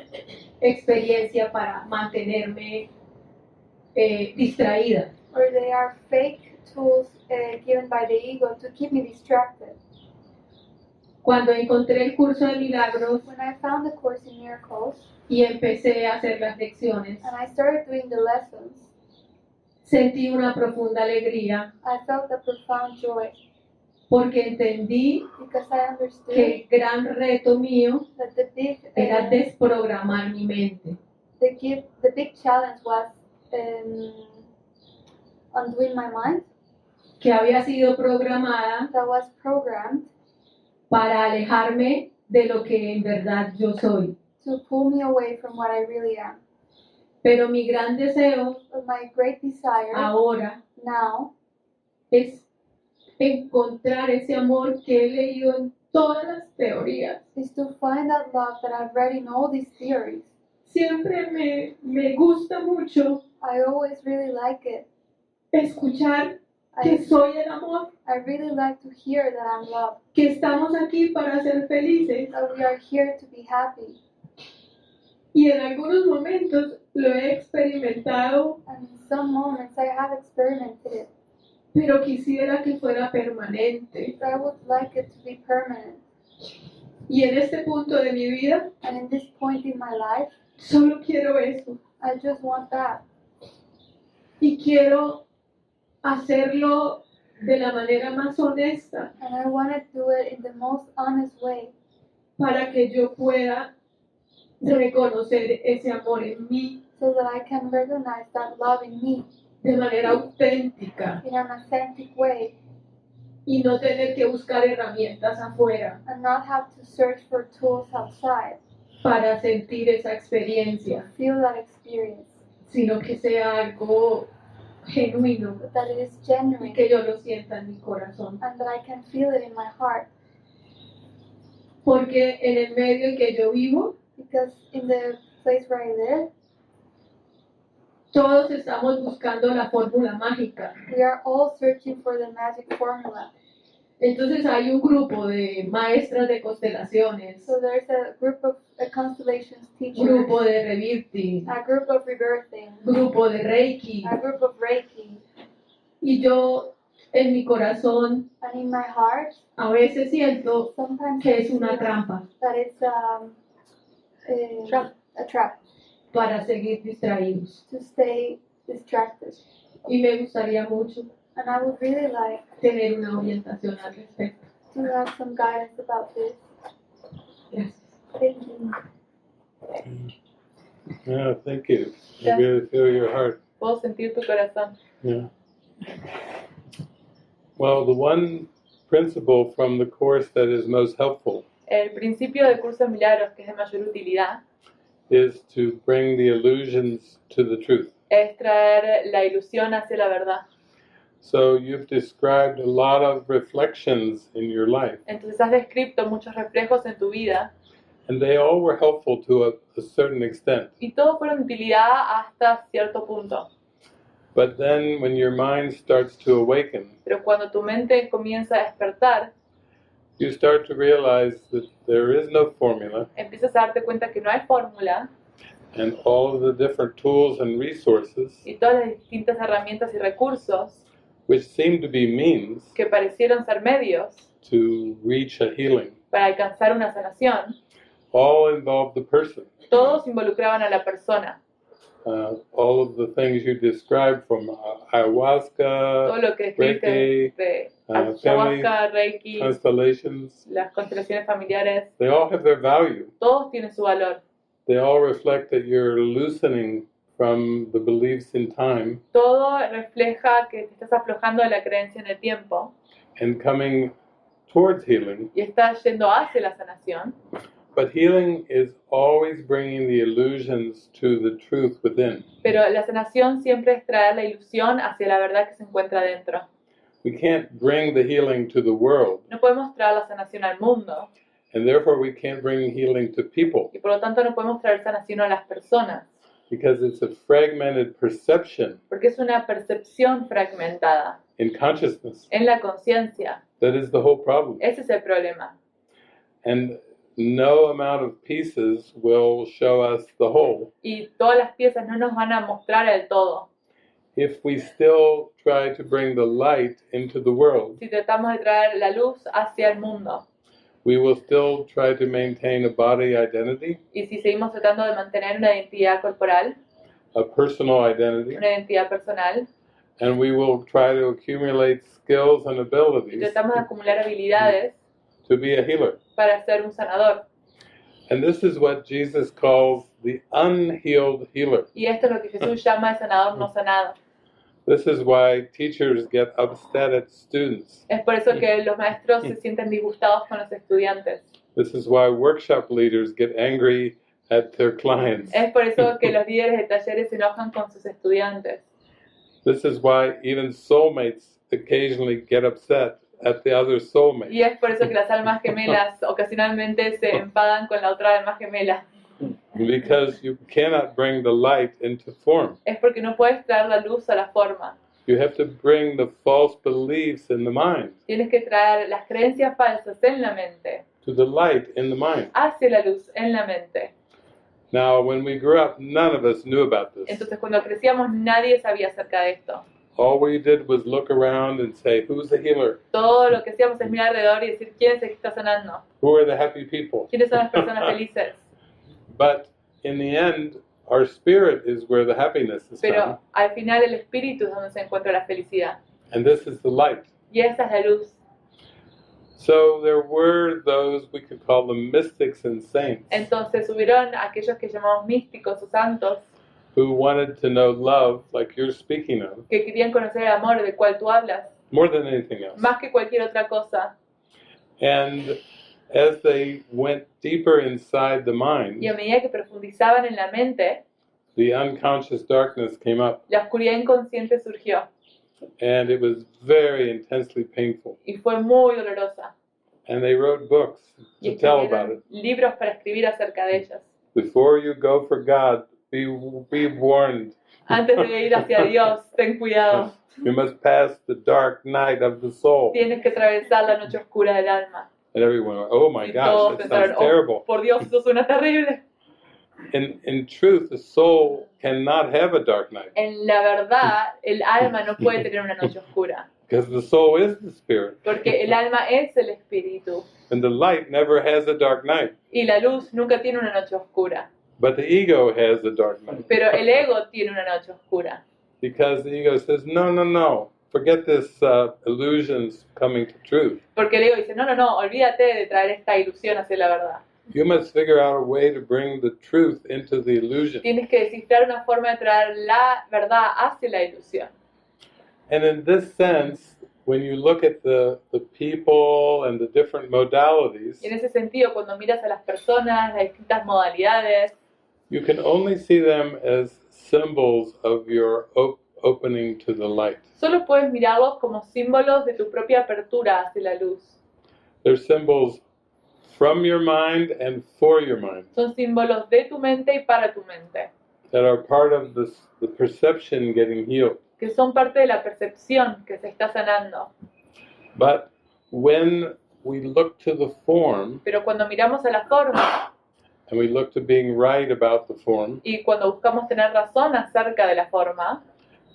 experiencia para mantenerme distraída. or they are fake tools given by the ego to keep me distracted. Cuando encontré el curso de milagros When I found the Course in Miracles y empecé a hacer las lecciones, and I started doing the lessons, sentí una profunda alegría I felt a profound joy porque entendí because I understood que el gran reto mío that the era desprogramar mi mente. the big challenge was undoing my mind Que había sido programada that was programmed para alejarme de lo que en verdad yo soy. to pull me away from what I really am. Pero mi gran deseo But my great desire ahora now es encontrar ese amor que he leído en todas las teorías. is to find that love that I've read in all these theories. Siempre me gusta mucho I always really like it. escuchar que I, soy el amor, I really like to hear that I'm loved, que estamos aquí para ser felices. that we are here to be happy. Y en algunos momentos lo he experimentado, And in some moments I have experimented it, pero quisiera que fuera permanente. but I would like it to be permanent. Y en este punto de mi vida, And in this point in my life, solo quiero eso. I just want that. Y quiero hacerlo de la manera más honesta And I want to do it in the most honest way para que yo pueda reconocer ese amor en mí so that I can recognize that love in me de manera auténtica in an authentic way y no tener que buscar herramientas afuera and not have to search for tools outside para sentir esa experiencia, to feel that experience, sino que sea algo genuino but that it is y genuine que yo lo sienta en mi corazón. and that I can feel it in my heart. Porque en el medio en que yo vivo, Because in the place where I live, todos estamos buscando la fórmula mágica. we are all searching for the magic formula. Entonces hay un grupo de maestras de constelaciones, So there's a group of constellations teachers, grupo de rebirthing, a group of rebirthing, grupo de reiki, a group of Reiki, y yo en mi corazón and in my heart, a veces siento sometimes que I es una feel trampa that it's a trap para seguir distraídos. to stay distracted. Y me gustaría mucho And I would really like tener una orientación al respecto. to have some guidance about this. Gracias. Thank you. Yeah, thank you. I Yeah. really feel your heart. Puedo sentir tu corazón. Yeah. Well, the one principle from the Course that is most helpful El principio del curso de milagros, que es de mayor utilidad, is to bring the illusions to the truth. es traer la ilusión hacia la verdad. So you've described a lot of reflections in your life, Entonces has descrito muchos reflejos en tu vida and they all were helpful to a certain extent. y todos fueron de utilidad hasta cierto punto. But then when your mind starts to awaken, Pero cuando tu mente comienza a despertar, you start to realize that there is no formula, empiezas a darte cuenta que no hay fórmula and all of the different tools and resources, y todas las distintas herramientas y recursos which seem to be means que parecieron ser medios to reach a healing, para alcanzar una sanación, all involve the person. todos involucraban a la persona. All of the things you described from Todo ayahuasca, lo que describiste Reiki, de family ayahuasca, Reiki, constellations, las constelaciones familiares, they all have their value. todos tienen su valor. They all reflect that you're loosening from the beliefs in time Todo refleja que te estás aflojando de la creencia en el tiempo and coming towards healing. y estás yendo hacia la sanación. But healing is always bringing the illusions to the truth within. Pero la sanación siempre es traer la ilusión hacia la verdad que se encuentra dentro. We can't bring the healing to the world, No podemos traer la sanación al mundo and therefore we can't bring healing to people y por lo tanto no podemos traer sanación a las personas because it's a fragmented perception porque es una percepción fragmentada in consciousness. en la conciencia. That is the whole problem. Ese es el problema. And no amount of pieces will show us the whole Y todas las piezas no nos van a mostrar el todo. if we still try to bring the light into the world. Si tratamos de traer la luz hacia el mundo We will still try to maintain a body identity, y si seguimos tratando de mantener una identidad corporal, a personal identity, una identidad personal, and we will try to accumulate skills and y abilities tratamos de acumular habilidades to be a healer. para ser un sanador. And this is what Jesus calls the unhealed healer. Y esto es lo que Jesús llama el sanador no sanado. This is why teachers get upset at students. Es por eso que los maestros se sienten disgustados con los estudiantes. This is why workshop leaders get angry at their clients. Es por eso que los líderes de talleres se enojan con sus estudiantes. This is why even soulmates occasionally get upset at the other soulmate. Y es por eso que las almas gemelas ocasionalmente se enfadan con la otra alma gemela. Because you cannot bring the light into form. Es porque no puedes traer la luz a la forma. You have to bring the false beliefs in the mind Tienes que traer las creencias falsas en la mente to the light in the mind. hacia la luz en la mente. Now, when we grew up, none of us knew about this. Entonces cuando crecíamos nadie sabía acerca de esto. All we did was look around and say, who's the healer? Todo lo que hacíamos es mirar alrededor y decir quién es el que está sanando, Who are the happy people? quiénes son las personas felices. But in the end, our spirit is where the happiness is found. Pero al final el espíritu es donde se encuentra la felicidad. And this is the light. Y esa es la luz. So there were those, we could call them mystics and saints, Entonces hubieron aquellos que llamamos místicos o santos who wanted to know love, like you're speaking of, que querían conocer el amor del cual tú hablas, more than anything else. más que cualquier otra cosa. And as they went deeper inside the mind, Y a medida que profundizaban en la mente, the unconscious darkness came up, la oscuridad inconsciente surgió and it was very intensely painful. y fue muy dolorosa. And they wrote books Y to tell about escribieron it. libros para escribir acerca de ellas. Before you go for God, be warned. Antes de ir hacia Dios, ten cuidado. You must pass the dark night of the soul. Tienes que atravesar la noche oscura del alma. And everyone went, oh my Y gosh, todos that pensaron, sounds terrible. por Dios, eso suena terrible. In truth, the soul cannot have a dark night En la verdad, el alma no puede tener una noche oscura, because the soul is the spirit. porque el alma es el espíritu And the light never has a dark night. y la luz nunca tiene una noche oscura, But the ego has a dark night. pero el ego tiene una noche oscura, Because the ego says, no. Forget this illusions coming to truth. porque el ego dice, no, olvídate de traer esta ilusión hacia la verdad. You must figure out a way to bring the truth into the illusion. Tienes que descifrar una forma de traer la verdad hacia la ilusión. And in this sense, when you look at the people and the different modalities, Y en ese sentido, cuando miras a las personas, las distintas modalidades, you can only see them as symbols of your opening to the light. solo puedes mirarlos como símbolos de tu propia apertura hacia la luz. They're symbols from your mind and for your mind Son símbolos de tu mente y para tu mente, that are part of the perception getting healed. que son parte de la percepción que se está sanando. But when we look to the form, Pero cuando miramos a la forma and we look to being right about the form, y cuando buscamos tener razón acerca de la forma,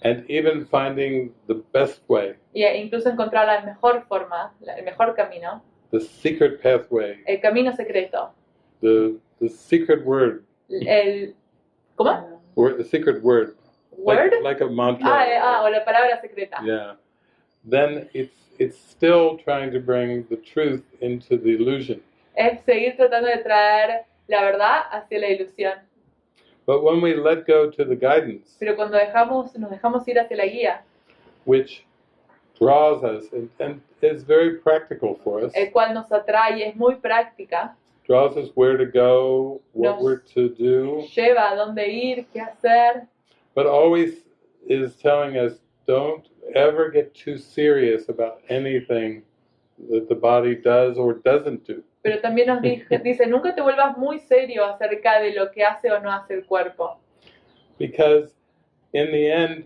and even finding the best way, e incluso encontrar la mejor forma, el mejor camino, the secret pathway, el camino secreto, the secret word, ¿cómo? the secret word, Word? like a mantra. O la palabra secreta. Yeah. Then it's still trying to bring the truth into the illusion. Es seguir tratando de traer la verdad hacia la ilusión. But when we let go to the guidance, Pero cuando nos dejamos ir hacia la guía, which draws us and is very practical for us, el cual nos atrae, es muy práctica, draws us where to go, what Nos we're to do, lleva a dónde ir, qué hacer, but always is telling us, don't ever get too serious about anything that the body does or doesn't do. pero también nos dice, nunca te vuelvas muy serio acerca de lo que hace o no hace el cuerpo. Because in the end,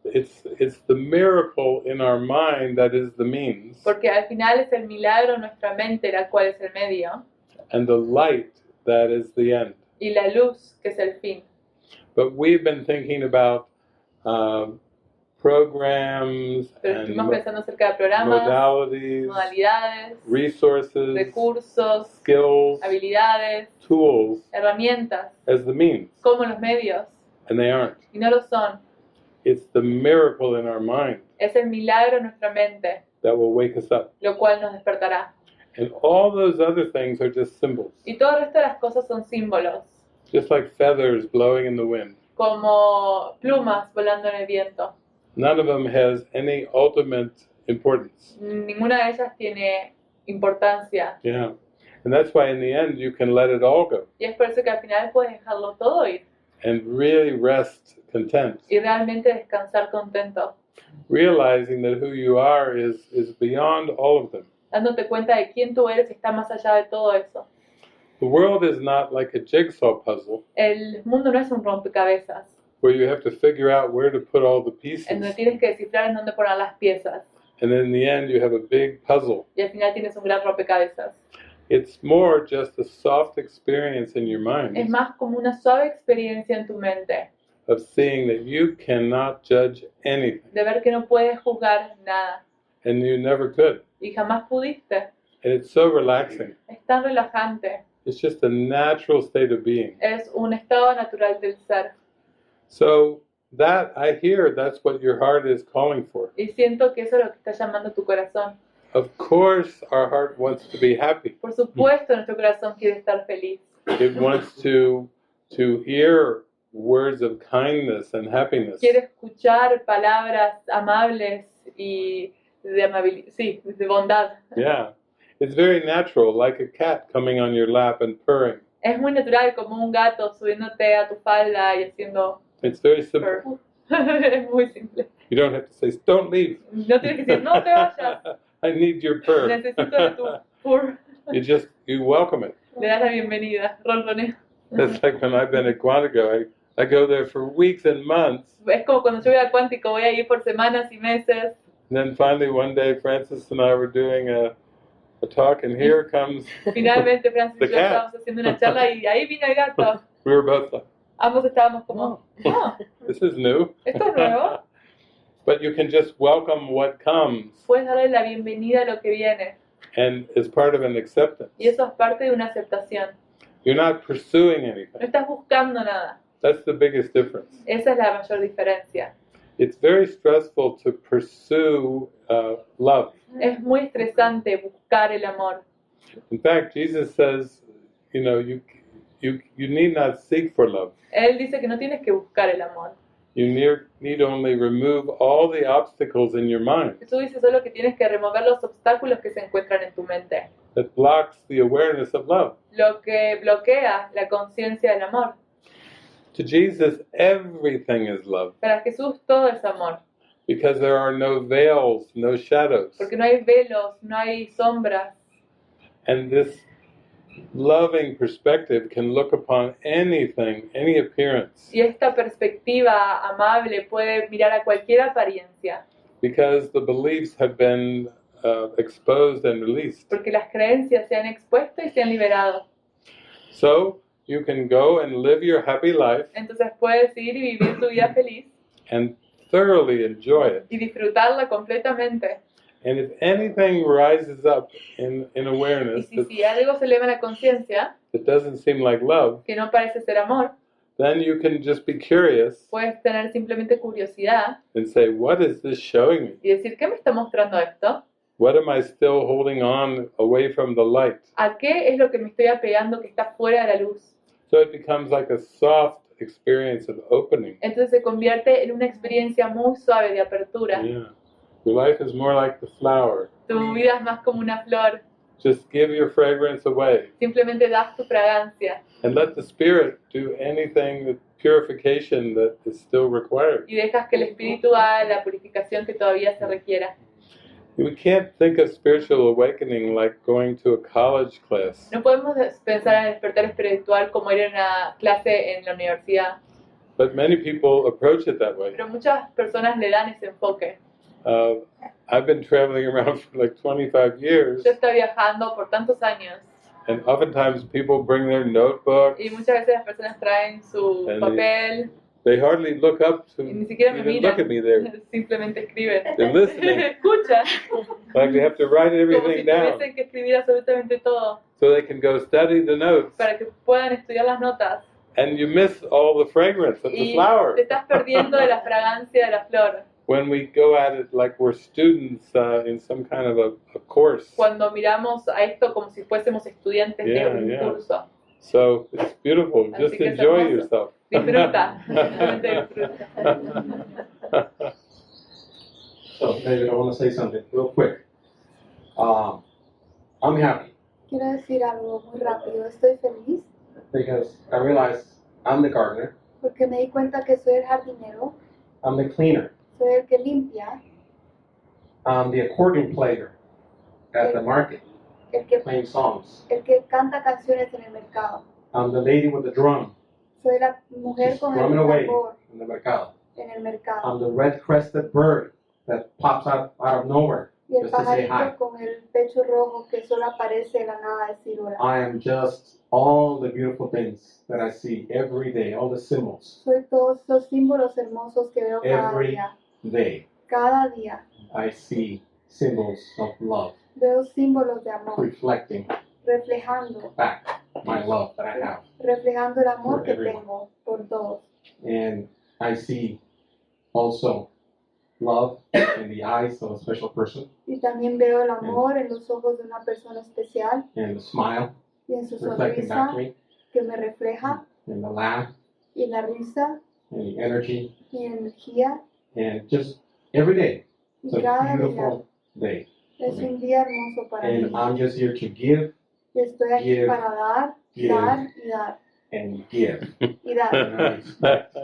it's the miracle in our mind that is the means, Porque al final es el milagro en nuestra mente, la cual es el medio, and the light that is the end. y la luz, que es el fin. But we've been thinking about programs Pero and estuvimos pensando acerca de programas, modalities, modalidades, resources, recursos, skills, habilidades, tools herramientas, as the means, como los medios, and they aren't. y no lo son. It's the miracle in our mind Es el milagro en nuestra mente, that will wake us up. lo cual nos despertará. And all those other things are just symbols, Y todo el resto de las cosas son símbolos, just like feathers blowing in the wind. como plumas volando en el viento. None of them has any ultimate importance. Ninguna de ellas tiene importancia. Yeah. And that's why in the end you can let it all go Y es por eso que al final puedes dejarlo todo ir and really rest content, y realmente descansar contento, realizing that who you are is beyond all of them. dándote cuenta de quién tú eres y está más allá de todo eso. The world is not like a jigsaw puzzle El mundo no es un rompecabezas, where you have to figure out where to put all the pieces. en donde tienes que descifrar en dónde poner las piezas. And then in the end you have a big puzzle. Y al final tienes un gran rompecabezas. It's more just a soft experience in your Es mind más como una suave experiencia en tu mente, of seeing that you cannot judge anything, de ver que no puedes juzgar nada and you never could. y jamás pudiste. And it's so relaxing. Es tan relajante, It's just a natural state of being. es un estado natural del ser. So that, I hear, that's what your heart is calling for. Y siento que eso es lo que está llamando tu corazón. Of course, our heart wants to be happy. Por supuesto, nuestro corazón quiere estar feliz. It wants to hear words of kindness and happiness. Quiere escuchar palabras amables y de bondad. Yeah. It's very natural, like a cat coming on your lap and purring. Es muy natural como un gato subiéndote a tu falda y haciendo It's very simple. purr. Es muy simple. You don't have to say, don't leave. No tienes que decir, no te vayas, I need your purr. necesito de tu purr. You welcome it. Le das la bienvenida, ronronea. That's like when I've been at Quantico, I go there for weeks and months. Es como cuando yo voy a Cuántico, voy a ir por semanas y meses. And then finally one day Francis and I were doing a talk, and here comes Finalmente Francis the y yo cat. estábamos haciendo una charla y ahí vino el gato. We were both like, Ambos estábamos como, oh, this is new. esto es nuevo. But you can just welcome what comes, Puedes darle la bienvenida a lo que viene. and it's part of an acceptance. Y eso es parte de una aceptación. You're not pursuing No anything. estás buscando nada. That's the biggest difference. Esa es la mayor diferencia. It's very stressful to pursue love. Es muy estresante buscar el amor. In fact, Jesus says, you need not seek for love. Él dice que no tienes que buscar el amor. You need only remove all the obstacles in your mind Jesús dice solo que tienes que remover los obstáculos que se encuentran en tu mente. that blocks the awareness of love. Lo que bloquea la conciencia del amor. To Jesus, everything is love Para Jesús todo es amor. because there are no veils, no shadows. Porque no hay velos, no hay sombras. And this loving perspective can look upon anything, any appearance, Y esta perspectiva amable puede mirar a cualquier apariencia. because the beliefs have been exposed and released. Porque las creencias se han expuesto y se han liberado. So you can go and live your happy life Entonces puedes ir y vivir tu vida feliz and thoroughly enjoy it. y disfrutarla completamente. And if anything rises up in Y awareness si algo se eleva en la conciencia, that doesn't seem like love, que no parece ser amor, then you can just be curious puedes tener simplemente curiosidad and say, what is this showing me? y decir, ¿qué me está mostrando esto? What am I still holding on away from the light? ¿A qué es lo que me estoy apegando que está fuera de la luz? So it becomes like a soft experience of opening. Entonces se convierte en una experiencia muy suave de apertura. Yeah. Your life is more like the flower. Tu vida es más como una flor. Just give your fragrance away Simplemente das tu fragancia and let the spirit do anything, the purification that is still required. y dejas que el espíritu haga la purificación que todavía se requiera. We can't think of spiritual awakening like going to a college class. No podemos pensar en el despertar espiritual como ir a una clase en la universidad, But many people approach it that way. pero muchas personas le dan ese enfoque. I've been traveling around for like 25 years, Yo estoy viajando por tantos años and oftentimes people bring their notebooks. y muchas veces las personas traen su And papel They hardly look up to y ni siquiera me even miran, look at me. They're simplemente escriben. They're listening. Escuchan, like they have to write como si everything down tuviesen que escribir absolutamente todo so they can go study the notes. para que puedan estudiar las notas. And you miss all the fragrance of the Y flower. te estás perdiendo de la fragancia de la flor. When we go at it like we're students in some kind of a course. Cuando miramos a esto como si fuésemos estudiantes de un curso. So it's beautiful. Así Just que es enjoy hermoso. yourself. Disfruta, simplemente disfruta. So, David, I want to say something real quick. I'm happy Quiero decir algo muy rápido. Estoy feliz because I realize I'm the gardener, porque me di cuenta que soy el jardinero, I'm the cleaner, soy el que limpia, I'm the accordion player at the market, el que playing songs. canta canciones en el mercado. I'm the lady with the drum, Soy la mujer con el drumming away tambor in the mercado. en el mercado. I'm the red-crested bird that pops out of nowhere Y el just to say hi. pajarito con el pecho rojo que solo aparece de la nada a decir hola. I am just all the beautiful things that I see every day, all the symbols. Soy todos los símbolos hermosos que veo cada Every día. day Cada día I see symbols of love veo símbolos de amor, reflecting reflejando back my love that I have. reflejando el amor For que everyone. tengo por todos. And I see also love in the eyes of a special person Y también veo el amor en los ojos de una persona especial and the smile y en su reflecting back sonrisa to me que me refleja and the laugh y la risa and the energy y energía. and just every day. It's Y a cada día beautiful day. es un día hermoso para mí. And I'm just here to give Y estoy aquí give, para dar, give. dar y dar and give. y dar. And I expect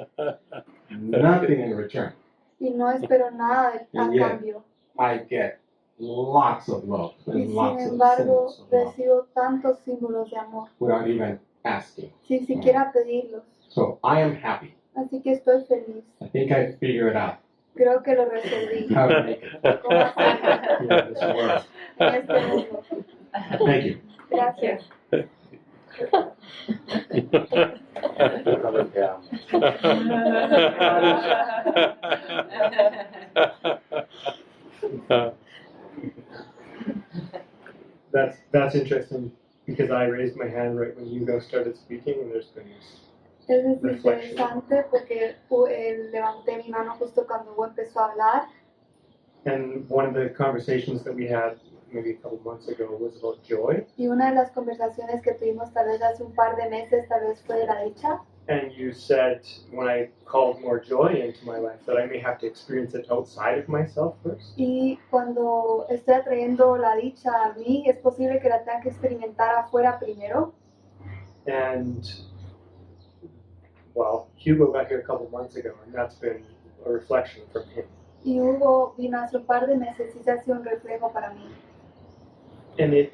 nothing in return. Y no espero nada a And yet, cambio. I get lots of love Y and sin lots of embargo symbols of love recibo tantos símbolos de amor without even asking. sin siquiera pedirlos. So I am happy. Así que estoy feliz. I think I figured out Creo que lo resolví. how to make it ¿Cómo hacerlo here in this world. en este mundo? Thank you. Gracias. That's interesting because I raised my hand right when you guys started speaking, and there's been this Es reflection. interesante porque levanté mi mano justo cuando Hugo empezó a hablar. And one of the conversations that we had maybe a couple months ago was about joy. Y una de las conversaciones que tuvimos tal vez hace un par de meses, tal vez fue de la dicha. And you said when I called more joy into my life that I may have to experience it outside of myself first. Y cuando estoy atrayendo la dicha a mí, es posible que la tenga que experimentar afuera primero. And well, Hugo got here a couple months ago, and that's been a reflection from him. Y Hugo vino hace un par de meses y se ha sido un reflejo para mí. And it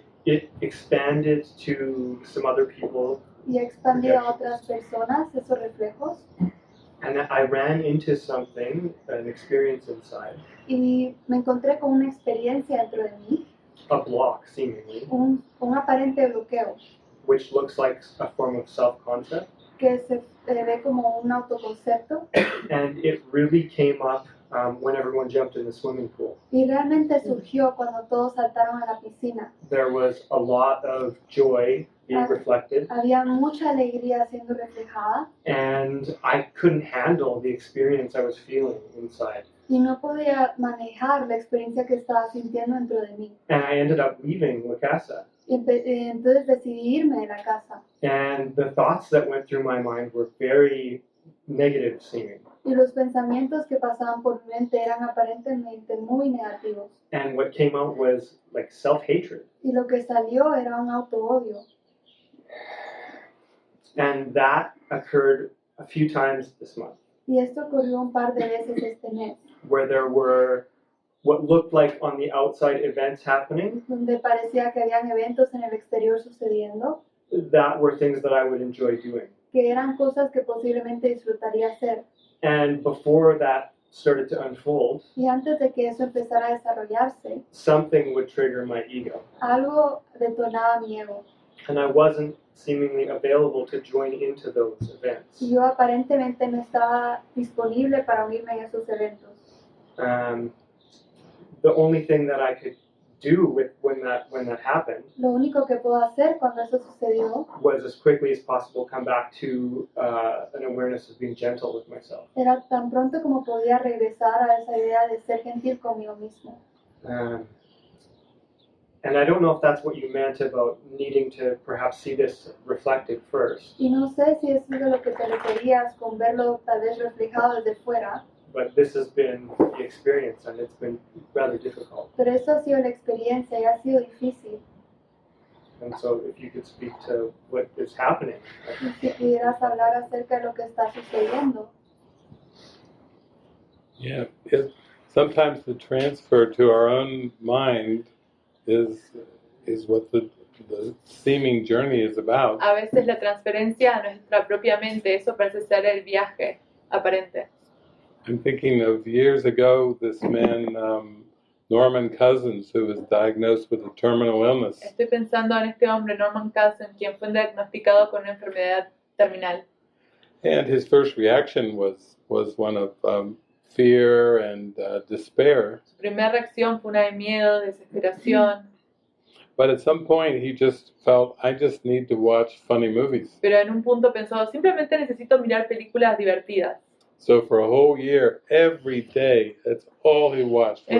expanded to some other people. Y he expandido a otras personas esos reflejos. And I ran into something, an experience inside, y me encontré con una experiencia dentro de mí, a block seemingly, un aparente bloqueo which looks like a form of self-concept. que se ve como un autoconcepto And it really came up when everyone jumped in the swimming pool. y realmente surgió cuando todos saltaron a la piscina. There was a lot of joy being reflected, Había mucha alegría siendo reflejada and I couldn't handle the experience I was feeling inside. y no podía manejar la experiencia que estaba sintiendo dentro de mí. And I ended up leaving La Casa. Entonces decidí irme de la casa. And the thoughts that went through my mind were very negative seeming. Y los pensamientos que pasaban por mi mente eran aparentemente muy negativos. And what came out was like self-hatred. Y lo que salió era un auto-odio. And that occurred a few times this month, Y esto ocurrió un par de veces este mes, where there were what looked like on the outside events happening donde parecía que habían eventos en el exterior sucediendo, that were things that I would enjoy doing. que eran cosas que posiblemente disfrutaría hacer. And before that started to unfold, Y antes de que eso empezara a desarrollarse, something would trigger my ego. algo detonaba mi ego. And I wasn't seemingly available to join into those events. Y yo aparentemente no estaba disponible para unirme en esos eventos. The only thing that I could do when that happened Lo único que puedo hacer cuando eso sucedió was as quickly as possible come back to an awareness of being gentle with myself. era tan pronto como podía regresar a esa idea de ser gentil conmigo mismo. And I don't know if that's what you meant about needing to perhaps see this reflected first. Y no sé si eso es de lo que te referías con verlo tal vez reflejado desde fuera, But this has been the experience, and it's been rather difficult. pero eso ha sido la experiencia y ha sido difícil. And so if you could speak to what is happening. Y si pudieras hablar acerca de lo que está sucediendo. Yeah, sometimes the transfer to our own mind is what the seeming journey is about. A veces la transferencia a nuestra propia mente, eso parece ser el viaje aparente. I'm thinking of years ago, this man, Norman Cousins, who was diagnosed with a terminal illness. Estoy pensando en este hombre, Norman Cousins, quien fue diagnosticado con una enfermedad terminal. And his first reaction was one of fear and despair. Su primera reacción fue una de miedo, desesperación. But at some point he just felt, I just need to watch funny movies. Pero en un punto pensó, simplemente necesito mirar películas divertidas. So for a whole year, every day, that's all he watched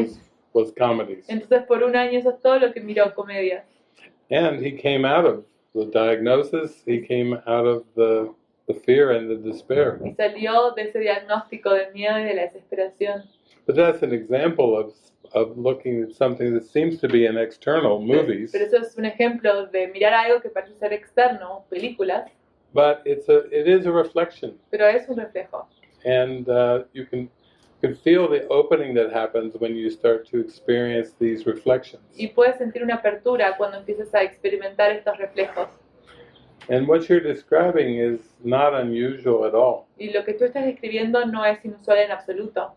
was comedies. Entonces por un año eso es todo lo que miró, comedias. And he came out of the diagnosis, he came out of the fear and the despair. Y salió de ese diagnóstico del miedo y de la desesperación. But that's an example of looking at something that seems to be an external, movies. Pero eso es un ejemplo de mirar algo que parece ser externo, películas. But it is a reflection. Pero es un reflejo. And you can feel the opening that happens when you start to experience these reflections. Y puedes sentir una apertura cuando empiezas a experimentar estos reflejos. And what you're describing is not unusual at all. Y lo que tú estás describiendo no es inusual en absoluto.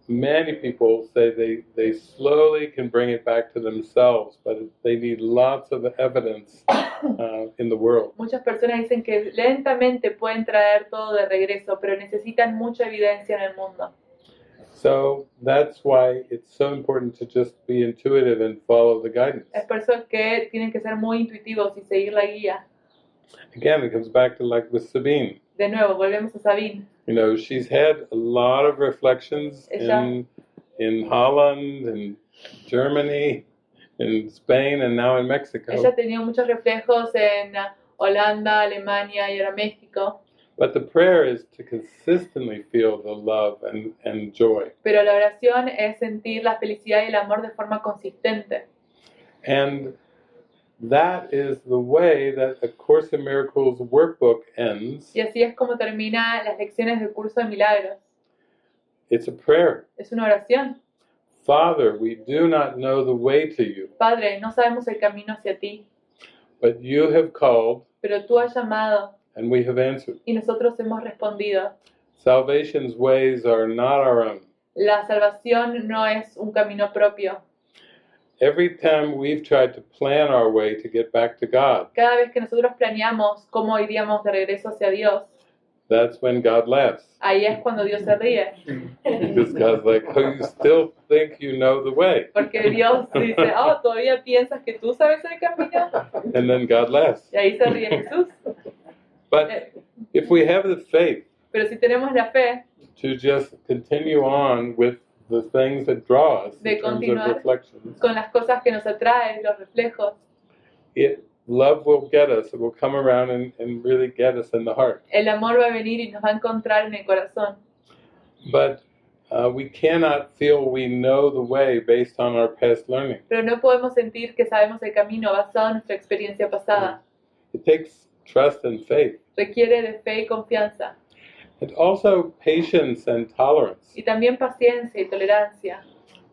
Many people say they slowly can bring it back to themselves, but they need lots of evidence in the world. Muchas personas dicen que lentamente pueden traer todo de regreso, pero necesitan mucha evidencia en el mundo. So that's why it's so important to just be intuitive and follow the guidance. Es por eso que tienen que ser muy intuitivos y seguir la guía. Again, it comes back to like with Sabine. De nuevo, volvemos a Sabine. You know, she's had a lot of reflections in Holland and Germany, in Spain, and now in Mexico. Ella ha tenido muchos reflejos en Holanda, Alemania y ahora México. But the prayer is to consistently feel the love and joy. Pero la oración es sentir la felicidad y el amor de forma consistente. And that is the way that the Course in Miracles workbook ends. Y así es como termina las lecciones del curso de milagros. It's a prayer. Es una oración. Father, we do not know the way to you. Padre, no sabemos el camino hacia ti. But you have called. Pero tú has llamado. And we have answered. Y nosotros hemos respondido. Salvation's ways are not our own. La salvación no es un camino propio. Every time we've tried to plan our way to get back to God, Cada vez que nosotros planeamos cómo iríamos de regreso hacia Dios, that's when God laughs. ahí es cuando Dios se ríe. Because God's like, oh, you still think you know the way. Porque Dios dice, oh, ¿todavía piensas que tú sabes el camino? And then God laughs. Y ahí se ríe Jesús. But if we have the faith Pero si tenemos la fe to just continue on with the things that draw us de in terms of continuar reflections, con las cosas que nos atraen, los reflejos, love will get us, it will come around and really get us in the heart. el amor va a venir y nos va a encontrar en el corazón. But we cannot feel we know the way based on our past learning. Pero no podemos sentir que sabemos el camino basado en nuestra experiencia pasada. It takes trust and faith. Requiere de fe y confianza. And also patience and tolerance. Y también paciencia y tolerancia.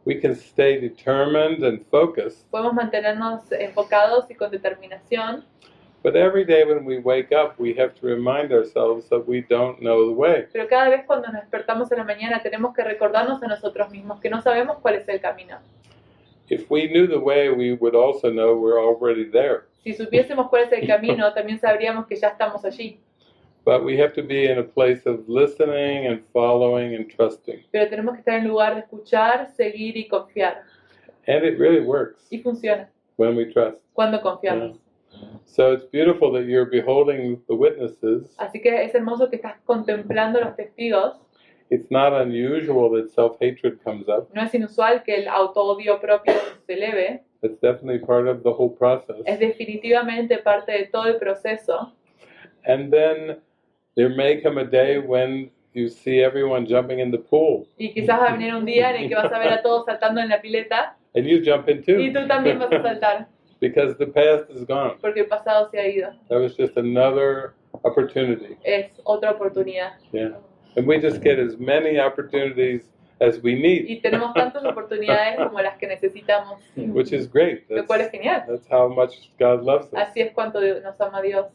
We can stay determined and focused. Podemos mantenernos enfocados y con determinación. But every day when we wake up, we have to remind ourselves that we don't know the way. Pero cada vez cuando nos despertamos en la mañana tenemos que recordarnos a nosotros mismos que no sabemos cuál es el camino. If we knew the way, we would also know we're already there. Si supiésemos cuál es el camino, también sabríamos que ya estamos allí. But we have to be in a place of listening and following and trusting. Pero tenemos que estar en lugar de escuchar, seguir y confiar. And it really works Y funciona when we trust. cuando confiamos. So it's beautiful that you're beholding the witnesses. Así que es hermoso que estás contemplando los testigos. It's not unusual that self-hatred comes up. No es inusual que el auto-odio propio se eleve. It's definitely part of the whole process. Es definitivamente parte de todo el proceso. And then there may come a day when you see everyone jumping in the pool. Y quizás va a venir un día en el que vas a ver a todos saltando en la pileta. And you jump in too. Y tú también vas a saltar. Because the past is gone. Porque el pasado se ha ido. That was just another opportunity. Es otra oportunidad. Yeah. And we just get as many opportunities as we need. Y tenemos tantas oportunidades como las que necesitamos. Which is great. Lo cual es genial. That's how much God loves us. Así es cuanto nos ama Dios.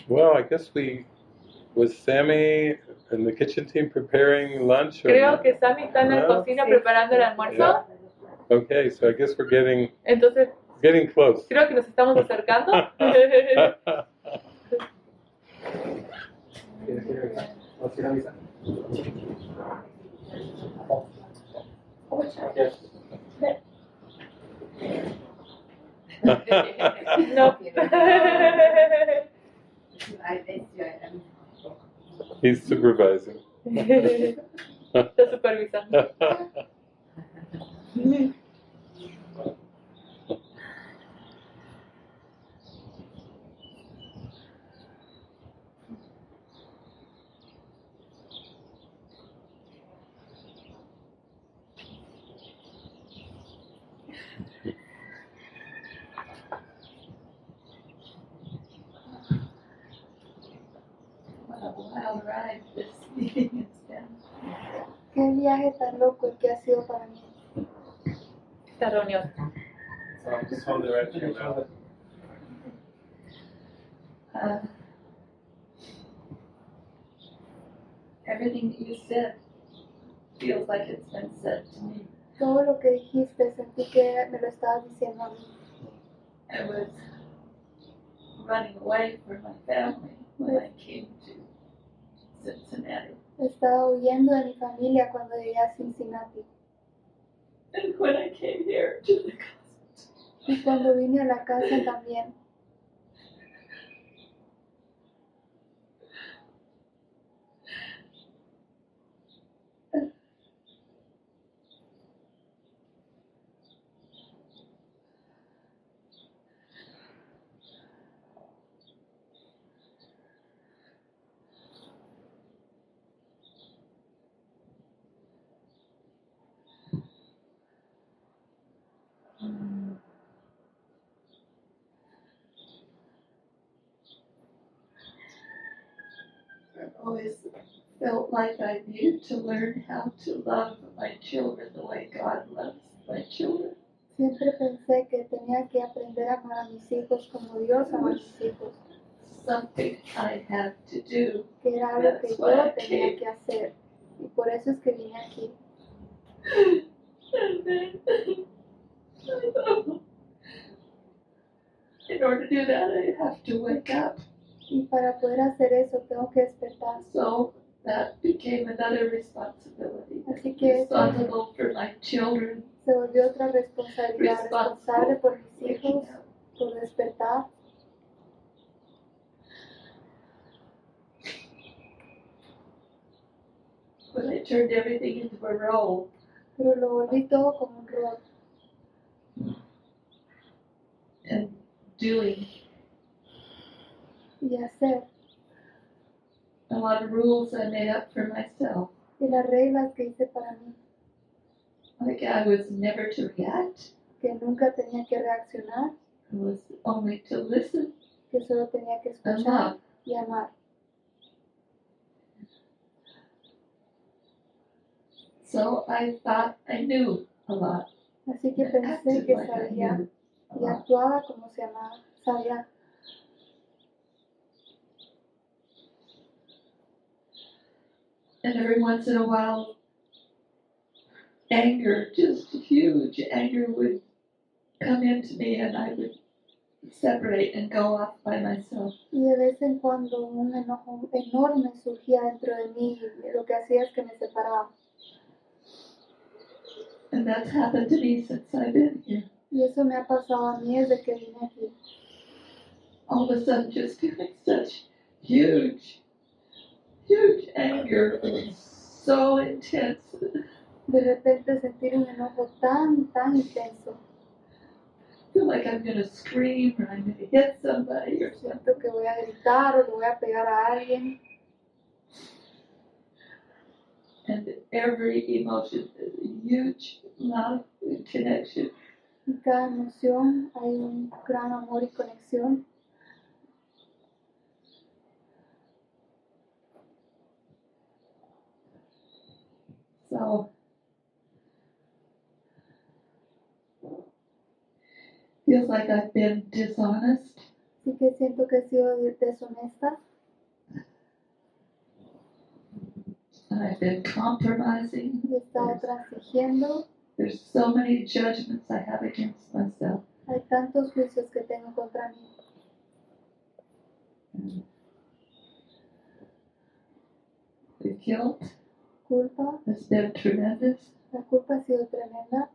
Well, I guess was Sammy and the kitchen team preparing lunch? Or Creo que Sammy está en la cocina preparando el almuerzo. Yeah. Okay, so I guess we're Entonces, getting close. Creo que nos estamos acercando. No. He's supervising. Está supervisando. Qué viaje tan loco el que ha sido para mí. Esta reunión. Just hold it right to your mouth. Everything that you said feels like it's been said to me. Todo lo que dijiste sentí que me lo estabas diciendo a mí. I was running away from my family when I came to Cincinnati. Estaba huyendo de mi familia cuando llegué a Cincinnati. And when I came here to the casa. Y cuando vine a la casa también. felt like I needed to learn how to love my children the way God loves my children. Siempre pensé que tenía que aprender a amar a mis hijos como Dios ama a mis hijos. Something I had to do. Que era algo que That's why I yo tenía came. que hacer. Y por eso es que vine aquí. And then, I thought, in order to do that, I have to wake up. Y para poder hacer eso tengo que despertar. So that became another responsibility. Así que Responsible for my children. se volvió otra responsabilidad, responsable por mis hijos, por despertar. But I turned everything into a role. Pero lo volví todo como un rol. And doing Y hacer. a lot of rules I made up for myself. Y las reglas que hice para mí. Like I was never to react. Que nunca tenía que reaccionar. I was only to listen. Que solo tenía que and escuchar love. y amar. So I thought I knew a lot. Así que I pensé acted que like I sabía knew a y lot. actuaba como se amaba, sabía. And every once in a while, anger, just huge anger, would come into me and I would separate and go off by myself. Y de vez en cuando un enojo enorme surgía dentro de mí y lo que hacía es que me separaba. And that's happened to me since I've been here. Y eso me ha pasado a mí desde que vine aquí. All of a sudden, just feeling such huge anger, so intense. De repente sentir un enojo tan intenso. Feel like I'm gonna scream or I'm gonna hit somebody or something. Siento que voy a gritar o le voy a pegar a alguien. And every emotion is a huge love and connection. Y cada emoción hay un gran amor y conexión. So, feels like I've been dishonest. Así que siento que he sido deshonesta. And I've been compromising. Y he estado transigiendo. There's so many judgments I have against myself. Hay tantos juicios que tengo contra mí. The guilt Culpa. has been tremendous. La culpa ha sido tremenda.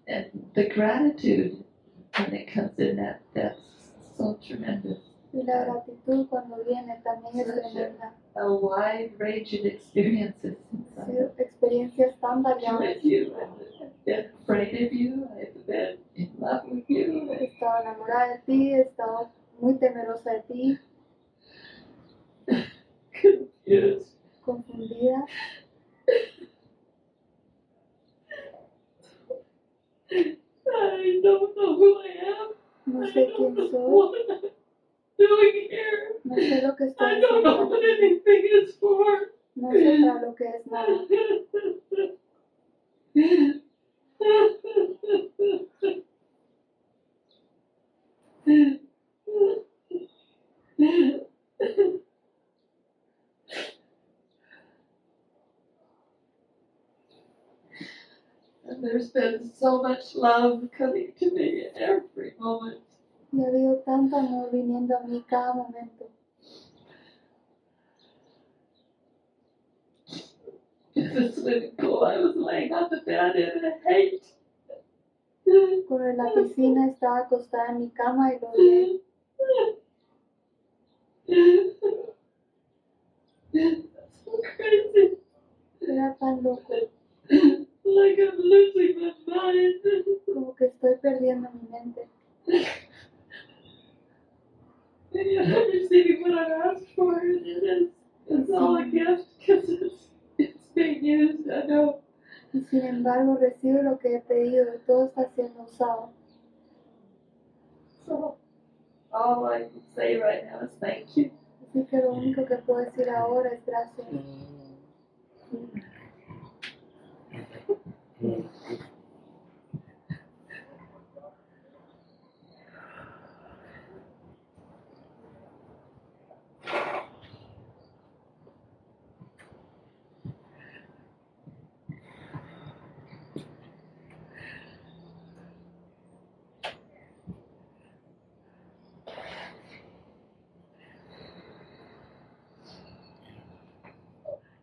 And the gratitude when it comes in, that's so tremendous. Y la gratitud cuando viene también es tremenda. A wide range of experiences. Han sido experiencias tan variadas. With you, I've been afraid of you, I've been in love with you. He estado enamorada de ti, he estado muy temerosa de ti. Confused. Confundida. I don't know who I am. No sé quién soy. What am I doing here? No sé lo que estoy I don't know haciendo what aquí. anything is for. No sé para lo que es nada. And there's been so much love coming to me at every moment. Y ha habido tanto amor viniendo a mí cada momento. In the swimming pool, I was laying on the bed in hate. Cuando en la piscina estaba acostada en mi cama y lo odié. That's so crazy. Era tan loco. Like I'm losing my mind. Como que estoy perdiendo mi mente. And yet I'm receiving what I asked for, and it's all a gift because it's being used, I know. Y sin embargo recibo lo que he pedido y todo está siendo usado. So all I can say right now is thank you. Así que lo único que puedo decir ahora es gracias.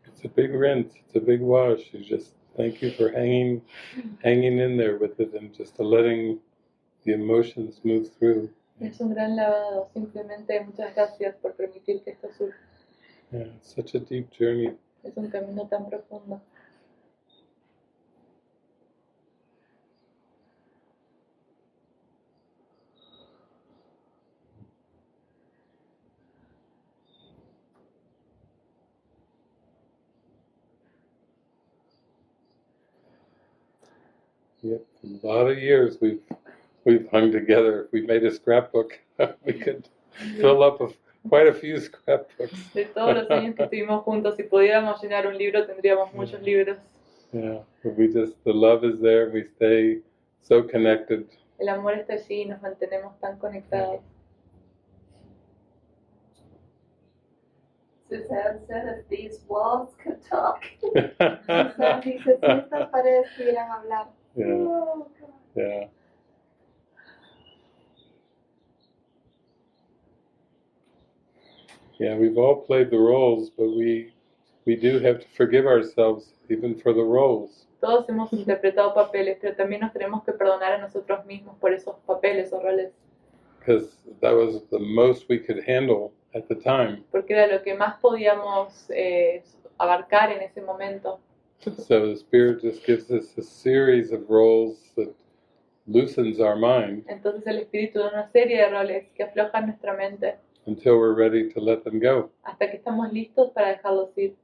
It's a big rinse, it's a big wash. You just thank you for hanging in there with it and just letting the emotions move through. Es un gran lavado, simplemente muchas gracias por permitir que esto surja. Yeah, it's such a deep journey. Es un camino tan profundo. Yep, a lot of years we've hung together. If we made a scrapbook, we could fill up quite a few scrapbooks. De todos los años que estuvimos juntos, si pudiéramos llenar un libro, tendríamos muchos libros. Yeah, but the love is there. We stay so connected. El amor está allí y nos mantenemos tan conectados. Suzanne said if these walls could talk. Suzanne dice, si estas paredes pudieran hablar. Yeah, yeah. Yeah, we've all played the roles, but we do have to forgive ourselves even for the roles. Todos hemos interpretado papeles, pero también nos tenemos que perdonar a nosotros mismos por esos papeles o roles. Because that was the most we could handle at the time. Porque era lo que más podíamos abarcar en ese momento. So the Spirit just gives us a series of roles that loosens our mind. Entonces el Espíritu da una serie de roles que aflojan nuestra mente Until we're ready to let them go. hasta que estamos listos para dejarlos ir.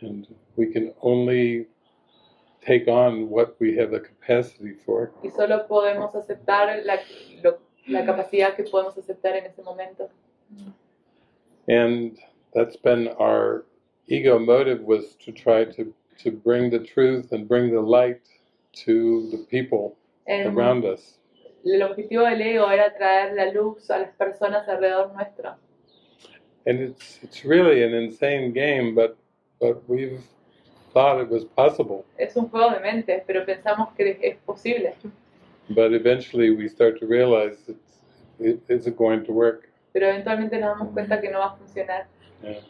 And we can only take on what we have the capacity for. Y solo podemos aceptar la capacidad que podemos aceptar en ese momento. And that's been our ego motive, was to try to bring the truth and bring the light to the people around us. El objetivo del ego era traer la luz a las personas alrededor nuestro. And it's really an insane game, but we've thought it was possible. Es un juego de mente, pero pensamos que es posible. But eventually we start to realize it isn't going to work. Pero eventualmente nos damos cuenta que no va a funcionar. Yeah.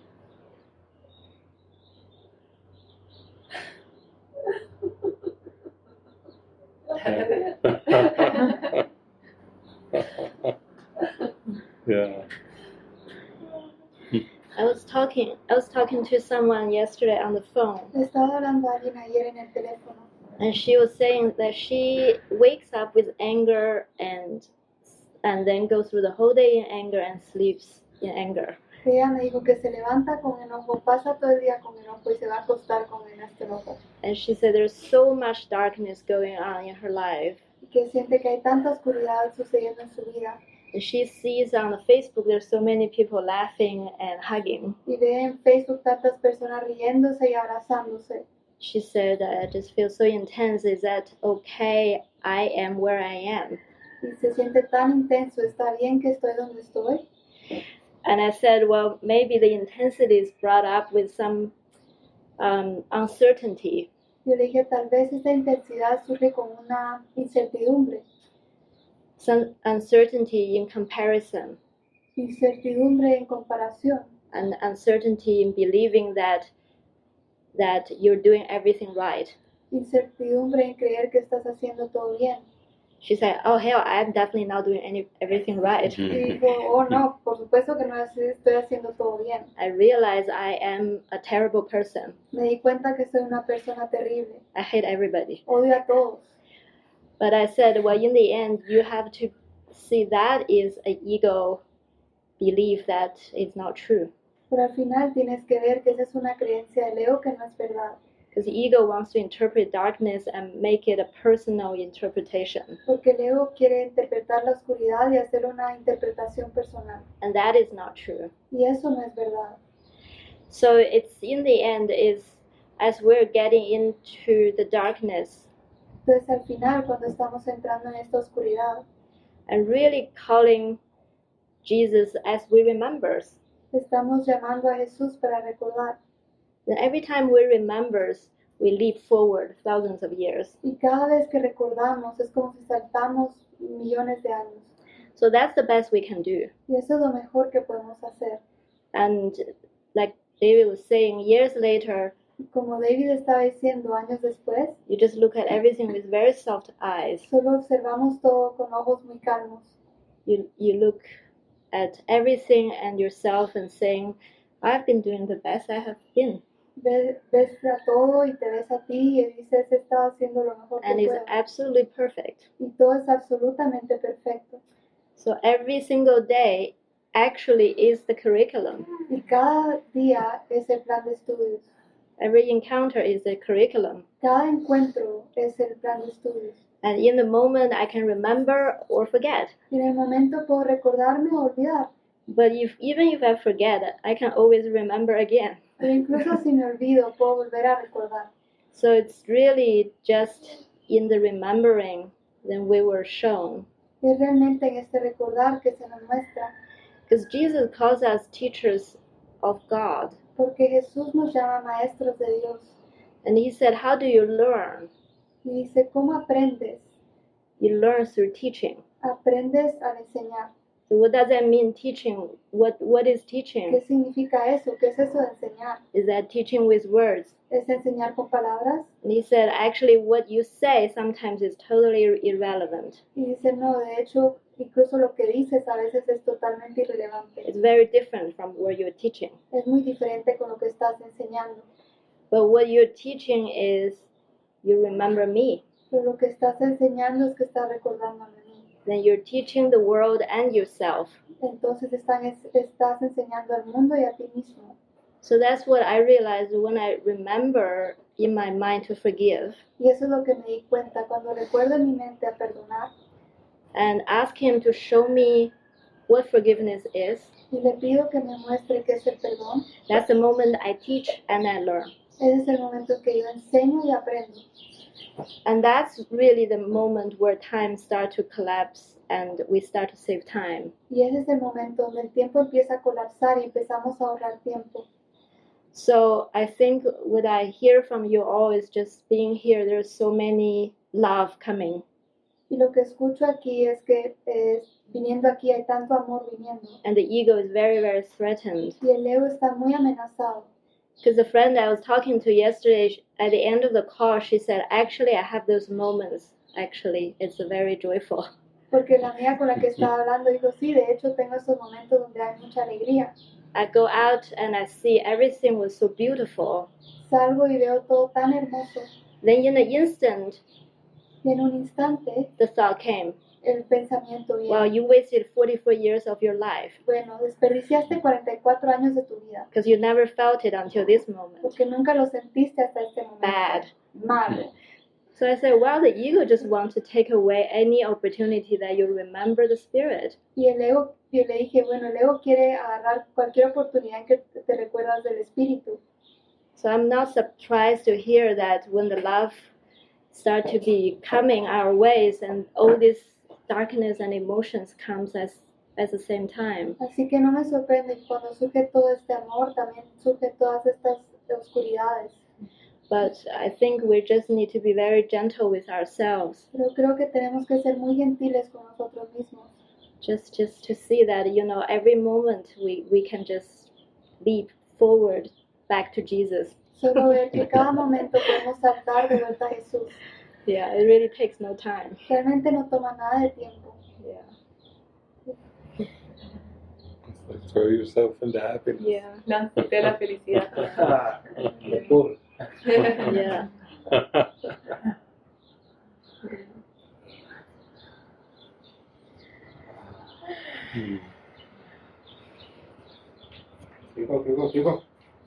Yeah. I was talking to someone yesterday on the phone. Estaba hablando a alguien ayer en el teléfono. And she was saying that she wakes up with anger and then goes through the whole day in anger and sleeps in anger. Ella me dijo que se levanta con enojo, pasa todo el día con enojo y se va a acostar con este enojo. And she said there's so much darkness going on in her life. Y que siente que hay tanta oscuridad sucediendo en su vida. And she sees on the Facebook there's so many people laughing and hugging. Y ve en Facebook tantas personas riéndose y abrazándose. She said, I just feel so intense. Is that okay? I am where I am. Y se siente tan intenso. ¿Está bien que estoy donde estoy? And I said, well, maybe the intensity is brought up with some uncertainty. Yo le dije, tal vez esta intensidad surge con una incertidumbre. Some uncertainty in comparison. Incertidumbre en comparación. And uncertainty in believing that you're doing everything right. Incertidumbre en creer que estás haciendo todo bien. She said, oh hell, I'm definitely not doing everything right. Y dijo, oh no, por supuesto que no estoy haciendo todo bien. I realize I am a terrible person. Me di cuenta que soy una persona terrible. I hate everybody. Odio a todos. But I said, well, in the end, you have to see that is an ego belief that is not true. Pero al final tienes que ver que esa es una creencia del ego que no es verdad. Because the ego wants to interpret darkness and make it a personal interpretation. Porque el ego quiere interpretar la oscuridad y hacer una interpretación personal. And that is not true. Y eso no es verdad. So it's in the end is as we're getting into the darkness. Entonces al final, cuando estamos entrando en esta oscuridad, and really calling Jesus as we remember. estamos llamando a Jesús para recordar. Then every time we remember, we leap forward thousands of years. Y cada vez que recordamos es como si saltamos millones de años. So that's the best we can do. Y eso es lo mejor que podemos hacer. And like David was saying, years later, Y como David estaba diciendo años después, you just look at everything with very soft eyes. solo observamos todo con ojos muy calmos. You look at everything and yourself and saying, I've been doing the best I have been. Ves a todo y te ves a ti y dices, he estado haciendo lo mejor que And it's puedo. absolutely perfect. Y todo es absolutamente perfecto. So every single day actually is the curriculum. Y cada día es el plan de estudios. Every encounter is a curriculum. Cada encuentro es el plan de estudios. And in the moment I can remember or forget. Y en el momento puedo recordarme o olvidar. But even if I forget, I can always remember again. Pero incluso si me olvido, puedo volver a recordar. So it's really just in the remembering that we were shown. Es realmente en este recordar que se nos muestra. Because Jesus calls us teachers of God. Porque Jesús nos llama maestros de Dios. And he said, how do you learn? Y dice, ¿cómo aprendes? You learn through teaching. Aprendes al enseñar. So what does that mean, teaching? What is teaching? ¿Qué significa eso? ¿Qué es eso de enseñar? Is that teaching with words? ¿Es enseñar con palabras? And he said, actually, what you say sometimes is totally irrelevant. Y dice, no, de hecho, incluso lo que dices a veces es totalmente irrelevante. It's very different from what you're teaching. Es muy diferente con lo que estás enseñando. But what you're teaching is, you remember me. Pero lo que estás enseñando es que estás recordándome a mí. Then you're teaching the world and yourself. Entonces estás enseñando al mundo y a ti mismo. So that's what I realized when I remember in my mind to forgive. Y eso es lo que me di cuenta cuando recuerdo en mi mente a perdonar. And ask him to show me what forgiveness is. Y le pido que me muestre qué es el perdón. That's the moment I teach and I learn. Ese es el momento en que yo enseño y aprendo. And that's really the moment where time starts to collapse and we start to save time. Y ese es el momento donde el tiempo empieza a colapsar y empezamos a ahorrar tiempo. So I think what I hear from you all is just being here. There's so many love coming. Y lo que escucho aquí es que viniendo aquí hay tanto amor viniendo. And the ego is very, very threatened. Y el ego está muy amenazado. Because the friend I was talking to yesterday, at the end of the call, she said, actually, I have those moments. Actually, it's very joyful. Porque la amiga con la que estaba hablando dijo, sí, de hecho tengo esos momentos donde hay mucha alegría. I go out and I see everything was so beautiful. Salgo y veo todo tan hermoso. Then in an instant, Y en un instante, the thought came, el pensamiento viene. well, you wasted 44 years of your life. Bueno, desperdiciaste 44 años de tu vida. Because you never felt it until this moment. Porque nunca lo sentiste hasta este momento. Bad. Mal. So I said, well, the ego just wants to take away any opportunity that you remember the spirit. Y el ego, yo le dije, bueno, el ego quiere agarrar cualquier oportunidad en que te recuerdas del espíritu. So I'm not surprised to hear that when the love start to be coming our ways and all this darkness and emotions comes at the same time. Así que no me sorprende que cuando surge todo este amor, también surgen todas estas oscuridades. But I think we just need to be very gentle with ourselves. Pero creo que tenemos que ser muy gentiles con nosotros mismos. Just to see that, every moment we can just leap forward back to Jesus. Solo ver que cada momento podemos saltar de vuelta a Jesús. Yeah, it really takes no time. Realmente no toma nada de tiempo. Yeah. Like throw yourself into happiness. Yeah. Lánzate a la felicidad. Yeah. Fijo.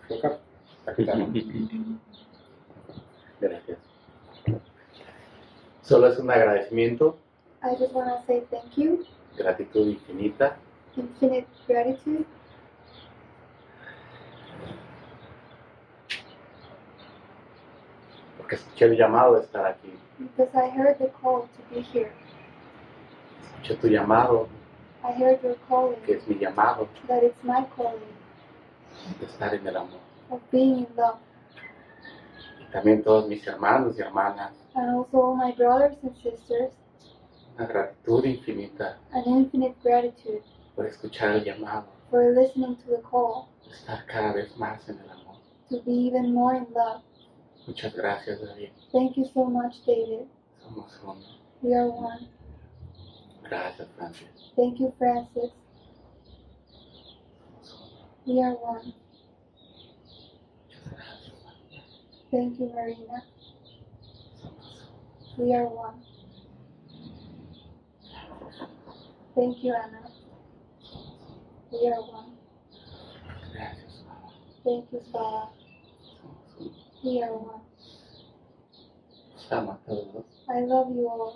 Acá está. Gracias. Solo es un agradecimiento, I just want to say thank you, gratitud infinita, infinite gratitude, porque escuché el llamado de estar aquí. because I heard the call to be here. Escuché tu llamado, I heard your calling, que es mi llamado, that it's my calling de estar en el amor. of being in love. Y también todos mis hermanos y hermanas, And also all my brothers and sisters, una gratitud infinita an infinite gratitude por escuchar el llamado, for listening to the call, de estar cada vez más en el amor. to be even more in love. Muchas gracias, David. Thank you so much, David. Somos uno. We are one. Gracias, Francis. Thank you, Francis. We are one. Thank you, Marina. We are one. Thank you, Anna. We are one. Gracias, Baba. Thank you, Sara. We are one. Los amo a todos. I love you all.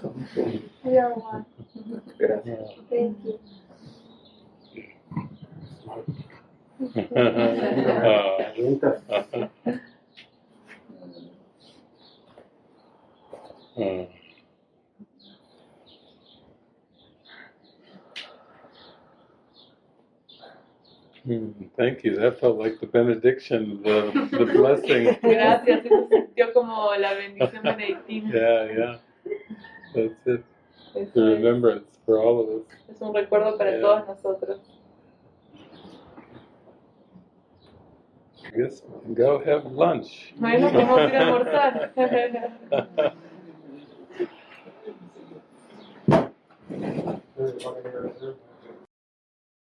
Somos uno. We are one. Gracias. Thank you. Thank you. That felt like the benediction, the blessing. Gracias, eso se sintió como la bendición benedictina. Yeah. That's it. Eso The es. remembrance for all of us. Es un recuerdo para Yeah. todos nosotros. I guess we can go have lunch. Bueno, vamos a ir a almorzar. Really want to hear it.